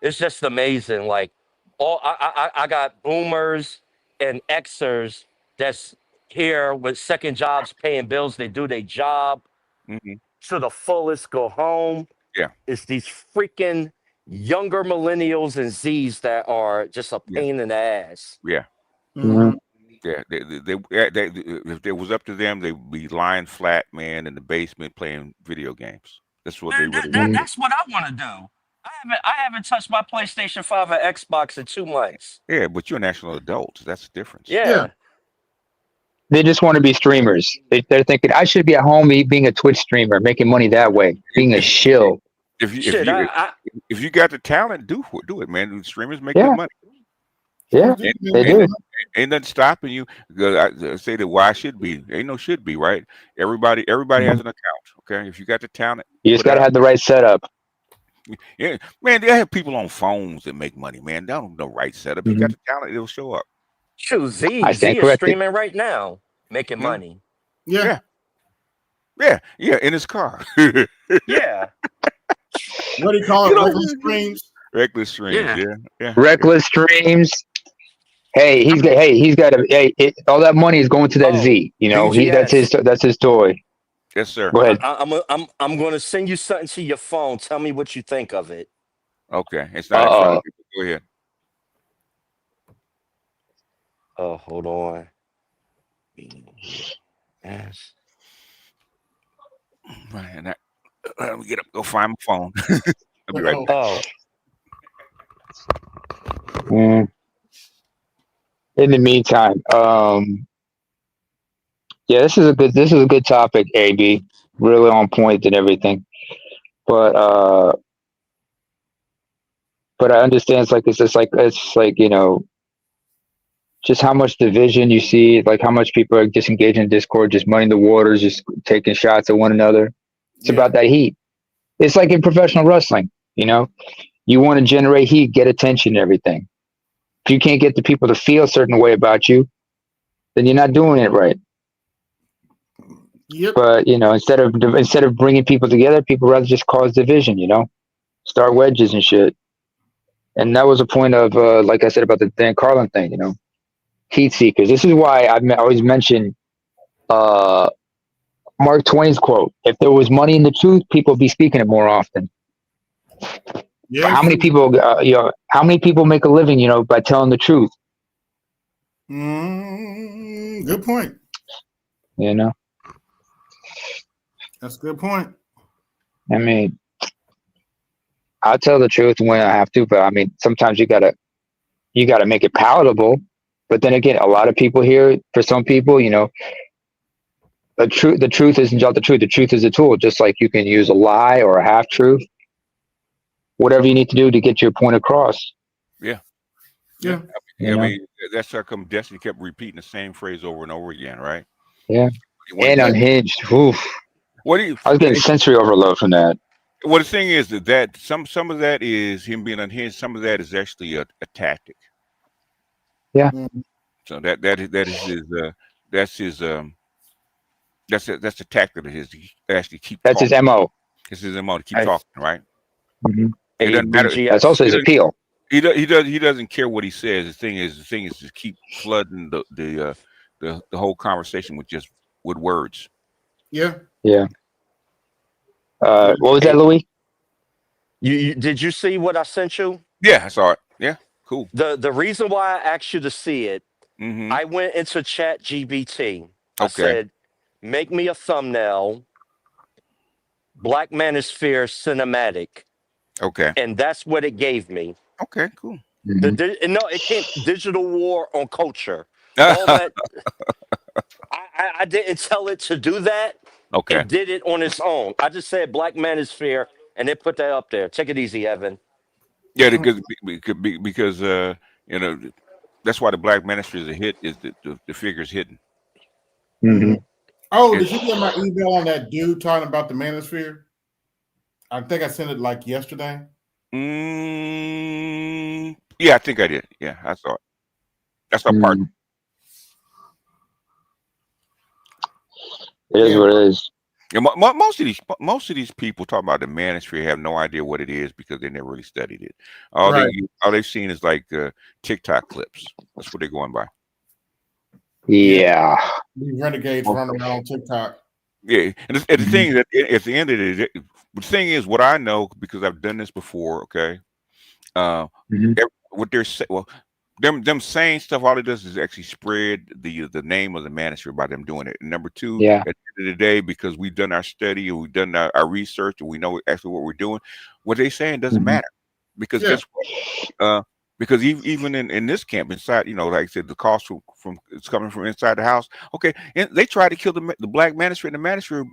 Speaker 17: just amazing. Like I got boomers and Xers that's here with second jobs, paying bills. They do their job to the fullest. Go home.
Speaker 11: Yeah.
Speaker 17: It's these freaking younger millennials and Zs that are just a pain in the ass.
Speaker 11: Yeah.
Speaker 12: Mm-hmm.
Speaker 11: Yeah, they, if it was up to them, they'd be lying flat, man, in the basement playing video games. That's what they would.
Speaker 17: That's what I want to do. I haven't touched my PlayStation 5 or Xbox in 2 months.
Speaker 11: Yeah, but you're an actual adult. That's the difference.
Speaker 17: Yeah.
Speaker 12: They just want to be streamers. They're thinking, I should be at home being a Twitch streamer, making money that way, being a shill.
Speaker 11: If you got the talent, do it, man. Streamers make good money.
Speaker 12: Yeah, they do.
Speaker 11: Ain't nothing stopping you. I say that why should be. Ain't no should be, right? Everybody has an account. Okay, if you got the talent,
Speaker 12: you just gotta have the right setup.
Speaker 11: Yeah, man. They have people on phones that make money, man. They don't know right setup. You got the talent, it'll show up.
Speaker 17: Shoot, Z is streaming right now, making money.
Speaker 11: Yeah, in his car.
Speaker 17: Yeah.
Speaker 2: What do you call it? Reckless streams.
Speaker 11: Reckless streams. Yeah.
Speaker 12: Reckless streams. Hey, he's got all that money is going to that Z. You know, that's his toy.
Speaker 11: Yes, sir.
Speaker 12: Go ahead.
Speaker 17: I'm going to send you something to your phone. Tell me what you think of it.
Speaker 11: Okay, it's not. Go ahead.
Speaker 17: Oh, hold on. Yes.
Speaker 11: Man, let me get up. Go find my phone. I'll be right back.
Speaker 12: In the meantime, this is a good topic, AB. Really on point and everything. But I understand it's like you know, just how much division you see, like how much people are disengaged in Discord, just muddying the waters, just taking shots at one another. It's about that heat. It's like in professional wrestling, you know, you want to generate heat, get attention and everything. If you can't get the people to feel a certain way about you, then you're not doing it right.
Speaker 2: Yep.
Speaker 12: But, you know, instead of bringing people together, people rather just cause division, you know, start wedges and shit. And that was a point of, like I said, about the Dan Carlin thing, you know, heat seekers. This is why I've always mentioned Mark Twain's quote: if there was money in the truth, people would be speaking it more often.
Speaker 2: Yeah.
Speaker 12: How many people, how many people make a living, by telling the truth?
Speaker 2: Good point. That's a good point.
Speaker 12: I mean, I'll tell the truth when I have to, but I mean, sometimes you gotta make it palatable. But then again, a lot of people here, for some people, the truth isn't just the truth. The truth is a tool. Just like you can use a lie or a half truth, whatever you need to do to get your point across.
Speaker 11: Yeah.
Speaker 2: Yeah.
Speaker 11: I mean, that's how come Destiny kept repeating the same phrase over and over again, right?
Speaker 12: Yeah. And unhinged. Oof.
Speaker 11: What do you?
Speaker 12: I was getting sensory overload from that.
Speaker 11: Well, the thing is that some of that is him being unhinged. Some of that is actually a tactic.
Speaker 12: Yeah.
Speaker 11: So that's the tactic of his. He actually keep.
Speaker 12: That's
Speaker 11: talking.
Speaker 12: his MO.
Speaker 11: It's his MO to keep talking, right?
Speaker 12: Mm-hmm.
Speaker 11: It doesn't matter.
Speaker 12: That's also his appeal.
Speaker 11: He doesn't care what he says. The thing is to keep flooding the whole conversation with words.
Speaker 2: Yeah.
Speaker 12: Yeah. What was that, Louis?
Speaker 17: Did you see what I sent you?
Speaker 11: Yeah, I saw it. Yeah, cool.
Speaker 17: The reason why I asked you to see it, I went into Chat GBT. I said, make me a thumbnail, Black Manosphere cinematic.
Speaker 11: Okay.
Speaker 17: And that's what it gave me.
Speaker 11: Okay, cool.
Speaker 17: No, it can't. Digital war on culture. All that. I didn't tell it to do that.
Speaker 11: Okay.
Speaker 17: It did it on its own. I just said Black Manosphere, and they put that up there. Take it easy, Evan.
Speaker 11: Yeah, because that's why the Black Manosphere is a hit. Is the figure's hidden.
Speaker 12: Mm-hmm.
Speaker 2: Oh, did you get my email on that dude talking about the manosphere? I think I sent it like yesterday.
Speaker 11: Yeah, I think I did. Yeah, I saw it. That's our part.
Speaker 12: It is what it is.
Speaker 11: Yeah, most of these people talking about the manosphere have no idea what it is because they never really studied it. All they've seen is like TikTok clips. That's what they're going by.
Speaker 12: Yeah.
Speaker 2: These renegades running around on TikTok.
Speaker 11: Yeah, and the thing that at the end of the thing is what I know because I've done this before. Okay, what they're saying, them saying stuff, all it does is actually spread the name of the manosphere by them doing it. And number two, at the end of the day, because we've done our study and we've done our research and we know actually what we're doing, what they're saying doesn't matter because guess what? Because even in this camp inside, like I said, the cost from it's coming from inside the house. Okay, and they tried to kill the Black Manosphere and the Manosphere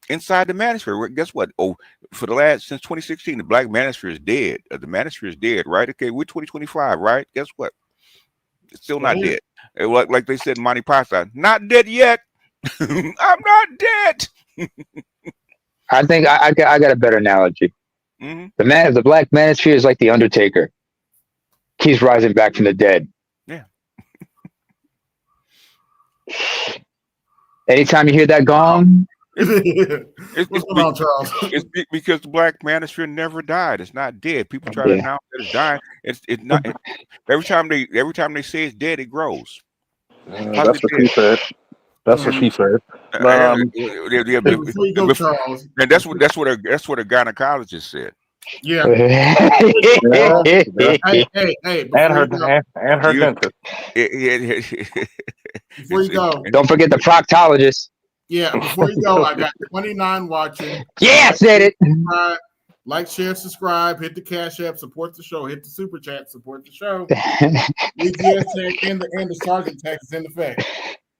Speaker 11: inside the Manosphere. Guess what? Oh, since 2016, the Black Manosphere is dead. The Manosphere is dead, right? Okay, we're 2025, right? Guess what? It's still not dead. Like they said in Monty Python, not dead yet. I'm not dead.
Speaker 12: I think I got a better analogy. The Black Manosphere is like the Undertaker. He's rising back from the dead.
Speaker 11: Yeah.
Speaker 12: Anytime you hear that gong,
Speaker 2: What's going on, Charles?
Speaker 11: It's because the Black Manosphere never died. It's not dead. People try to announce that it's dying. It's not. Every time they say it's dead, it grows.
Speaker 18: That's what she said. That's what she said.
Speaker 11: And that's what a gynecologist said.
Speaker 2: Yeah.
Speaker 18: Hey, and her dentist.
Speaker 2: Before you go,
Speaker 12: don't forget the proctologist.
Speaker 2: Yeah, before you go, I got 29 watching.
Speaker 12: Yeah, I said it.
Speaker 2: Like, share, subscribe, hit the Cash App, support the show, hit the Super Chat, support the show. EGS tag and the Sergeant tax is in effect.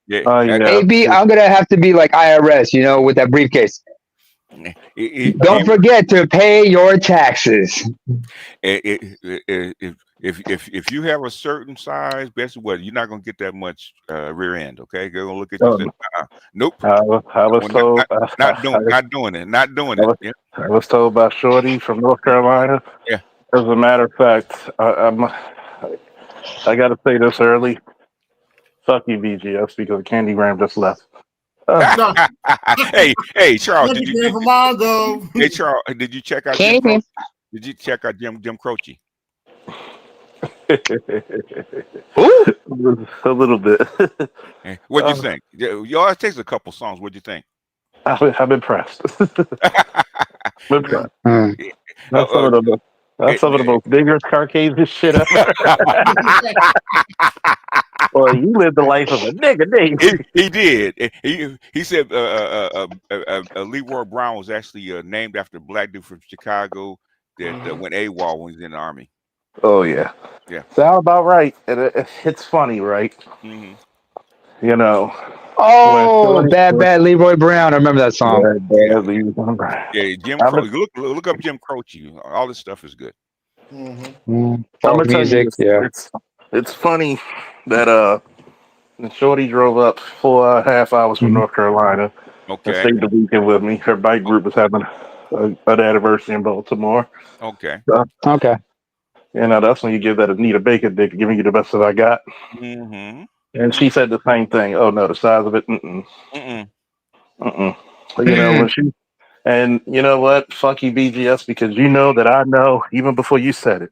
Speaker 11: Yeah.
Speaker 12: AB, I'm gonna have to be like IRS, with that briefcase. Don't forget to pay your taxes.
Speaker 11: If you have a certain size, basically, what you're not gonna get that much rear end. Okay, they're gonna look at you and say, nope.
Speaker 18: I was told
Speaker 11: not doing it.
Speaker 18: I was told by Shorty from North Carolina.
Speaker 11: Yeah.
Speaker 18: As a matter of fact, I got to say this early. Fuck you, BGS, because Candygram just left.
Speaker 11: Hey, Charles. Hey, Charles, did you check out Jim Croce? Did you check out Jim Croce?
Speaker 18: A little bit.
Speaker 11: What'd you think? You always takes a couple songs. What'd you think?
Speaker 18: I'm impressed. That's some of the most vigorous Caucasian shit ever. Well, you lived the life of a nigga, didn't you?
Speaker 11: He did. He said Leroy Brown was actually named after a black dude from Chicago that went AWOL when he was in the army.
Speaker 18: Oh yeah.
Speaker 11: Yeah.
Speaker 18: Sound about right. And it's funny, right?
Speaker 11: Mm-hmm.
Speaker 18: You know.
Speaker 12: Oh, bad Leroy Brown. I remember that song.
Speaker 18: Bad Leroy Brown.
Speaker 11: Yeah, Jim Croce. Look up Jim Croce. All this stuff is good.
Speaker 18: I'm gonna tell
Speaker 12: music,
Speaker 18: you, it's funny that Shorty drove up 4.5 hours from North Carolina and stayed the weekend with me. Her bike group was having an anniversary in Baltimore.
Speaker 11: Okay.
Speaker 12: Okay.
Speaker 18: You know, that's when you give that Anita Baker dick, giving you the best that I got.
Speaker 11: Mm-hmm.
Speaker 18: And she said the same thing. Oh no, the size of it. You know when she, and you know what? Fuck you, BGS, because you know that I know even before you said it.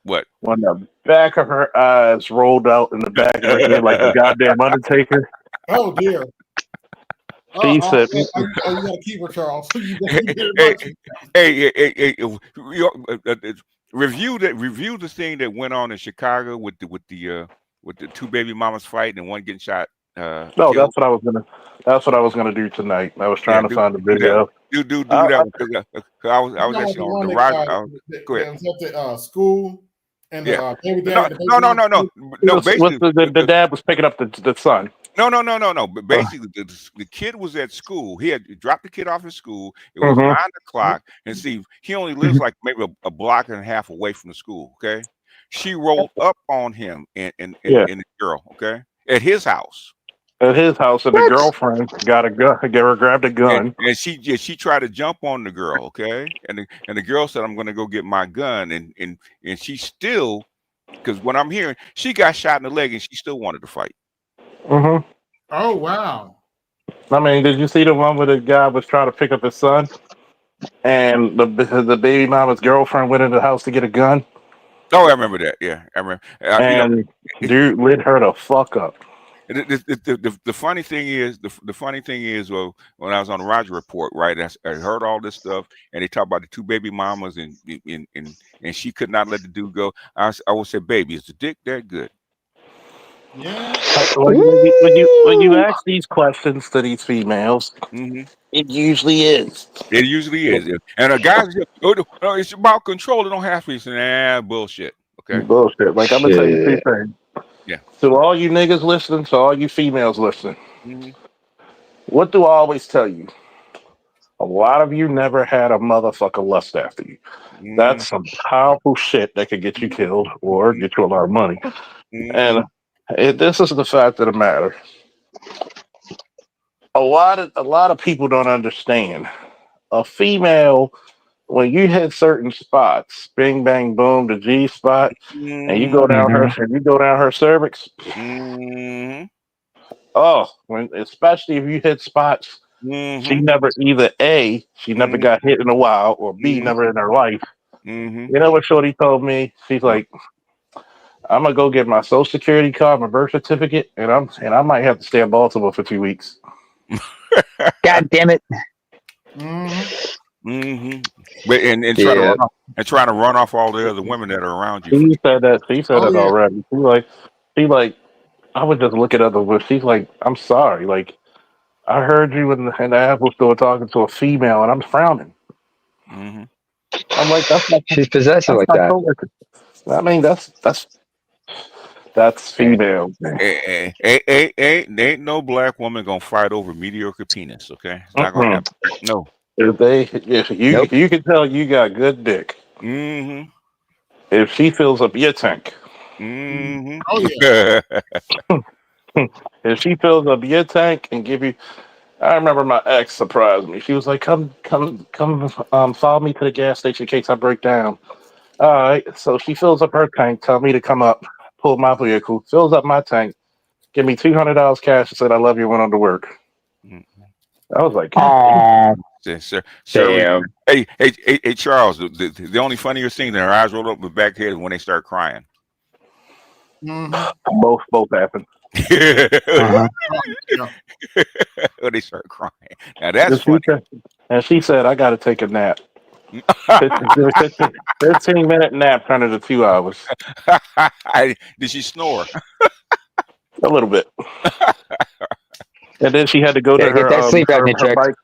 Speaker 11: What?
Speaker 18: When the back of her eyes rolled out in the back of her head like the goddamn Undertaker.
Speaker 2: Oh dear.
Speaker 18: She said,
Speaker 2: you gotta keep her, Charles.
Speaker 11: Review the thing that went on in Chicago with the two baby mamas fighting and one getting shot.
Speaker 18: No,
Speaker 11: killed.
Speaker 18: that's what I was gonna do tonight. I was trying to find the video.
Speaker 11: Do that because I was actually on the ride. Go ahead.
Speaker 2: Was at the school and
Speaker 11: Yeah.
Speaker 2: baby
Speaker 11: No.
Speaker 18: Basically, the dad was picking up the son.
Speaker 11: No. But basically, the kid was at school. He had dropped the kid off at school. It was 9 o'clock, and see, he only lives like maybe a block and a half away from the school. Okay, she rolled up on him and the girl. Okay, at his house.
Speaker 18: At his house, and the girlfriend got a gun. Grabbed a gun,
Speaker 11: and she tried to jump on the girl. Okay, and the girl said, "I'm going to go get my gun," and she still, because what I'm hearing, she got shot in the leg, and she still wanted to fight.
Speaker 2: Oh wow!
Speaker 18: I mean, did you see the one where the guy was trying to pick up his son, and the baby mama's girlfriend went into the house to get a gun?
Speaker 11: Oh, I remember that. Yeah, I remember.
Speaker 18: And dude lit her the fuck up.
Speaker 11: The funny thing is, well, when I was on the Roger Report, right, I heard all this stuff, and they talk about the two baby mamas, and she could not let the dude go. I would say, baby, is the dick that good?
Speaker 2: Yeah.
Speaker 18: When you ask these questions to these females, it usually is.
Speaker 11: It usually is. And a guy's it's about control. It don't have to be. Bullshit. Okay.
Speaker 18: Bullshit. Like I'm gonna tell you two things.
Speaker 11: Yeah.
Speaker 18: To all you niggas listening, to all you females listening, what do I always tell you? A lot of you never had a motherfucker lust after you. That's some powerful shit that could get you killed or get you a lot of money. And this is the fact of the matter. A lot of people don't understand. A female, when you hit certain spots, bing bang boom, the G spot, and you go down her cervix. Oh, especially if you hit spots, she never she never got hit in a while, or B, never in her life. You know what Shorty told me? She's like, I'm gonna go get my social security card, my birth certificate, and I might have to stay in Baltimore for 2 weeks.
Speaker 12: God damn it.
Speaker 11: But trying to run off all the other women that are around you.
Speaker 18: She said that already. She like I would just look at other women. She's like, I'm sorry. Like I heard you in the Apple store talking to a female, and I'm frowning. I'm like, that's not.
Speaker 12: She's possessive like that.
Speaker 18: I mean, that's female.
Speaker 11: Ain't no black woman gonna fight over mediocre penis. Okay, it's not gonna happen. No.
Speaker 18: If you can tell you got good dick. If she fills up your tank.
Speaker 2: Oh yeah.
Speaker 18: If she fills up your tank and give you, I remember my ex surprised me. She was like, "Come, follow me to the gas station in case I break down." All right, so she fills up her tank. Tell me to come up, pull my vehicle, fills up my tank, give me $200 cash, and said, "I love you." Went on to work. I was like,
Speaker 11: Sir, hey, Charles. The only funnier thing that her eyes roll up the back head is when they start crying.
Speaker 18: Both happen.
Speaker 11: When they start crying. Now that's funny.
Speaker 18: And she said, "I got to take a nap." 15-minute nap turned into 2 hours.
Speaker 11: Did she snore?
Speaker 18: A little bit. And then she had to go to
Speaker 12: Gotta get that sleep apnea
Speaker 18: her
Speaker 12: checked.
Speaker 18: bike.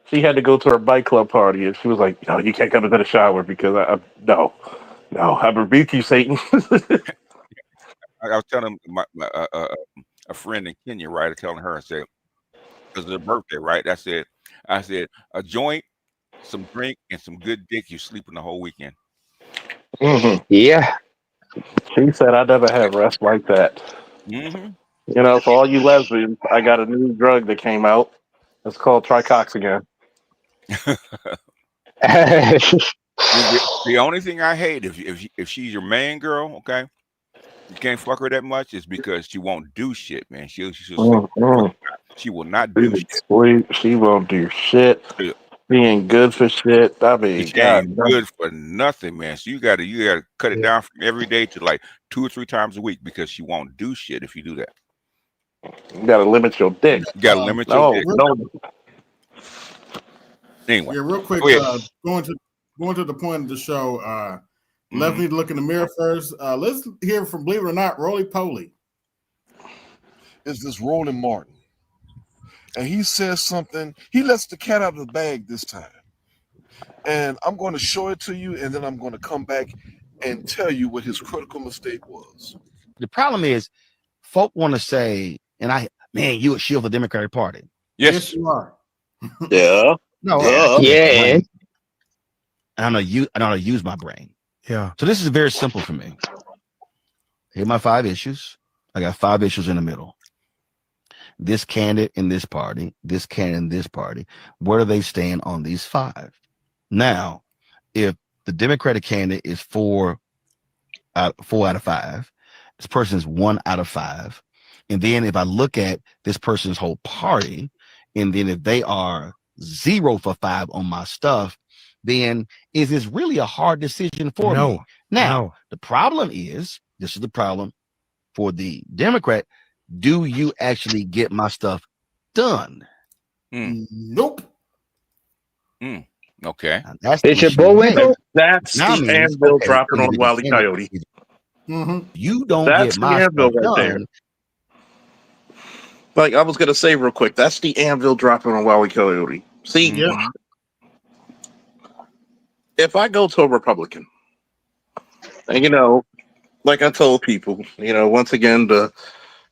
Speaker 18: She had to go to her bike club party, and she was like, "No, you can't come into the shower because no, I rebuke you, Satan."
Speaker 11: I was telling a friend in Kenya, right? I telling her, I said, because of her birthday, right? I said, a joint, some drink, and some good dick. You sleeping the whole weekend.
Speaker 18: Mm-hmm.
Speaker 12: Yeah.
Speaker 18: She said, "I never had rest like that."
Speaker 11: Mm-hmm.
Speaker 18: You know, for all you lesbians, I got a new drug that came out. It's called tricoxagan.
Speaker 11: The only thing I hate if she's your main girl, okay, you can't fuck her that much, is because she won't do shit, man. She'll sleep. She will not do shit.
Speaker 18: She won't do shit. She ain't good for shit. I mean,
Speaker 11: She
Speaker 18: God,
Speaker 11: ain't good for nothing, man. So you gotta cut it down from every day to like 2 or 3 times a week, because she won't do shit if you do that.
Speaker 18: you gotta limit your dick.
Speaker 11: You gotta limit your dick.
Speaker 18: No.
Speaker 11: Anyway,
Speaker 2: Yeah, real quick,
Speaker 11: go ahead.
Speaker 2: going to the point of the show. Left me to look in the mirror first. Let's hear from, believe it or not, Roly Poly.
Speaker 19: Is this Roland Martin? And he says something. He lets the cat out of the bag this time. And I'm going to show it to you, and then I'm going to come back and tell you what his critical mistake was.
Speaker 20: The problem is, folk want to say, you a shield for the Democratic Party.
Speaker 2: Yes, you are.
Speaker 18: Yeah.
Speaker 20: No.
Speaker 12: Yeah.
Speaker 20: I know how to use my brain.
Speaker 7: Yeah.
Speaker 20: So this is very simple for me. Here are my 5 issues. I got 5 issues in the middle. This candidate in this party, this candidate in this party, where do they stand on these 5? Now, if the Democratic candidate is 4 out of 5, this person is 1 out of 5. And then if I look at this person's whole party, and then if they are 0 for 5 on my stuff, then is this really a hard decision for me? Now, the problem is, this is the problem for the Democrat. Do you actually get my stuff done?
Speaker 2: Nope.
Speaker 11: Okay.
Speaker 20: Now, that's
Speaker 12: Bishop
Speaker 20: the
Speaker 12: Bullwinkle?
Speaker 18: That's
Speaker 20: now
Speaker 18: the
Speaker 20: means,
Speaker 18: anvil
Speaker 20: okay,
Speaker 18: dropping on Wile E. Coyote.
Speaker 20: You don't
Speaker 18: That's
Speaker 20: get
Speaker 18: the
Speaker 20: my
Speaker 18: anvil
Speaker 20: stuff
Speaker 18: right there.
Speaker 20: done.
Speaker 18: Like I was gonna say real quick, that's the anvil dropping on Wile E. Coyote. See, if I go to a Republican, and like I told people, once again,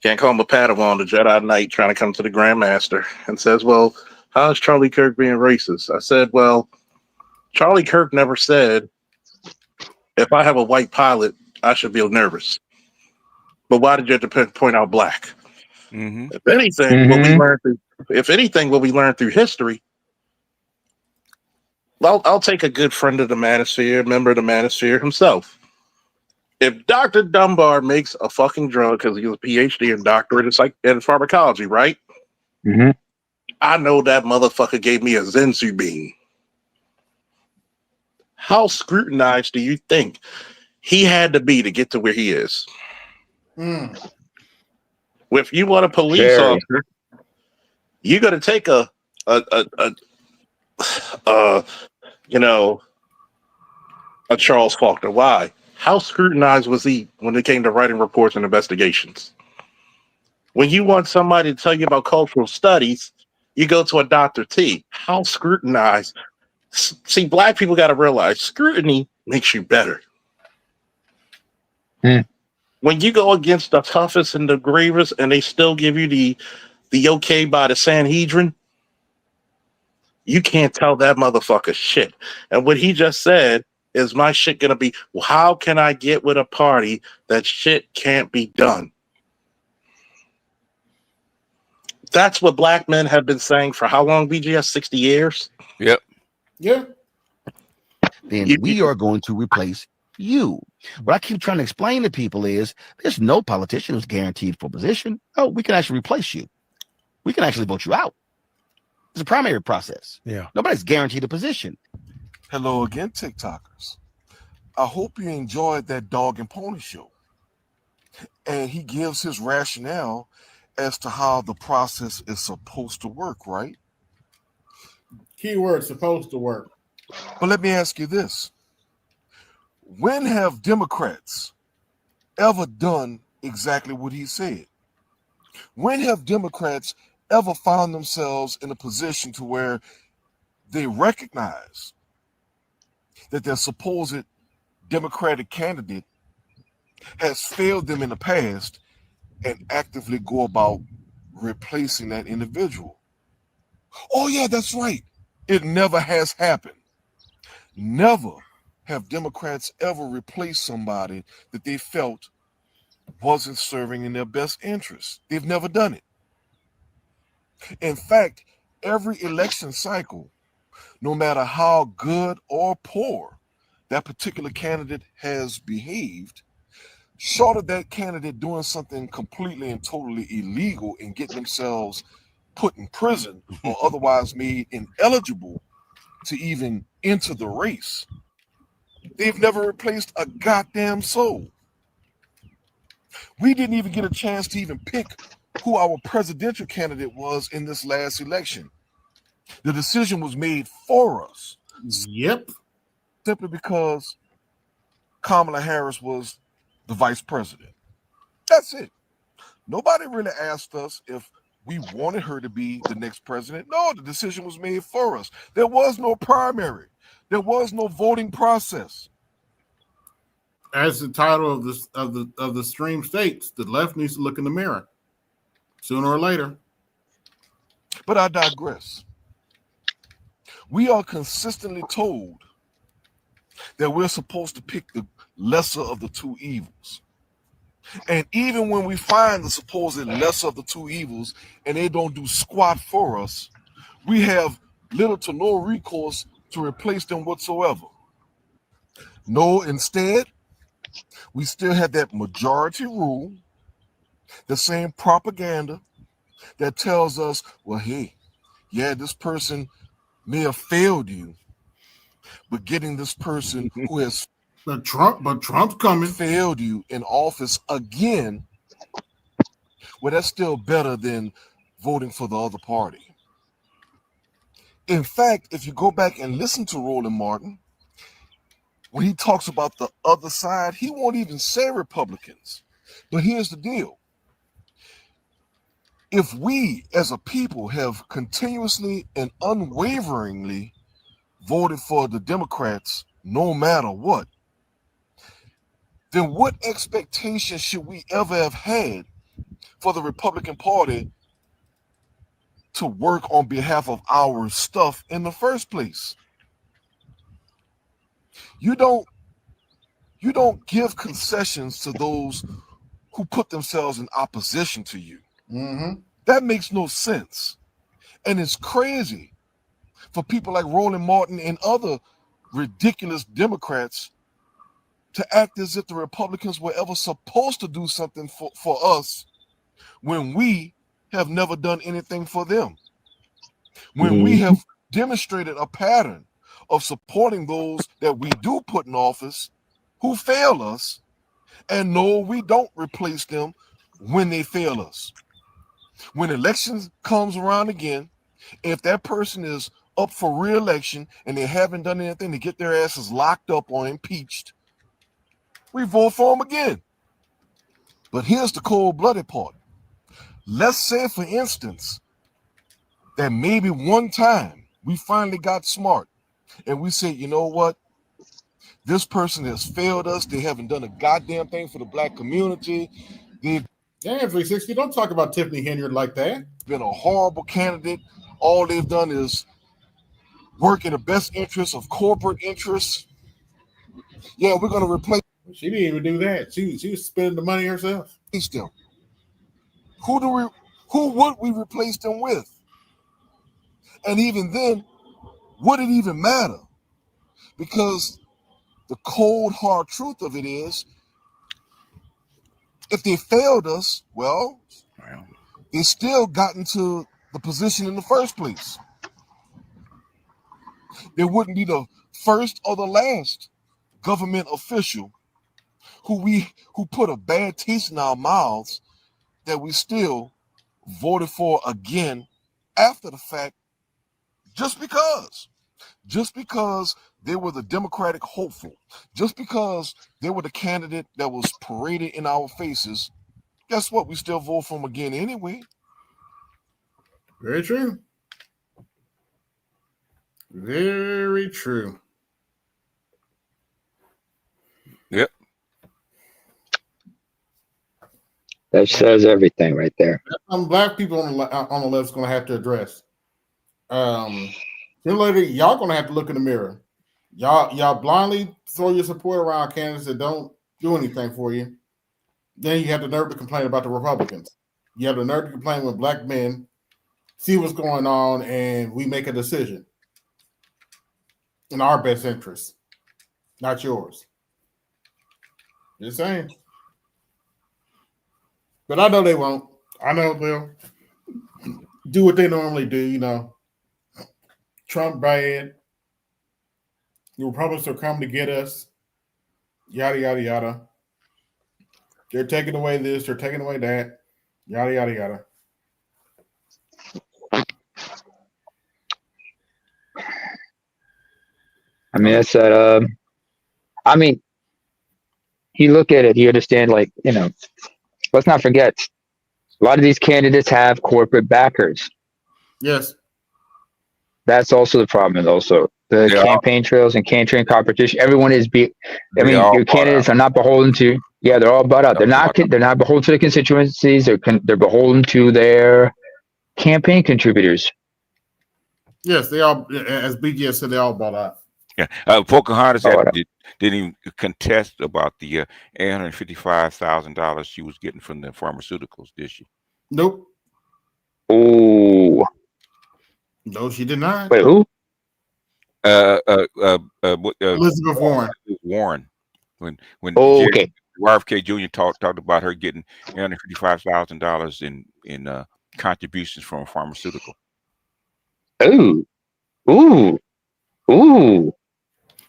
Speaker 18: can't call him a Padawan, the Jedi Knight trying to come to the Grandmaster, and says, "Well, how is Charlie Kirk being racist?" I said, "Well, Charlie Kirk never said if I have a white pilot, I should feel nervous. But why did you have to point out black?" If anything, what we learned through history. Well, I'll take a good friend of the Manosphere, member of the Manosphere himself. If Dr. Dunbar makes a fucking drug because he was a PhD and doctorate in pharmacology, right?
Speaker 12: Mm-hmm.
Speaker 18: I know that motherfucker gave me a Zensu bean. How scrutinized do you think he had to be to get to where he is? If you want a police officer, you got to take a Charles Faulkner. Why? How scrutinized was he when it came to writing reports and investigations? When you want somebody to tell you about cultural studies, you go to a Dr. T. How scrutinized? See, black people got to realize scrutiny makes you better. When you go against the toughest and the gravest and they still give you the okay by the Sanhedrin, you can't tell that motherfucker shit. And what he just said is my shit gonna be, well, how can I get with a party that shit can't be done? That's what black men have been saying for how long, BGS? 60 years?
Speaker 11: Yep.
Speaker 2: Yeah.
Speaker 20: Then we are going to replace you. What I keep trying to explain to people is there's no politician who's guaranteed for position. Oh, we can actually replace you. We can actually vote you out. It's a primary process.
Speaker 7: Yeah.
Speaker 20: Nobody's guaranteed a position.
Speaker 19: Hello again, TikTokers. I hope you enjoyed that Dog and Pony show. And he gives his rationale as to how the process is supposed to work, right?
Speaker 2: Keyword supposed to work.
Speaker 19: But let me ask you this. When have Democrats ever done exactly what he said? When have Democrats ever found themselves in a position to where they recognize that their supposed Democratic candidate has failed them in the past and actively go about replacing that individual? Oh, yeah, that's right. It never has happened. Never have Democrats ever replaced somebody that they felt wasn't serving in their best interest. They've never done it. In fact, every election cycle, no matter how good or poor that particular candidate has behaved, short of that candidate doing something completely and totally illegal and getting themselves put in prison or otherwise made ineligible to even enter the race, they've never replaced a goddamn soul. We didn't even get a chance to even pick who our presidential candidate was in this last election. The decision was made for us.
Speaker 2: Yep.
Speaker 19: Simply because Kamala Harris was the vice president. That's it. Nobody really asked us if we wanted her to be the next president. No, the decision was made for us. There was no primary. There was no voting process.
Speaker 2: As the title of the stream states, the left needs to look in the mirror sooner or later.
Speaker 19: But I digress. We are consistently told that we're supposed to pick the lesser of the two evils. And even when we find the supposed lesser of the two evils and they don't do squat for us, we have little to no recourse to replace them whatsoever. No, instead, we still have that majority rule, the same propaganda that tells us, well, hey, yeah, this person may have failed you, but getting this person who has
Speaker 2: Trump's coming,
Speaker 19: failed you in office again, well, that's still better than voting for the other party. In fact, if you go back and listen to Roland Martin, when he talks about the other side, he won't even say Republicans. But here's the deal. If we as a people have continuously and unwaveringly voted for the Democrats no matter what, then what expectation should we ever have had for the Republican Party to work on behalf of our stuff in the first place? You don't give concessions to those who put themselves in opposition to you.
Speaker 2: Mm-hmm.
Speaker 19: That makes no sense. And it's crazy for people like Roland Martin and other ridiculous Democrats to act as if the Republicans were ever supposed to do something for us when we have never done anything for them. When we have demonstrated a pattern of supporting those that we do put in office who fail us, and no, we don't replace them when they fail us. When elections comes around again, if that person is up for re-election and they haven't done anything to get their asses locked up or impeached, we vote for them again. But here's the cold-blooded part. Let's say, for instance, that maybe one time we finally got smart and we said, you know what? This person has failed us. They haven't done a goddamn thing for the black community. They've
Speaker 2: Damn, 360, don't talk about Tiffany Henyard like that.
Speaker 19: Been a horrible candidate. All they've done is work in the best interest of corporate interests. Yeah, we're going to replace.
Speaker 2: She didn't even do that. She was spending the money herself.
Speaker 19: Them. Who would we replace them with? And even then, would it even matter? Because the cold, hard truth of it is, if they failed us, well, they still got into the position in the first place. They wouldn't be the first or the last government official who put a bad taste in our mouths that we still voted for again after the fact, just because. Just because they were the Democratic hopeful, just because they were the candidate that was paraded in our faces, guess what? We still vote for them again anyway.
Speaker 4: Very true. Very true.
Speaker 11: Yep.
Speaker 12: That says everything right there.
Speaker 4: Some black people on the left's going to have to address. Similarly, y'all going to have to look in the mirror. Y'all blindly throw your support around candidates that don't do anything for you. Then you have the nerve to complain about the Republicans. You have the nerve to complain when black men see what's going on and we make a decision in our best interest, not yours. Just saying. But I know they won't. I know they'll do what they normally do, you know. Trump bad. The Republicans are coming to get us. Yada, yada, yada. They're taking away this. They're taking away that. Yada, yada, yada.
Speaker 12: I mean, that's that. I mean, you look at it, you understand, like, you know, let's not forget, a lot of these candidates have corporate backers.
Speaker 4: Yes.
Speaker 12: That's also the problem. Also, the campaign trails and campaign competition. Everyone is your candidates are not beholden to. Yeah, they're all bought out. They're not beholden to the constituencies. They're beholden to their campaign contributors.
Speaker 4: Yes, they all, as BGS said, they all bought out.
Speaker 11: Yeah, Pocahontas didn't even contest about the $855,000 she was getting from the pharmaceuticals, did she?
Speaker 4: Nope.
Speaker 12: Oh.
Speaker 4: No, she did not.
Speaker 12: Wait, who?
Speaker 4: Elizabeth Warren.
Speaker 11: Warren. When
Speaker 12: okay.
Speaker 11: RFK Jr. talked about her getting $855,000 in contributions from a pharmaceutical.
Speaker 12: Ooh. Ooh. Ooh.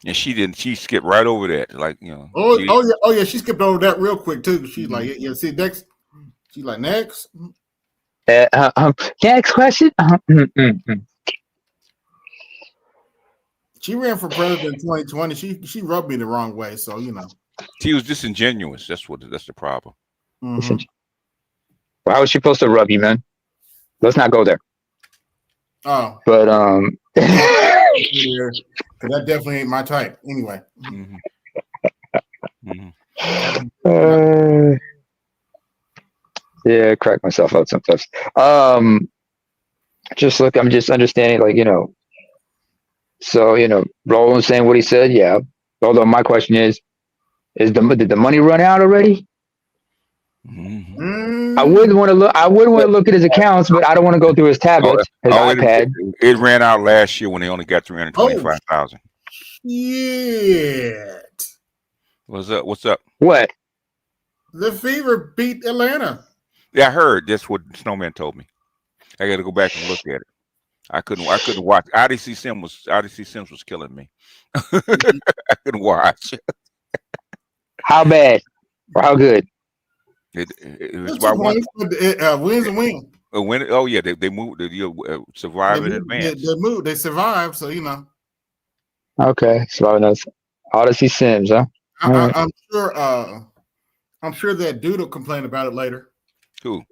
Speaker 11: And she didn't. She skipped right over that, like, you know.
Speaker 4: Oh yeah. She skipped over that real quick too. She's like, yeah. See, next. She's like, next.
Speaker 12: Next question.
Speaker 4: She ran for president in 2020. She rubbed me the wrong way, so you know.
Speaker 11: She was disingenuous. That's the problem.
Speaker 12: Mm-hmm. Well, how was she supposed to rub you, man? Let's not go there.
Speaker 4: Oh,
Speaker 12: but
Speaker 4: that definitely ain't my type. Anyway.
Speaker 12: Yeah, crack myself out sometimes. I'm just understanding, like, you know. So, you know, Roland's saying what he said, yeah. Although my question is did the money run out already? I wouldn't want to look at his accounts, but I don't want to go through his tablets, his iPad.
Speaker 11: It ran out last year when they only got 325,000.
Speaker 4: Shit.
Speaker 11: What's up? What's up?
Speaker 12: What?
Speaker 4: The Fever beat Atlanta.
Speaker 11: Yeah, I heard. That's what Snowman told me. I got to go back and look at it. I couldn't watch. Odyssey Sims was killing me. I couldn't watch.
Speaker 12: How bad or how good?
Speaker 11: It was about
Speaker 4: wins and win.
Speaker 11: Oh yeah, they moved. Survive in advance.
Speaker 4: They moved. They survived. So you know.
Speaker 12: Okay, so Odyssey Sims, huh?
Speaker 4: I'm sure. I'm sure that dude will complain about it later.
Speaker 11: Who?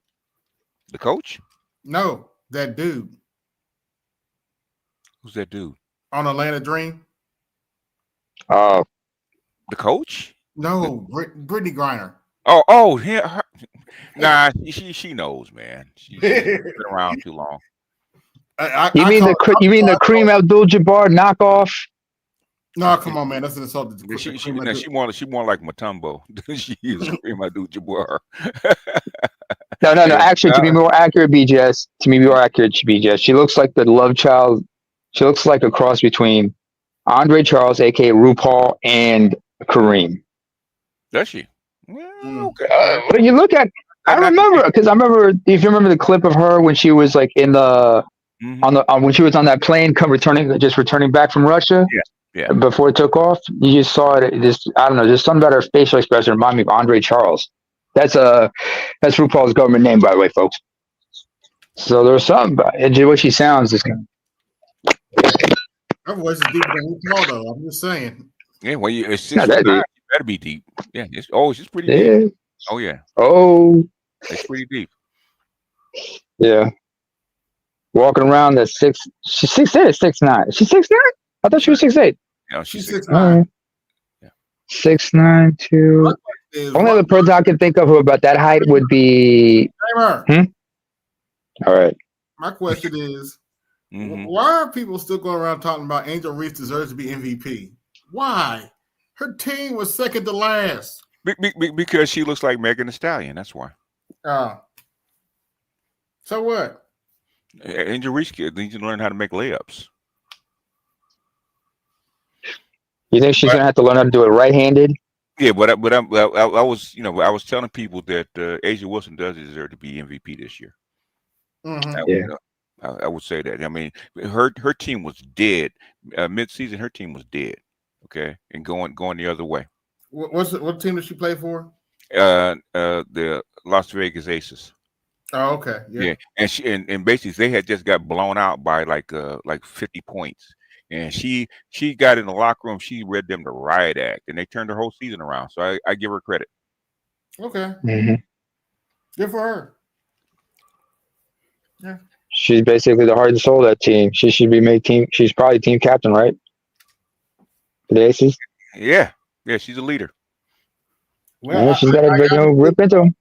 Speaker 11: The coach?
Speaker 4: No, that dude.
Speaker 11: Who's that dude?
Speaker 4: On Atlanta Dream.
Speaker 12: Oh.
Speaker 11: The coach?
Speaker 4: No, Brittany Griner.
Speaker 11: Oh, yeah. Nah, she knows, man. She's been around too long.
Speaker 12: You mean the Kareem Abdul-Jabbar knockoff?
Speaker 4: No, come on, man. That's an insult.
Speaker 11: She more like Matumbo than she is Kareem Abdul-Jabbar.
Speaker 12: No. Actually, to be more accurate, BJS. She looks like the love child. She looks like a cross between Andre Charles, aka RuPaul, and Kareem.
Speaker 11: Does she? Okay.
Speaker 12: But you look at, I remember if you remember the clip of her when she was like in the when she was on that plane returning back from Russia.
Speaker 11: Yeah.
Speaker 12: Before it took off, you just saw it. I don't know, just something about her facial expression reminded me of Andre Charles. That's RuPaul's government name, by the way, folks. So there's something about it. What she sounds is kind of.
Speaker 2: Her voice is deeper than we call though. I'm just saying.
Speaker 11: Yeah, well, it's
Speaker 12: Not
Speaker 11: 6'9".
Speaker 12: that deep.
Speaker 11: You better be deep. Yeah, it's pretty
Speaker 12: Yeah.
Speaker 11: deep. Oh yeah.
Speaker 12: Oh.
Speaker 11: It's pretty deep.
Speaker 12: Yeah. Walking around at she's 6'8" or 6'9". She's 6'9"? I thought she was 6'8".
Speaker 11: No, she's
Speaker 2: 6'9".
Speaker 12: 6'9", 2. Only other person I can think of who about that height would be.
Speaker 2: All
Speaker 12: right.
Speaker 2: My question is, why are people still going around talking about Angel Reese deserves to be MVP? Why? Her team was second to last.
Speaker 11: Because she looks like Megan Thee Stallion. That's why.
Speaker 2: So what?
Speaker 11: Angel Reese kid needs to learn how to make layups.
Speaker 12: You think she's gonna have to learn how to do it right-handed?
Speaker 11: Yeah, but I was I was telling people that Asia Wilson does deserve to be MVP this year. I would say that. I mean, her team was dead mid-season. Her team was dead. Okay, and going the other way.
Speaker 2: What team does she play for?
Speaker 11: The Las Vegas Aces.
Speaker 2: Oh, okay. Yeah.
Speaker 11: And she and basically they had just got blown out by like 50 points. And she got in the locker room. She read them the riot act, and they turned her whole season around. So I give her credit.
Speaker 2: Okay.
Speaker 12: Mm-hmm.
Speaker 2: Good for her. Yeah.
Speaker 12: She's basically the heart and soul of that team. She should be made team. She's probably team captain, right? For the Aces.
Speaker 11: Yeah. She's a leader.
Speaker 2: Well,
Speaker 12: yeah, she's got to rip into them.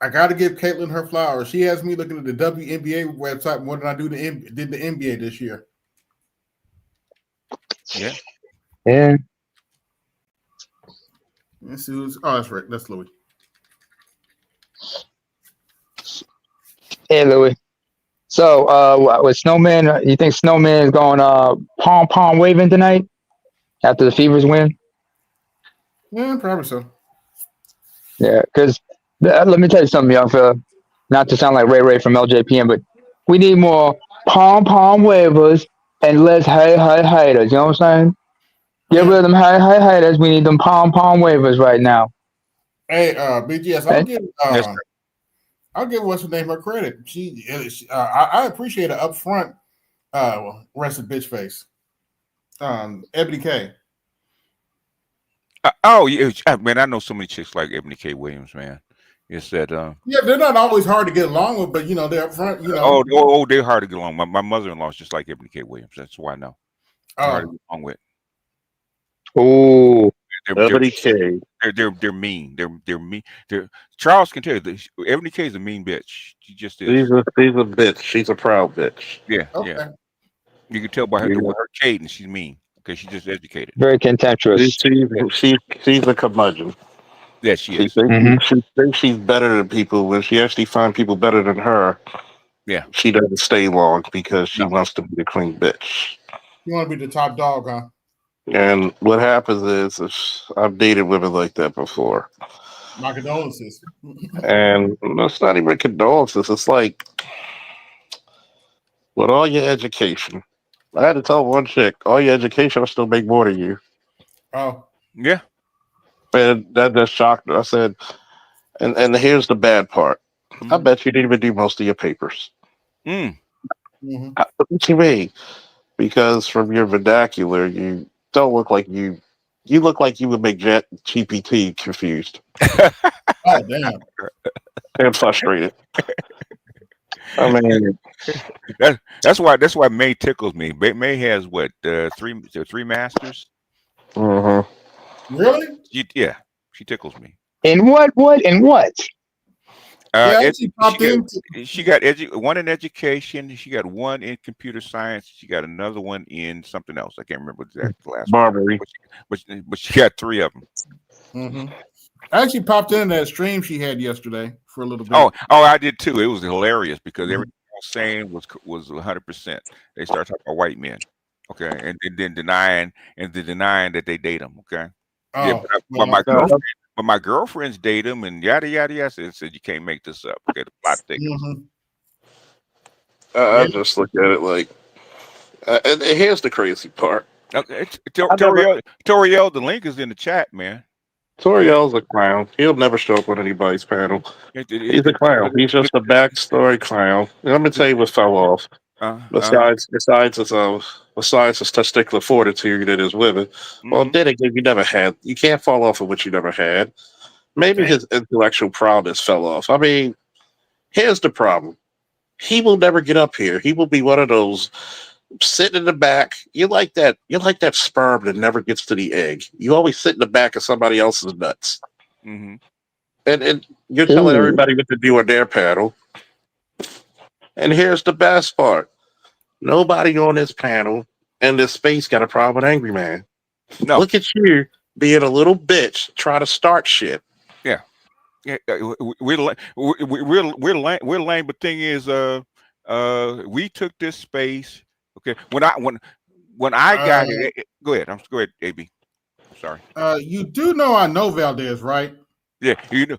Speaker 2: I got to give Caitlin her flowers. She has me looking at the WNBA website more than I did the NBA this year.
Speaker 11: Yeah.
Speaker 12: Yeah.
Speaker 2: Let's see who's. Oh, that's right. That's Louis.
Speaker 12: Hey, Louis. So, with Snowman, you think Snowman is going pom waving tonight after the Fevers win?
Speaker 2: Yeah, probably so.
Speaker 12: Yeah, because let me tell you something, young fella. Not to sound like Ray from LJPM, but we need more pom wavers and less hey haters. You know what I'm saying? Get rid of them hey haters. We need them pom wavers right now.
Speaker 2: Hey, BGS, I'll give what's her name her credit. I appreciate her upfront rested bitch face. Ebony K.
Speaker 11: Yeah, man, I know so many chicks like Ebony K. Williams, man. It's that
Speaker 2: yeah, they're not always hard to get along with, but they're upfront.
Speaker 11: They're hard to get along. My mother-in-law is just like Ebony K. Williams. That's why I know. Hard to get along with.
Speaker 12: Oh,
Speaker 18: Ebony K.
Speaker 11: They're mean. They're mean. Charles can tell you that Ebony K is a mean bitch. She just is.
Speaker 18: She's a bitch. She's a proud bitch.
Speaker 11: Yeah, yeah. You can tell by her cadence. She's mean. Okay, she's just educated.
Speaker 12: Very contemptuous.
Speaker 18: She's a curmudgeon.
Speaker 11: Yeah, she is.
Speaker 18: She thinks she's better than people. When she actually finds people better than her,
Speaker 11: yeah,
Speaker 18: she doesn't stay long because she wants to be the queen bitch.
Speaker 2: You want to be the top dog, huh?
Speaker 18: And what happens is I've dated women like that before.
Speaker 2: My condolences.
Speaker 18: And it's not even condolences. It's like, with all your education, I had to tell one chick, all your education will still make more than you.
Speaker 2: Oh.
Speaker 11: Yeah.
Speaker 18: And that just shocked her. I said, and here's the bad part. I bet you didn't even do most of your papers. What you mean? Because from your vernacular, you don't look like you look like you would make GPT confused.
Speaker 2: Oh, damn.
Speaker 18: And frustrated. I mean,
Speaker 11: that's why May tickles me. May has what three masters.
Speaker 2: Really?
Speaker 11: She tickles me.
Speaker 12: In what?
Speaker 11: She got one in education. She got one in computer science. She got another one in something else. I can't remember exactly the last
Speaker 18: Barbary.
Speaker 11: one. But she got three of them.
Speaker 2: I actually popped in that stream she had yesterday for a little bit.
Speaker 11: Oh, I did too. It was hilarious because everything I was saying was 100%. They started talking about white men, okay, and then denying that they date them, okay. But my girlfriends date them and yada yada yada. Said you can't make this up. Okay, the plot thickens.
Speaker 18: I just look at it like, and here's the crazy part.
Speaker 11: Toriel, the link is in the chat, man.
Speaker 18: Toriel's a clown. He'll never show up on anybody's panel. He's a clown. He's just a backstory clown. And let me tell you what fell off. Besides his besides the testicular fortitude that is women. Well, then again, you can't fall off of what you never had. Maybe his intellectual prowess fell off. I mean, here's the problem. He will never get up here. He will be one of those sitting in the back. You're like that sperm that never gets to the egg. You always sit in the back of somebody else's nuts.
Speaker 11: Mm-hmm.
Speaker 18: And you're telling everybody what to do on their panel. And here's the best part. Nobody on this panel and this space got a problem with Angry Man.
Speaker 11: No.
Speaker 18: Look at you being a little bitch, trying to start shit.
Speaker 11: Yeah. Yeah, we're lame. But thing is, we took this space. Okay, when I got here, go ahead. Go ahead, AB. Sorry.
Speaker 2: You do know I know Valdez, right?
Speaker 11: Yeah, you do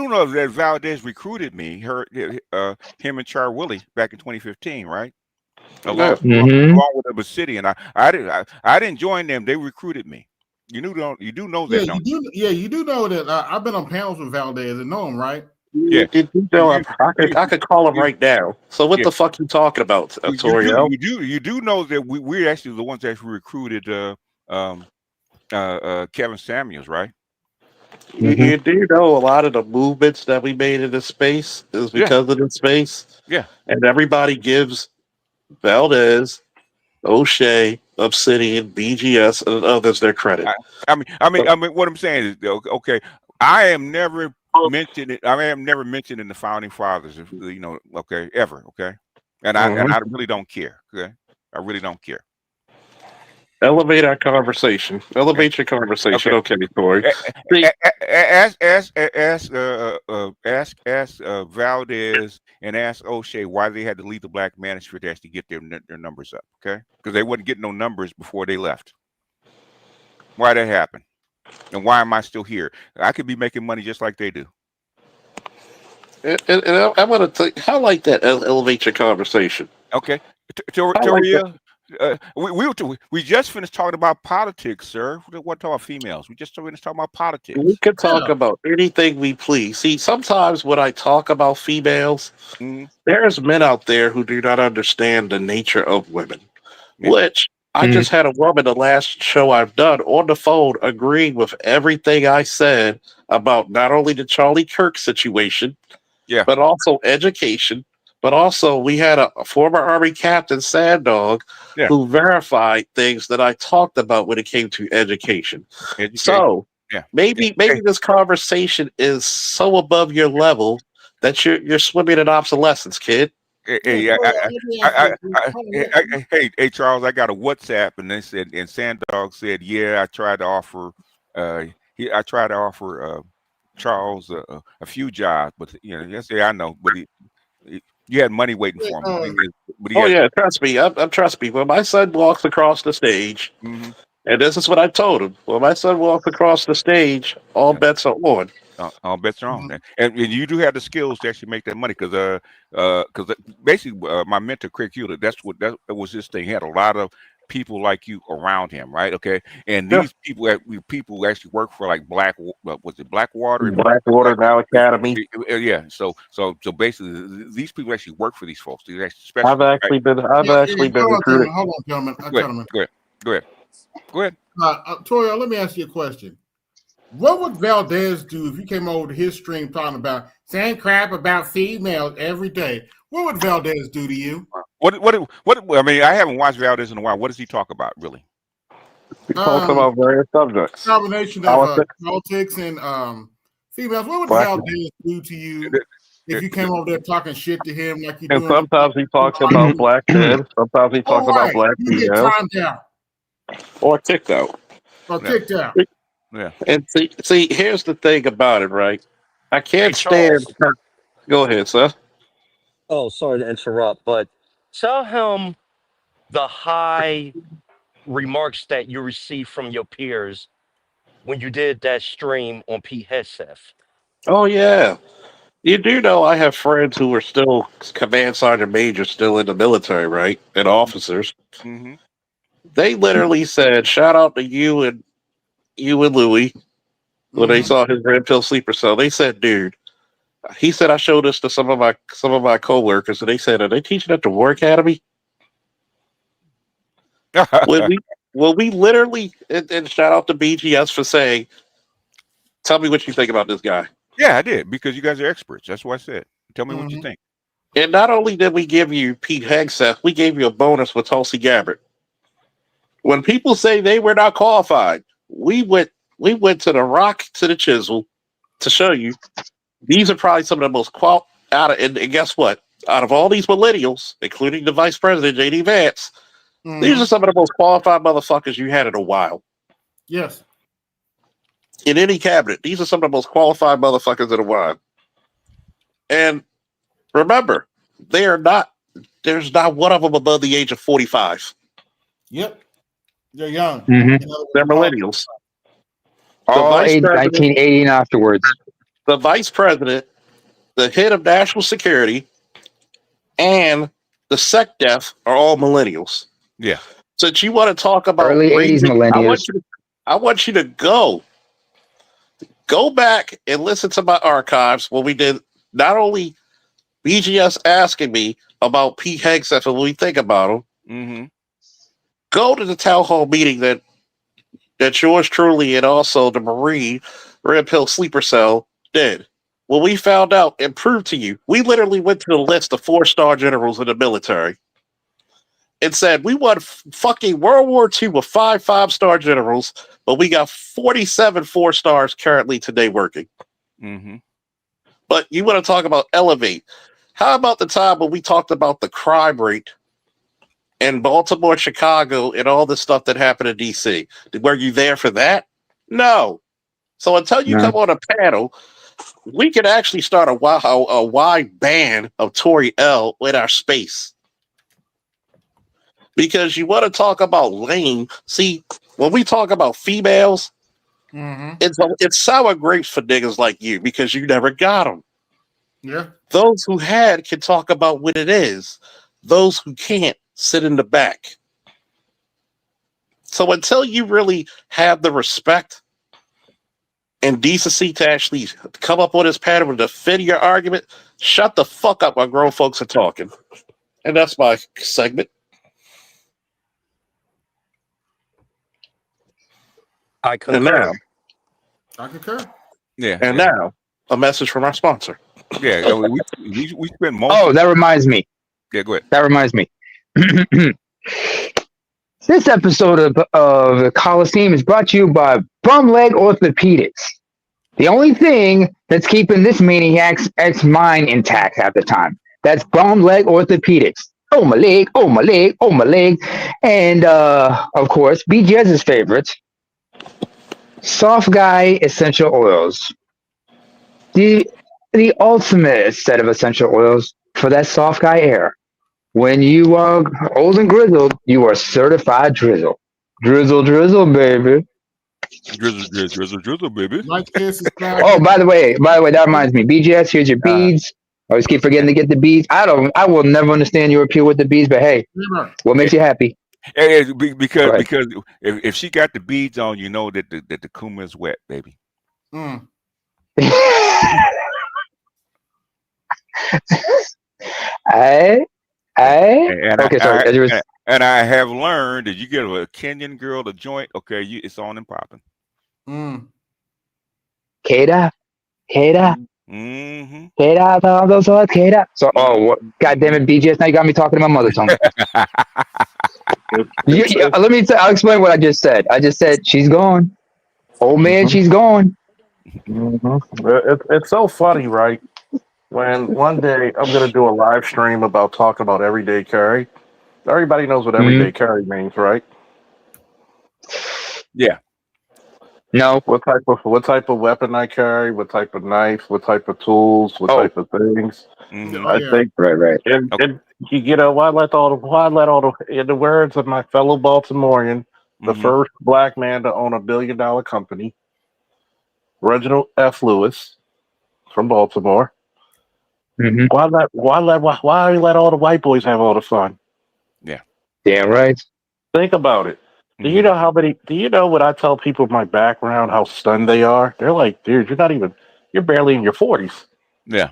Speaker 11: know that Valdez recruited me, him and Char Willie back in 2015, right? Along with the city, and I didn't join them. They recruited me. You do know that, don't you?
Speaker 2: You do know that I've been on panels with Valdez and know him, right?
Speaker 11: Yeah.
Speaker 18: I could call him right now. So what the fuck you talking about, Toriel?
Speaker 11: You do know that we're actually the ones that recruited Kevin Samuels, right?
Speaker 18: You do know a lot of the movements that we made in this space is because of this space.
Speaker 11: Yeah.
Speaker 18: And everybody gives Valdez, O'Shea, Obsidian, BGS, and others their credit.
Speaker 11: I mean, what I'm saying is, okay, I am never mentioned in the founding fathers, okay, ever, okay, and I really don't care, okay, I really don't care.
Speaker 18: Elevate our conversation. Elevate your conversation, okay, Corey.
Speaker 11: Ask Valdez and ask O'Shea why they had to leave the Black Manosphere to actually get their numbers up, okay? Because they wouldn't get no numbers before they left. Why that happened? And why am I still here? I could be making money just like they do.
Speaker 18: And I want to highlight that. Elevate your conversation.
Speaker 11: Okay, Toria. We just finished talking about politics, sir. We want to talk about females. We just finished talking about politics.
Speaker 18: We can talk about anything we please. See, sometimes when I talk about females, there's men out there who do not understand the nature of women, which I just had a woman the last show I've done on the phone agreeing with everything I said about not only the Charlie Kirk situation, but also education. But also, we had a former Army captain, Sandog, who verified things that I talked about when it came to education. So maybe this conversation is so above your level that you're swimming in obsolescence, kid.
Speaker 11: Hey, Charles, I got a WhatsApp, and they said, and Sandog said, yeah, I tried to offer Charles a few jobs, but yes, I know, but you had money waiting for him.
Speaker 18: Trust me. Trust me. When my son walks across the stage, and this is what I told him: when my son walks across the stage, all bets are on.
Speaker 11: All bets are on, and you do have the skills to actually make that money, because basically my mentor Craig Hewlett, that was his thing. He had a lot of people like you around him, right? Okay, and these people actually work for like Blackwater
Speaker 18: now Academy.
Speaker 11: Yeah, so basically these people actually work for these folks. These actually
Speaker 18: I've actually been recruited.
Speaker 2: Hold on, gentlemen.
Speaker 11: Go ahead.
Speaker 2: Toria, let me ask you a question. What would Valdez do if you came over to his stream talking about saying crap about females every day? What would Valdez do to you?
Speaker 11: What? I mean, I haven't watched Valdez in a while. What does he talk about, really?
Speaker 18: He talks about various subjects.
Speaker 2: Combination of politics and females. What would Valdez do to you if you came over there talking shit to him like you do?
Speaker 18: And sometimes he talks about black men. Sometimes he talks about black females. Or kicked out.
Speaker 11: Yeah.
Speaker 18: And see, here's the thing about it, right? I can't stand. Go ahead, sir.
Speaker 17: Oh, sorry to interrupt, but tell him the high remarks that you received from your peers when you did that stream on Pete Hegseth.
Speaker 18: Oh yeah, you do know I have friends who are still command sergeant major, still in the military, right? And officers. They literally said, "Shout out to you and Louis." When they saw his red pill sleeper cell, they said, "Dude." He said, I showed this to some of my coworkers, and they said, "Are they teaching at the War Academy?" Will we literally, and shout out to BGS for saying, tell me what you think about this guy.
Speaker 11: Yeah, I did, because you guys are experts. That's what I said. Tell me what you think.
Speaker 18: And not only did we give you Pete Hegseth, we gave you a bonus with Tulsi Gabbard. When people say they were not qualified, we went to the rock to the chisel to show you these are probably some of the most and guess what? Out of all these millennials, including the Vice President JD Vance, these are some of the most qualified motherfuckers you had in a while.
Speaker 2: Yes.
Speaker 18: In any cabinet, these are some of the most qualified motherfuckers in a while. And remember, there's not one of them above the age of 45.
Speaker 2: Yep. They're young.
Speaker 18: They're millennials.
Speaker 12: All 1980 and afterwards.
Speaker 18: The vice president, the head of national security, and the SecDef are all millennials.
Speaker 11: Yeah.
Speaker 18: Since you want to talk about
Speaker 12: early 80s millennials,
Speaker 18: I want you to go back and listen to my archives when we did not only BGS asking me about Pete Hegseth and what we think about him. Go to the town hall meeting that yours truly and also the Marine Red Pill Sleeper Cell did. When we found out and proved to you, we literally went to the list of 4-star generals in the military and said we won fucking World War II with 5-star generals, but we got 47 4-stars currently today working. But you want to talk about elevate. How about the time when we talked about the crime rate in Baltimore, Chicago, and all the stuff that happened in DC? Were you there for that? No. So until you come on a panel, we can actually start a wide ban of Tory L in our space. Because you want to talk about lame. See, when we talk about females, it's sour grapes for niggas like you because you never got them.
Speaker 2: Yeah.
Speaker 18: Those who had can talk about what it is. Those who can't sit in the back. So until you really have the respect and decency to actually come up on this pattern and defend your argument, shut the fuck up while grown folks are talking. And that's my segment.
Speaker 17: I concur.
Speaker 18: And now,
Speaker 2: I concur.
Speaker 11: Yeah.
Speaker 18: And now, a message from our sponsor.
Speaker 11: Yeah, we spend most.
Speaker 12: Oh, that reminds me.
Speaker 11: Yeah, go ahead.
Speaker 12: That reminds me. This episode of the Colosseum is brought to you by Bumleg Orthopedics. The only thing that's keeping this maniac's mind intact at the time. That's Bumleg Orthopedics. Oh my leg, oh my leg, oh my leg. And of course, BGS's favorites, Soft Guy Essential Oils. The ultimate set of essential oils for that soft guy air. When you are old and grizzled, you are certified drizzle. Drizzle, drizzle, baby.
Speaker 11: Drizzle, baby.
Speaker 12: Oh, by the way, that reminds me. BGS, here's your beads. I always keep forgetting to get the beads. I will never understand your appeal with the beads, but hey, what makes you happy?
Speaker 11: Because if she got the beads on, you know that the kuma is wet, baby.
Speaker 12: Okay,
Speaker 11: and I have learned that you get a Kenyan girl to joint, okay, it's on and popping.
Speaker 12: Keda. So, God damn it, BGS, now you got me talking in my mother tongue. I'll explain what I just said. I just said, she's gone. Old man, she's gone.
Speaker 18: It's so funny, right? When one day I'm going to do a live stream about talking about everyday carry. Everybody knows what everyday carry means, right?
Speaker 11: Yeah.
Speaker 18: No. What type of weapon I carry? What type of knife? What type of tools? What type of things? I think
Speaker 12: right.
Speaker 18: And you know, why let all the in the words of my fellow Baltimorean, the first black man to own $1 billion company, Reginald F. Lewis from Baltimore. Why let all the white boys have all the fun?
Speaker 11: Yeah.
Speaker 12: Damn right.
Speaker 18: Think about it. Do you know when I tell people my background, how stunned they are? They're like, dude, you're barely in your 40s.
Speaker 11: Yeah.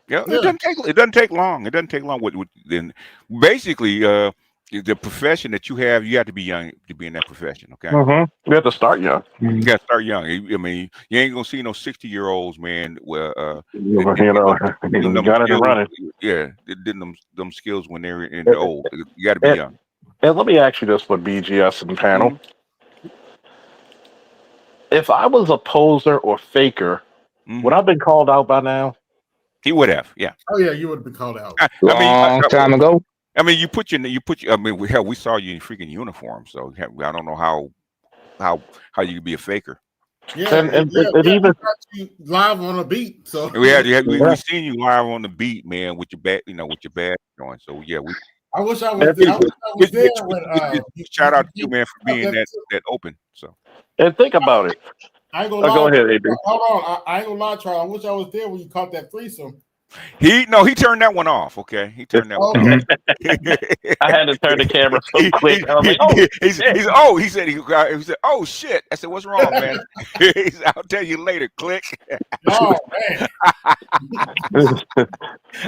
Speaker 11: Yeah. It doesn't take long. It doesn't take long. Then basically, the profession that you have to be young to be in that profession. Okay.
Speaker 18: You have to start young.
Speaker 11: You got to start young. I mean, you ain't gonna see no 60-year-olds, man.
Speaker 18: You know,
Speaker 11: them
Speaker 18: got it and
Speaker 11: skills,
Speaker 18: running.
Speaker 11: yeah, didn't them skills when they're in the old. You got to be young.
Speaker 18: And let me ask you this for BGS and panel. If I was a poser or faker, would I have been called out by now?
Speaker 11: He would have, yeah.
Speaker 2: Oh yeah, you would have been called out.
Speaker 12: Long time ago.
Speaker 11: I mean, you put. I mean, we saw you in freaking uniform, so I don't know how you could be a faker.
Speaker 2: Yeah,
Speaker 18: and
Speaker 2: even got you live on a beat. So
Speaker 11: we seen you live on the beat, man, with your badge on. So yeah,
Speaker 2: I wish I was there. I was there when
Speaker 11: shout out to you, man, for being that open. So
Speaker 18: and think about it.
Speaker 2: I ain't gonna lie.
Speaker 18: Go ahead, AB.
Speaker 2: Hold on. I ain't gonna lie, Charles. I wish I was there when you caught that threesome.
Speaker 11: He turned that one off. Okay, he turned that one off.
Speaker 18: I had to turn the camera so quick. I was like,
Speaker 11: he said, oh shit. I said, what's wrong, man? He said, I'll tell you later. Click.
Speaker 2: Oh man.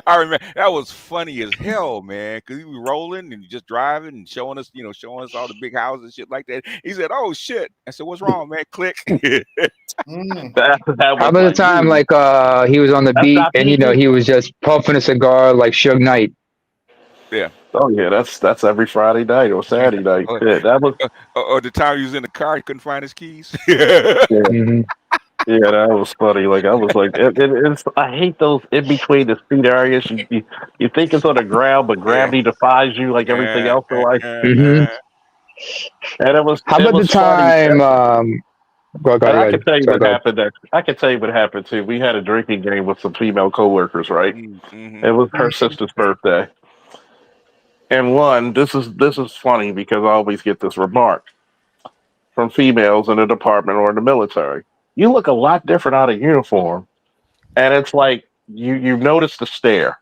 Speaker 11: I remember that was funny as hell, man. Because he was rolling and just driving and showing us all the big houses and shit like that. He said, "Oh shit!" I said, "What's wrong, man?" Click.
Speaker 12: How about the time he was on the beat and he was just puffing a cigar like Suge Knight?
Speaker 11: Yeah.
Speaker 18: Oh yeah, that's every Friday night or Saturday night. Yeah, that was.
Speaker 11: Or the time he was in the car, he couldn't find his keys.
Speaker 18: Yeah, that was funny. Like I was like, I hate those in between the seat areas. You think it's on the ground, but gravity defies you like everything else in life. And it was.
Speaker 12: How about the time?
Speaker 18: I can tell you what happened. I can tell you what happened too. We had a drinking game with some female coworkers. Right. It was her sister's birthday, and this is funny because I always get this remark from females in the department or in the military. You look a lot different out of uniform, and it's like you notice the stare.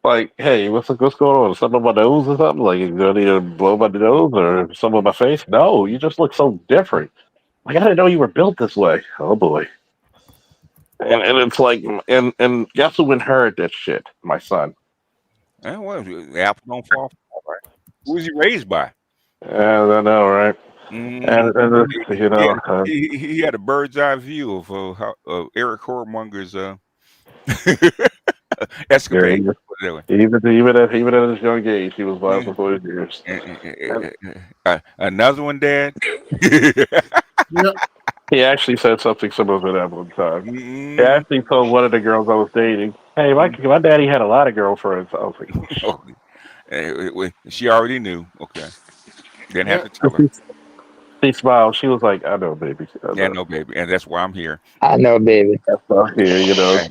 Speaker 18: Like, hey, what's going on? Something on my nose or something? Like, do I need to blow my nose or something on my face? No, you just look so different. Like, I didn't know you were built this way. Oh boy. And it's like, and guess who inherited that shit? My son.
Speaker 11: Well, the apple don't fall far, right? Who was he raised by?
Speaker 18: I know, right? And
Speaker 11: he had a bird's eye view of Eric Hormonger's escapade.
Speaker 18: Even at his young age, he was violent for his years.
Speaker 11: Another one, Dad.
Speaker 18: He actually said something similar to that one time. He actually told one of the girls I was dating, "Hey, my daddy had a lot of girlfriends." I was like,
Speaker 11: she already knew. Okay, didn't have to tell her.
Speaker 18: She smiled. She was like, "I know, baby."
Speaker 11: Yeah, no, baby, and that's why I'm here.
Speaker 12: I know, baby.
Speaker 18: That's why I'm here.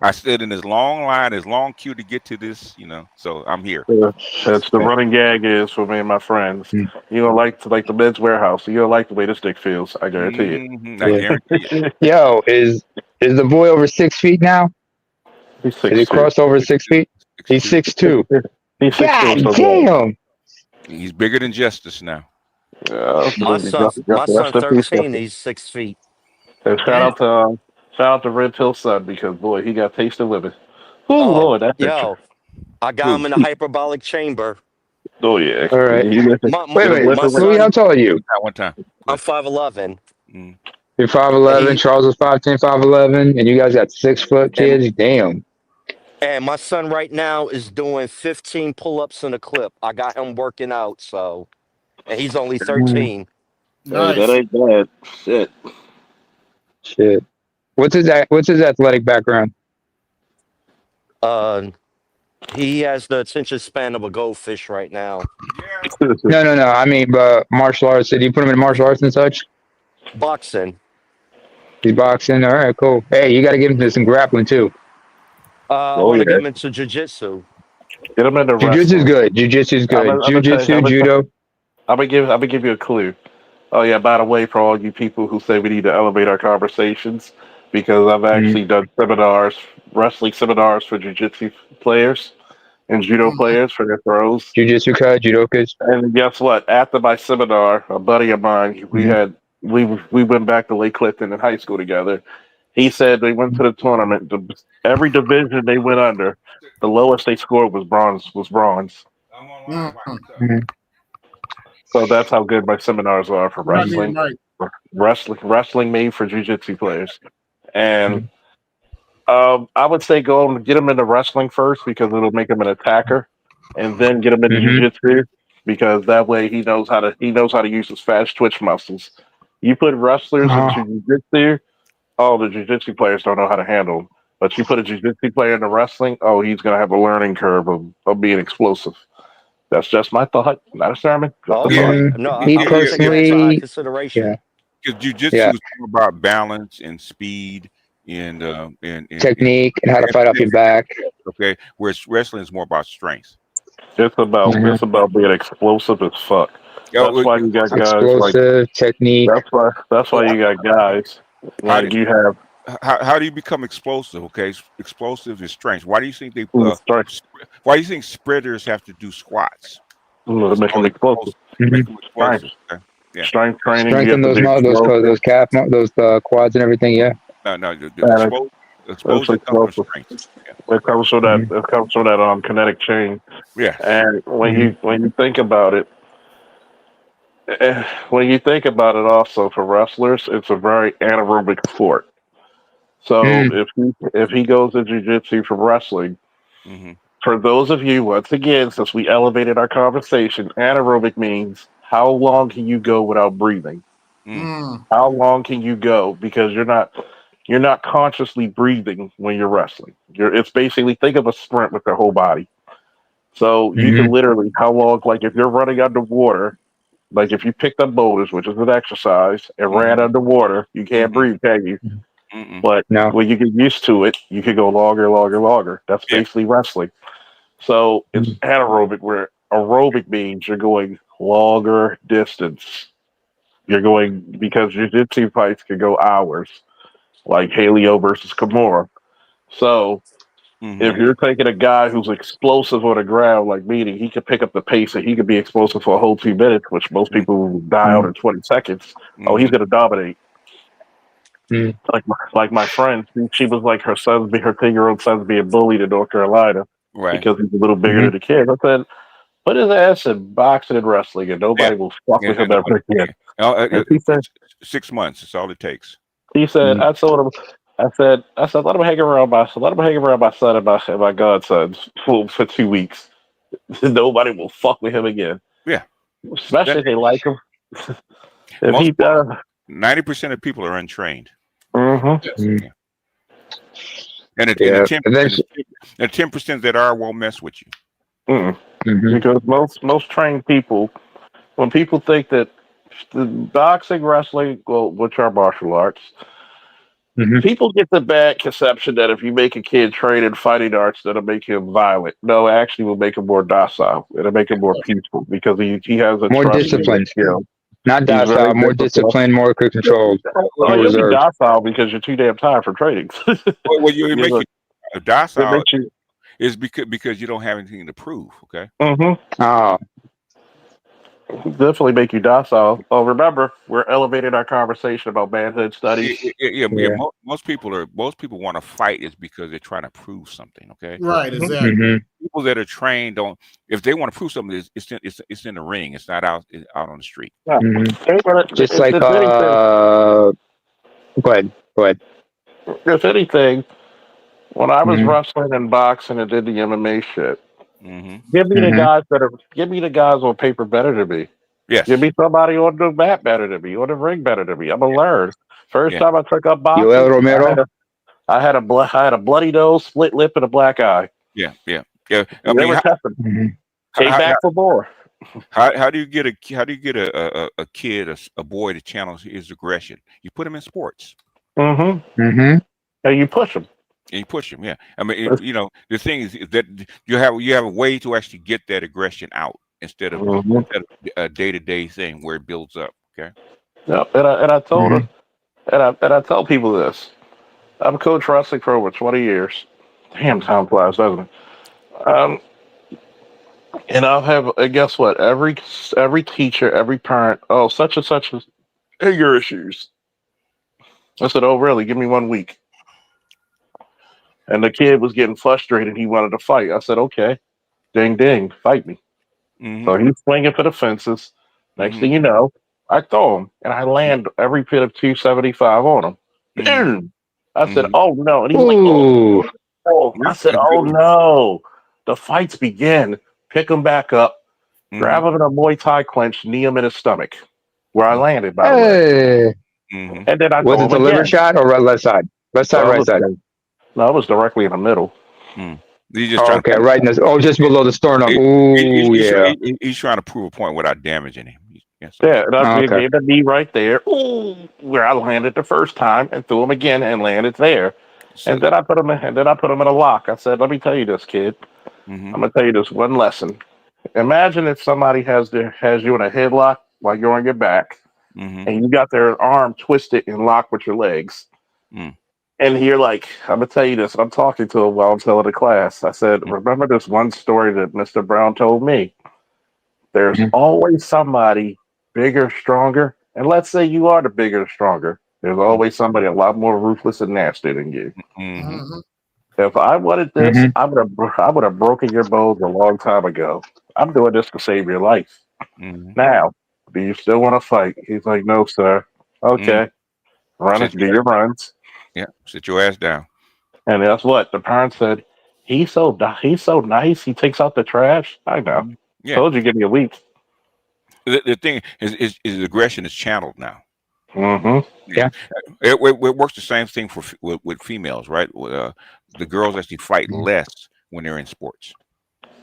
Speaker 11: I stood in this long line, this long queue to get to this, so I'm here.
Speaker 18: That's the running gag is for me and my friends. You don't like the men's warehouse. You don't like the way this dick feels. I guarantee it.
Speaker 11: I guarantee it.
Speaker 12: Yo, is the boy over 6 feet now?
Speaker 18: He's 6'2".
Speaker 12: Did he cross over 6 feet? He's 6'2".
Speaker 18: He's
Speaker 12: 6'2".
Speaker 18: God
Speaker 12: damn.
Speaker 11: He's bigger than Justice now.
Speaker 17: My son 13, he's 6 feet.
Speaker 18: And shout out to Red Pill son because boy, he got taste of living. Oh Lord, that's
Speaker 17: I got him in a hyperbolic chamber.
Speaker 18: Oh yeah.
Speaker 12: All right. Wait, Louis, how tall are you?
Speaker 11: One time.
Speaker 17: I'm 5'11".
Speaker 12: You're 5'11". Charles is 5'10", 5'11", and you guys got 6 foot kids. Damn.
Speaker 17: And my son right now is doing 15 pull-ups in a clip. I got him working out, so. And he's only 13.
Speaker 18: Nice. That ain't bad.
Speaker 12: Shit. What's his athletic background?
Speaker 17: He has the attention span of a goldfish right now.
Speaker 12: No. I mean, but martial arts. Did you put him in martial arts and such?
Speaker 17: Boxing.
Speaker 12: He's boxing. All right, cool. Hey, you got to give him some grappling too.
Speaker 17: I want to get him into jiu-jitsu.
Speaker 18: Get him into
Speaker 12: jiu-jitsu's good. Jiu-jitsu's good. Jiu-jitsu, judo.
Speaker 18: I'm gonna give you a clue. Oh yeah, by the way, for all you people who say we need to elevate our conversations, because I've actually done wrestling seminars for jiu-jitsu players and judo players for their throws.
Speaker 12: Jiu-jitsu judokas.
Speaker 18: And guess what? After my seminar, a buddy of mine, we went back to Lake Clifton in high school together. He said they went to the tournament. Every division they went under, the lowest they scored was bronze. So that's how good my seminars are for
Speaker 4: Right,
Speaker 18: wrestling.
Speaker 4: right.
Speaker 18: Wrestling made for jiu-jitsu players. And I would say go and get him into wrestling first because it'll make him an attacker, and then get him into jiu-jitsu because that way he knows how to use his fast twitch muscles. You put wrestlers into jiu-jitsu, the jiu-jitsu players don't know how to handle them. But you put a jiu-jitsu player into wrestling, he's gonna have a learning curve of being explosive. That's just my thought, not a sermon. Just a thought.
Speaker 17: No,
Speaker 12: Me
Speaker 17: I'm gonna take that into high
Speaker 12: personally,
Speaker 17: consideration.
Speaker 11: Because jiu-jitsu
Speaker 12: yeah,
Speaker 11: is more about balance and speed and
Speaker 12: technique and how to fight off your back.
Speaker 11: okay, whereas wrestling is more about strength.
Speaker 18: It's about being explosive as fuck.
Speaker 11: Oh,
Speaker 18: That's why you got guys like
Speaker 12: Explosive technique.
Speaker 18: that's why you got guys like you have
Speaker 11: how do you become explosive? Okay, explosive is strength. Why do you think why do you think sprinters have to do squats?
Speaker 18: to make them explosive.
Speaker 11: Make them explosive.
Speaker 18: Strength.
Speaker 11: Okay? Yeah.
Speaker 18: Strength training. You
Speaker 12: Strengthen
Speaker 18: have to
Speaker 12: those
Speaker 18: be
Speaker 12: muscles, those calf, those quads and everything. Yeah.
Speaker 11: No, the
Speaker 18: And
Speaker 11: explosive comes from strength. Yeah.
Speaker 18: It comes from that. It comes from that kinetic chain.
Speaker 11: Yeah.
Speaker 18: And when you think about it, also for wrestlers, it's a very anaerobic sport. So if he goes to jiu-jitsu from wrestling, for those of you, once again, since we elevated our conversation, anaerobic means how long can you go without breathing? How long can you go? Because you're not consciously breathing when you're wrestling. It's basically, think of a sprint with your whole body. So you can literally, how long, like if you're running underwater, like if you picked up boulders, which is an exercise, and ran underwater, you can't breathe, can you? But when you get used to it, you can go longer. That's basically wrestling. So it's anaerobic, where aerobic means you're going longer distance. You're going, because jiu-jitsu fights can go hours, like Haleo versus Kimura. So if you're taking a guy who's explosive on the ground, like meaning he could pick up the pace and he could be explosive for a whole 2 minutes, which most people die out in 20 seconds. He's going to dominate. Like my friend, she was like her 10-year-old son's being bullied in North Carolina because he's a little bigger than the kid. I said, put his ass in boxing and wrestling, and nobody will fuck with him ever again. And he said,
Speaker 11: 6 months. That's all it takes.
Speaker 18: he said, I told him, I said, let him hang around my son and my godsons for 2 weeks. Nobody will fuck with him again.
Speaker 11: Yeah,
Speaker 18: especially if they like him. If
Speaker 11: most,
Speaker 18: he does,
Speaker 11: 90% of people are untrained.
Speaker 18: Mm-hmm.
Speaker 11: Yeah. And the 10% that are won't mess with you.
Speaker 18: Because most trained people, when people think that the boxing, wrestling, which are martial arts, people get the bad conception that if you make a kid train in fighting arts, that'll make him violent. No, it actually will make him more docile. It'll make him more peaceful because he has a
Speaker 12: more
Speaker 18: trust
Speaker 12: disciplined.
Speaker 18: skill.
Speaker 12: Not docile, more disciplined, more controlled.
Speaker 18: Oh, you'll be docile because you're too damn tired from training.
Speaker 11: Well, it makes you docile.
Speaker 18: It makes
Speaker 11: is because you don't have anything to prove. Okay.
Speaker 12: Oh.
Speaker 18: Definitely make you docile. Oh, remember, we're elevating our conversation about manhood studies.
Speaker 11: Yeah. Most people want to fight is because they're trying to prove something. Okay.
Speaker 4: Right. Exactly.
Speaker 11: People that are trained don't. If they want to prove something, it's in the ring. It's not out on the street.
Speaker 12: Just like go ahead.
Speaker 18: If anything, when I was wrestling and boxing and did the MMA shit, give me the guys on paper better than me.
Speaker 11: Yes.
Speaker 18: Give me somebody on the mat better than me, on the ring better than me. I'm gonna learn. First time I took up boxing,
Speaker 12: Yoel Romero.
Speaker 18: I had a bloody nose, split lip, and a black eye.
Speaker 11: Yeah. I
Speaker 18: They
Speaker 11: mean,
Speaker 18: were testing. Came back for more.
Speaker 11: How do you get a kid, a boy to channel his aggression? You put him in sports.
Speaker 18: And you push him.
Speaker 11: And you push him, yeah. I mean, the thing is that you have a way to actually get that aggression out instead of a day-to-day thing where it builds up. Okay.
Speaker 18: Yeah, and I told him, and I tell people this. I've coached wrestling for over 20 years. Damn, time flies, doesn't it? And I'll have, and guess what? Every teacher, every parent, such and such is anger issues. I said, oh, really? Give me 1 week. And the kid was getting frustrated. He wanted to fight. I said, okay, ding, ding, fight me. So he's swinging for the fences. Next thing you know, I throw him and I land every bit of 275 on him. Boom! I said, "Oh no!" And he's like, "Oh, oh!" I said, "Oh no!" The fights begin. Pick him back up, grab him in a Muay Thai clinch, knee him in his stomach, where I landed, by the way. And then I
Speaker 12: Was
Speaker 18: throw
Speaker 12: it
Speaker 18: him
Speaker 12: the liver
Speaker 18: again.
Speaker 12: shot or left side? Left side, right side?
Speaker 18: No, it was directly in the middle.
Speaker 11: He's just
Speaker 12: Oh,
Speaker 11: trying
Speaker 12: okay,
Speaker 11: to,
Speaker 12: right in this. Oh, just below the sternum. Ooh, yeah.
Speaker 11: he's trying to prove a point without damaging him.
Speaker 18: Yeah, and I
Speaker 12: Oh, okay.
Speaker 18: gave the knee right there, ooh, where I landed the first time, and threw him again and landed there. And then I put him in, a lock. I said, "Let me tell you this, kid. I'm gonna tell you this one lesson. Imagine if somebody has you in a headlock while you're on your back, and you got their arm twisted and locked with your legs. And you're like, I'm gonna tell you this. And I'm talking to him while I'm telling the class. I said, remember this one story that Mr. Brown told me? There's always somebody bigger, stronger. And let's say you are the bigger, stronger. There's always somebody a lot more ruthless and nasty than you. If I wanted this, I would have broken your bones a long time ago. I'm doing this to save your life. Now, do you still want to fight? He's like, no, sir. Okay. Run it, do your runs.
Speaker 11: Yeah, sit your ass down.
Speaker 18: And that's what the parents said. He's so nice. He takes out the trash. I know.
Speaker 11: Yeah.
Speaker 18: Told you, give me a week.
Speaker 11: The thing is aggression is channeled now.
Speaker 12: Yeah.
Speaker 11: It works the same thing with females, right? The girls actually fight less when they're in sports.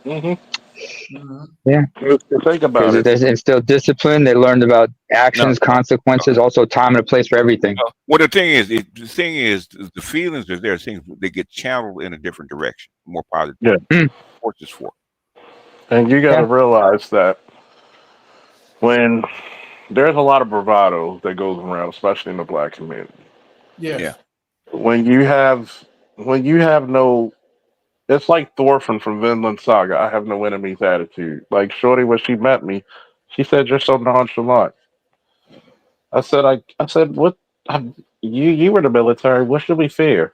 Speaker 12: Yeah.
Speaker 18: Think about it.
Speaker 12: They instilled discipline. They learned about actions, consequences, also time and a place for everything.
Speaker 11: Well, the thing is, the feelings are there. Things they get channeled in a different direction, more positive.
Speaker 18: Yeah.
Speaker 11: Sports is for.
Speaker 18: And you got to realize that when there's a lot of bravado that goes around, especially in the black community.
Speaker 2: Yeah.
Speaker 18: When you have no, it's like Thorfinn from Vinland Saga. I have no enemies attitude. Like Shorty, when she met me, she said, "You're so nonchalant." I said, "What? You were the military. What should we fear?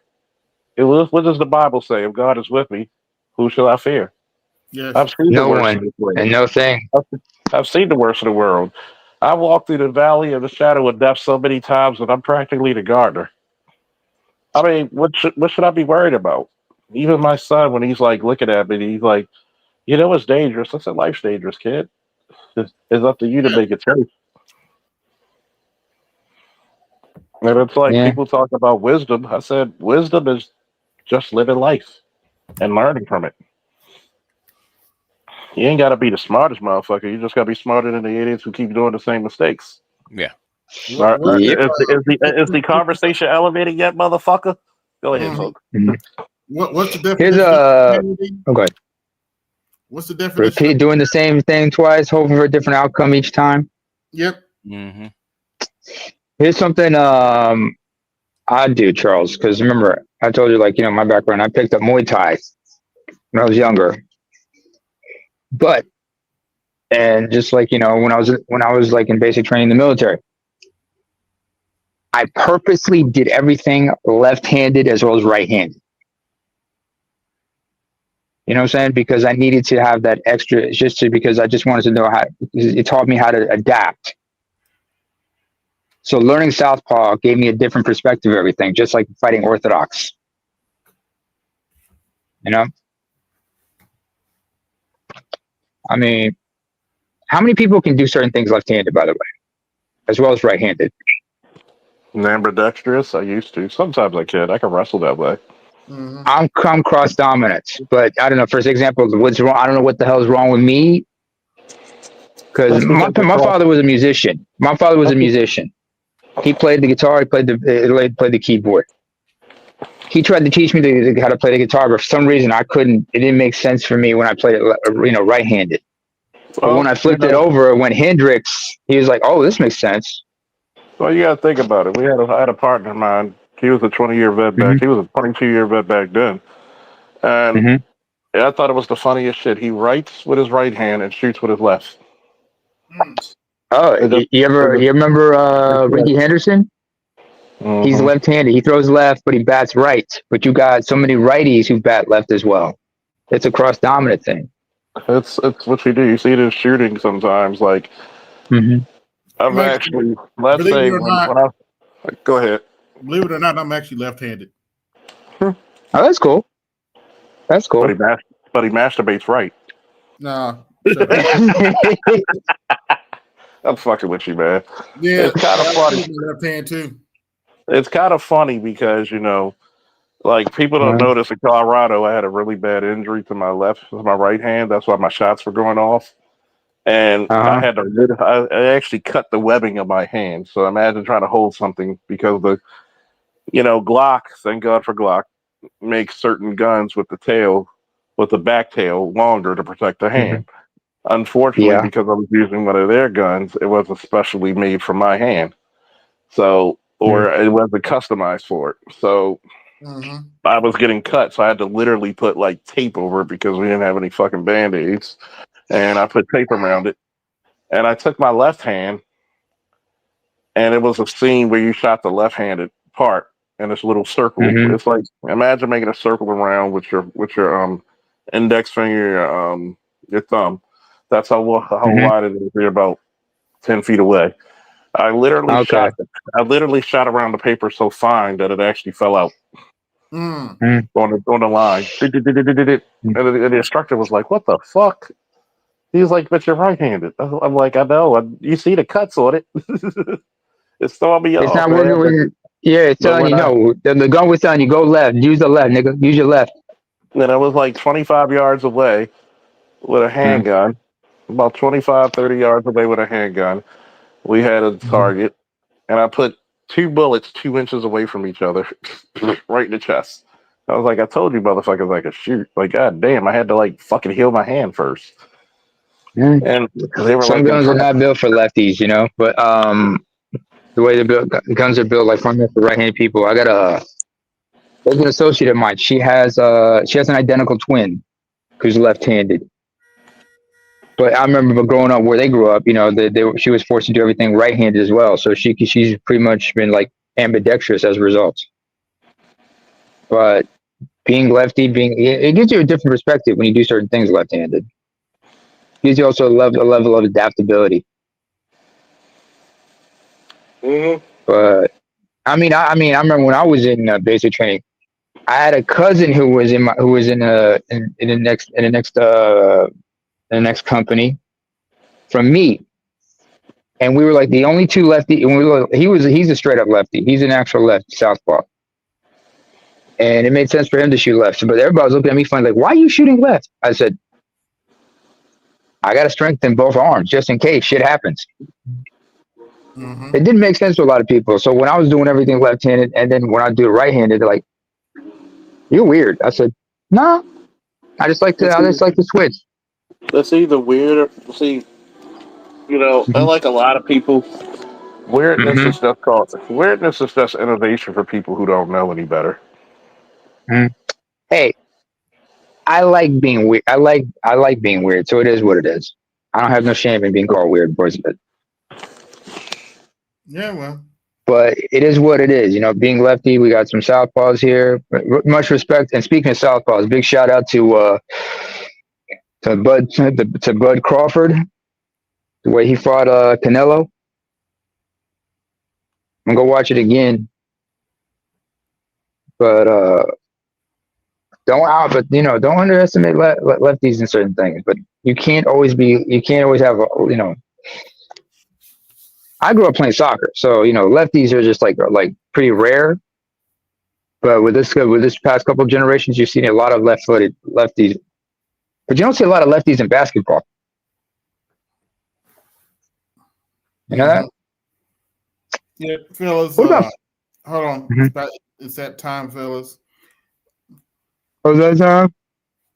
Speaker 18: What does the Bible say? If God is with me, who shall I fear?"
Speaker 2: Yes.
Speaker 18: I've seen
Speaker 12: No
Speaker 18: the worst
Speaker 12: one
Speaker 18: of this world.
Speaker 12: and no thing.
Speaker 18: I've seen the worst of the world. I walked through the valley of the shadow of death so many times that I'm practically the gardener. I mean, what should I be worried about? Even my son, when he's like looking at me, he's like, it's dangerous. I said, life's dangerous, kid. It's up to you to make it safe. And it's like people talk about wisdom. I said, wisdom is just living life and learning from it. You ain't got to be the smartest motherfucker. You just got to be smarter than the idiots who keep doing the same mistakes.
Speaker 11: Yeah.
Speaker 18: Is the conversation elevated yet, motherfucker? Go ahead, folks.
Speaker 2: What's the definition?
Speaker 12: Here's okay.
Speaker 2: What's the definition?
Speaker 12: Repeat doing the same thing twice, hoping for a different outcome each time.
Speaker 2: Yep.
Speaker 12: Here's something I do, Charles, because remember I told you, like, my background. I picked up Muay Thai when I was younger, and just like when I was like in basic training in the military, I purposely did everything left-handed as well as right-handed. You know what I'm saying? Because I needed to have that extra, because I just wanted to know how. It taught me how to adapt. So learning Southpaw gave me a different perspective of everything, just like fighting Orthodox. I mean, how many people can do certain things left-handed, by the way, as well as right-handed?
Speaker 18: Ambidextrous, I used to. Sometimes I can wrestle that way.
Speaker 12: I'm cross dominant, but I don't know. For example, what's wrong? I don't know what the hell is wrong with me, because my father was a musician. He played the guitar. He played the keyboard. He tried to teach me how to play the guitar, but for some reason I couldn't. It didn't make sense for me when I played it, right-handed. But when I flipped it over, when Hendrix, he was like, "Oh, this makes sense."
Speaker 18: Well, you got to think about it. I had a partner of mine. He was a 20-year vet back. He was a 22-year vet back then. And I thought it was the funniest shit. He writes with his right hand and shoots with his left.
Speaker 12: Oh, you remember Ricky Henderson? He's left-handed. He throws left, but he bats right. But you got so many righties who bat left as well. It's a cross-dominant thing.
Speaker 18: It's what you do. You see it in shooting sometimes. Like I've actually, let's
Speaker 2: Believe it
Speaker 18: say
Speaker 2: or
Speaker 18: when
Speaker 2: not,
Speaker 18: I go ahead.
Speaker 2: believe it or not, I'm actually left-handed.
Speaker 12: Oh, that's cool. That's
Speaker 18: But
Speaker 12: cool.
Speaker 18: he masturbates right.
Speaker 2: Nah, shut up.
Speaker 18: I'm fucking with you, man.
Speaker 2: Yeah,
Speaker 18: It's kind of funny.
Speaker 2: left hand too.
Speaker 18: It's kind of funny because like people don't notice in Colorado, I had a really bad injury to my right hand. That's why my shots were going off, and I had to. I actually cut the webbing of my hand. So imagine trying to hold something because Glock. Thank God for Glock. Makes certain guns with the back tail longer to protect the hand. Unfortunately, because I was using one of their guns, it wasn't specially made for my hand. So, or it wasn't customized for it. So I was getting cut. So I had to literally put like tape over it because we didn't have any fucking band-aids. And I put tape around it. And I took my left hand, and it was a scene where you shot the left-handed part in this little circle. It's like, imagine making a circle around with your index finger, your thumb. That's how wide it is. You're about 10 feet away. I literally shot around the paper so fine that it actually fell out on the line. And the instructor was like, "What the fuck?" He's like, "But you're right-handed." I'm like, "I know. You see the cuts on it." It's throwing me
Speaker 12: It's
Speaker 18: off,
Speaker 12: not
Speaker 18: man.
Speaker 12: working with it's telling you no. The gun was telling you go left. Use the left, nigga. Use your left.
Speaker 18: Then I was like 25 yards away with a handgun. About 25, 30 yards away with a handgun. We had a target, and I put 2 bullets 2 inches away from each other, right in the chest. I was like, "I told you motherfuckers I could shoot." Like, god damn, I had to like fucking heal my hand first. And they were
Speaker 12: Some
Speaker 18: like,
Speaker 12: guns are not built for lefties, but the way guns are built, like for right-handed people. I got there's an associate of mine. She has an identical twin who's left-handed. But I remember growing up where they grew up, she was forced to do everything right-handed as well. So she's pretty much been like ambidextrous as a result. But being lefty, it gives you a different perspective when you do certain things left-handed. It gives you also a level of adaptability. But I remember when I was in basic training, I had a cousin who was in the next company from me, and we were like the only 2 lefty. And he's a straight up lefty. He's an actual lefty, southpaw, and it made sense for him to shoot left. But everybody was looking at me funny, like, "Why are you shooting left?" I said, "I got to strengthen both arms just in case shit happens." It didn't make sense to a lot of people. So when I was doing everything left-handed, and then when I do it right-handed, they're like, "You're weird." I said, "No, I just like to switch."
Speaker 18: That's either weird or unlike a lot of people, weirdness is just innovation for people who don't know any better.
Speaker 12: Hey, I like being weird. I like being weird. So it is what it is. I don't have no shame in being called weird, boys.
Speaker 2: Yeah, well.
Speaker 12: But it is what it is. Being lefty, we got some southpaws here. Much respect. And speaking of southpaws, big shout out to Bud Crawford, the way he fought Canelo. I'm gonna go watch it again. But don't underestimate lefties in certain things. But you can't always have I grew up playing soccer, so lefties are just like pretty rare. But with this past couple of generations, you've seen a lot of left-footed lefties, but you don't see a lot of lefties in basketball. You know that?
Speaker 2: Yeah, fellas.
Speaker 12: What about?
Speaker 2: Hold on. It's that time, fellas.
Speaker 12: Oh, that time?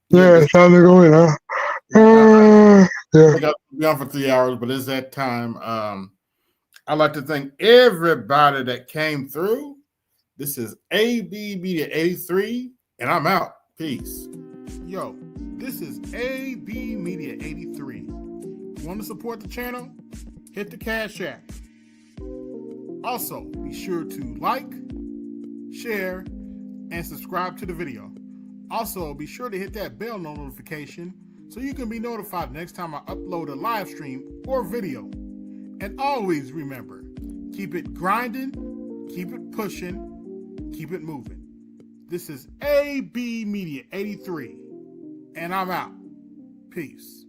Speaker 12: Yeah, it's time to go in, huh?
Speaker 2: We got to be on for 3 hours, but it's that time. I'd like to thank everybody that came through. This is AB Media 83, and I'm out. Peace. Yo, this is AB Media 83. If you want to support the channel, hit the Cash App. Also, be sure to like, share, and subscribe to the video. Also, be sure to hit that bell notification so you can be notified next time I upload a live stream or video. And always remember, keep it grinding, keep it pushing, keep it moving. This is AB Media 83, and I'm out. Peace.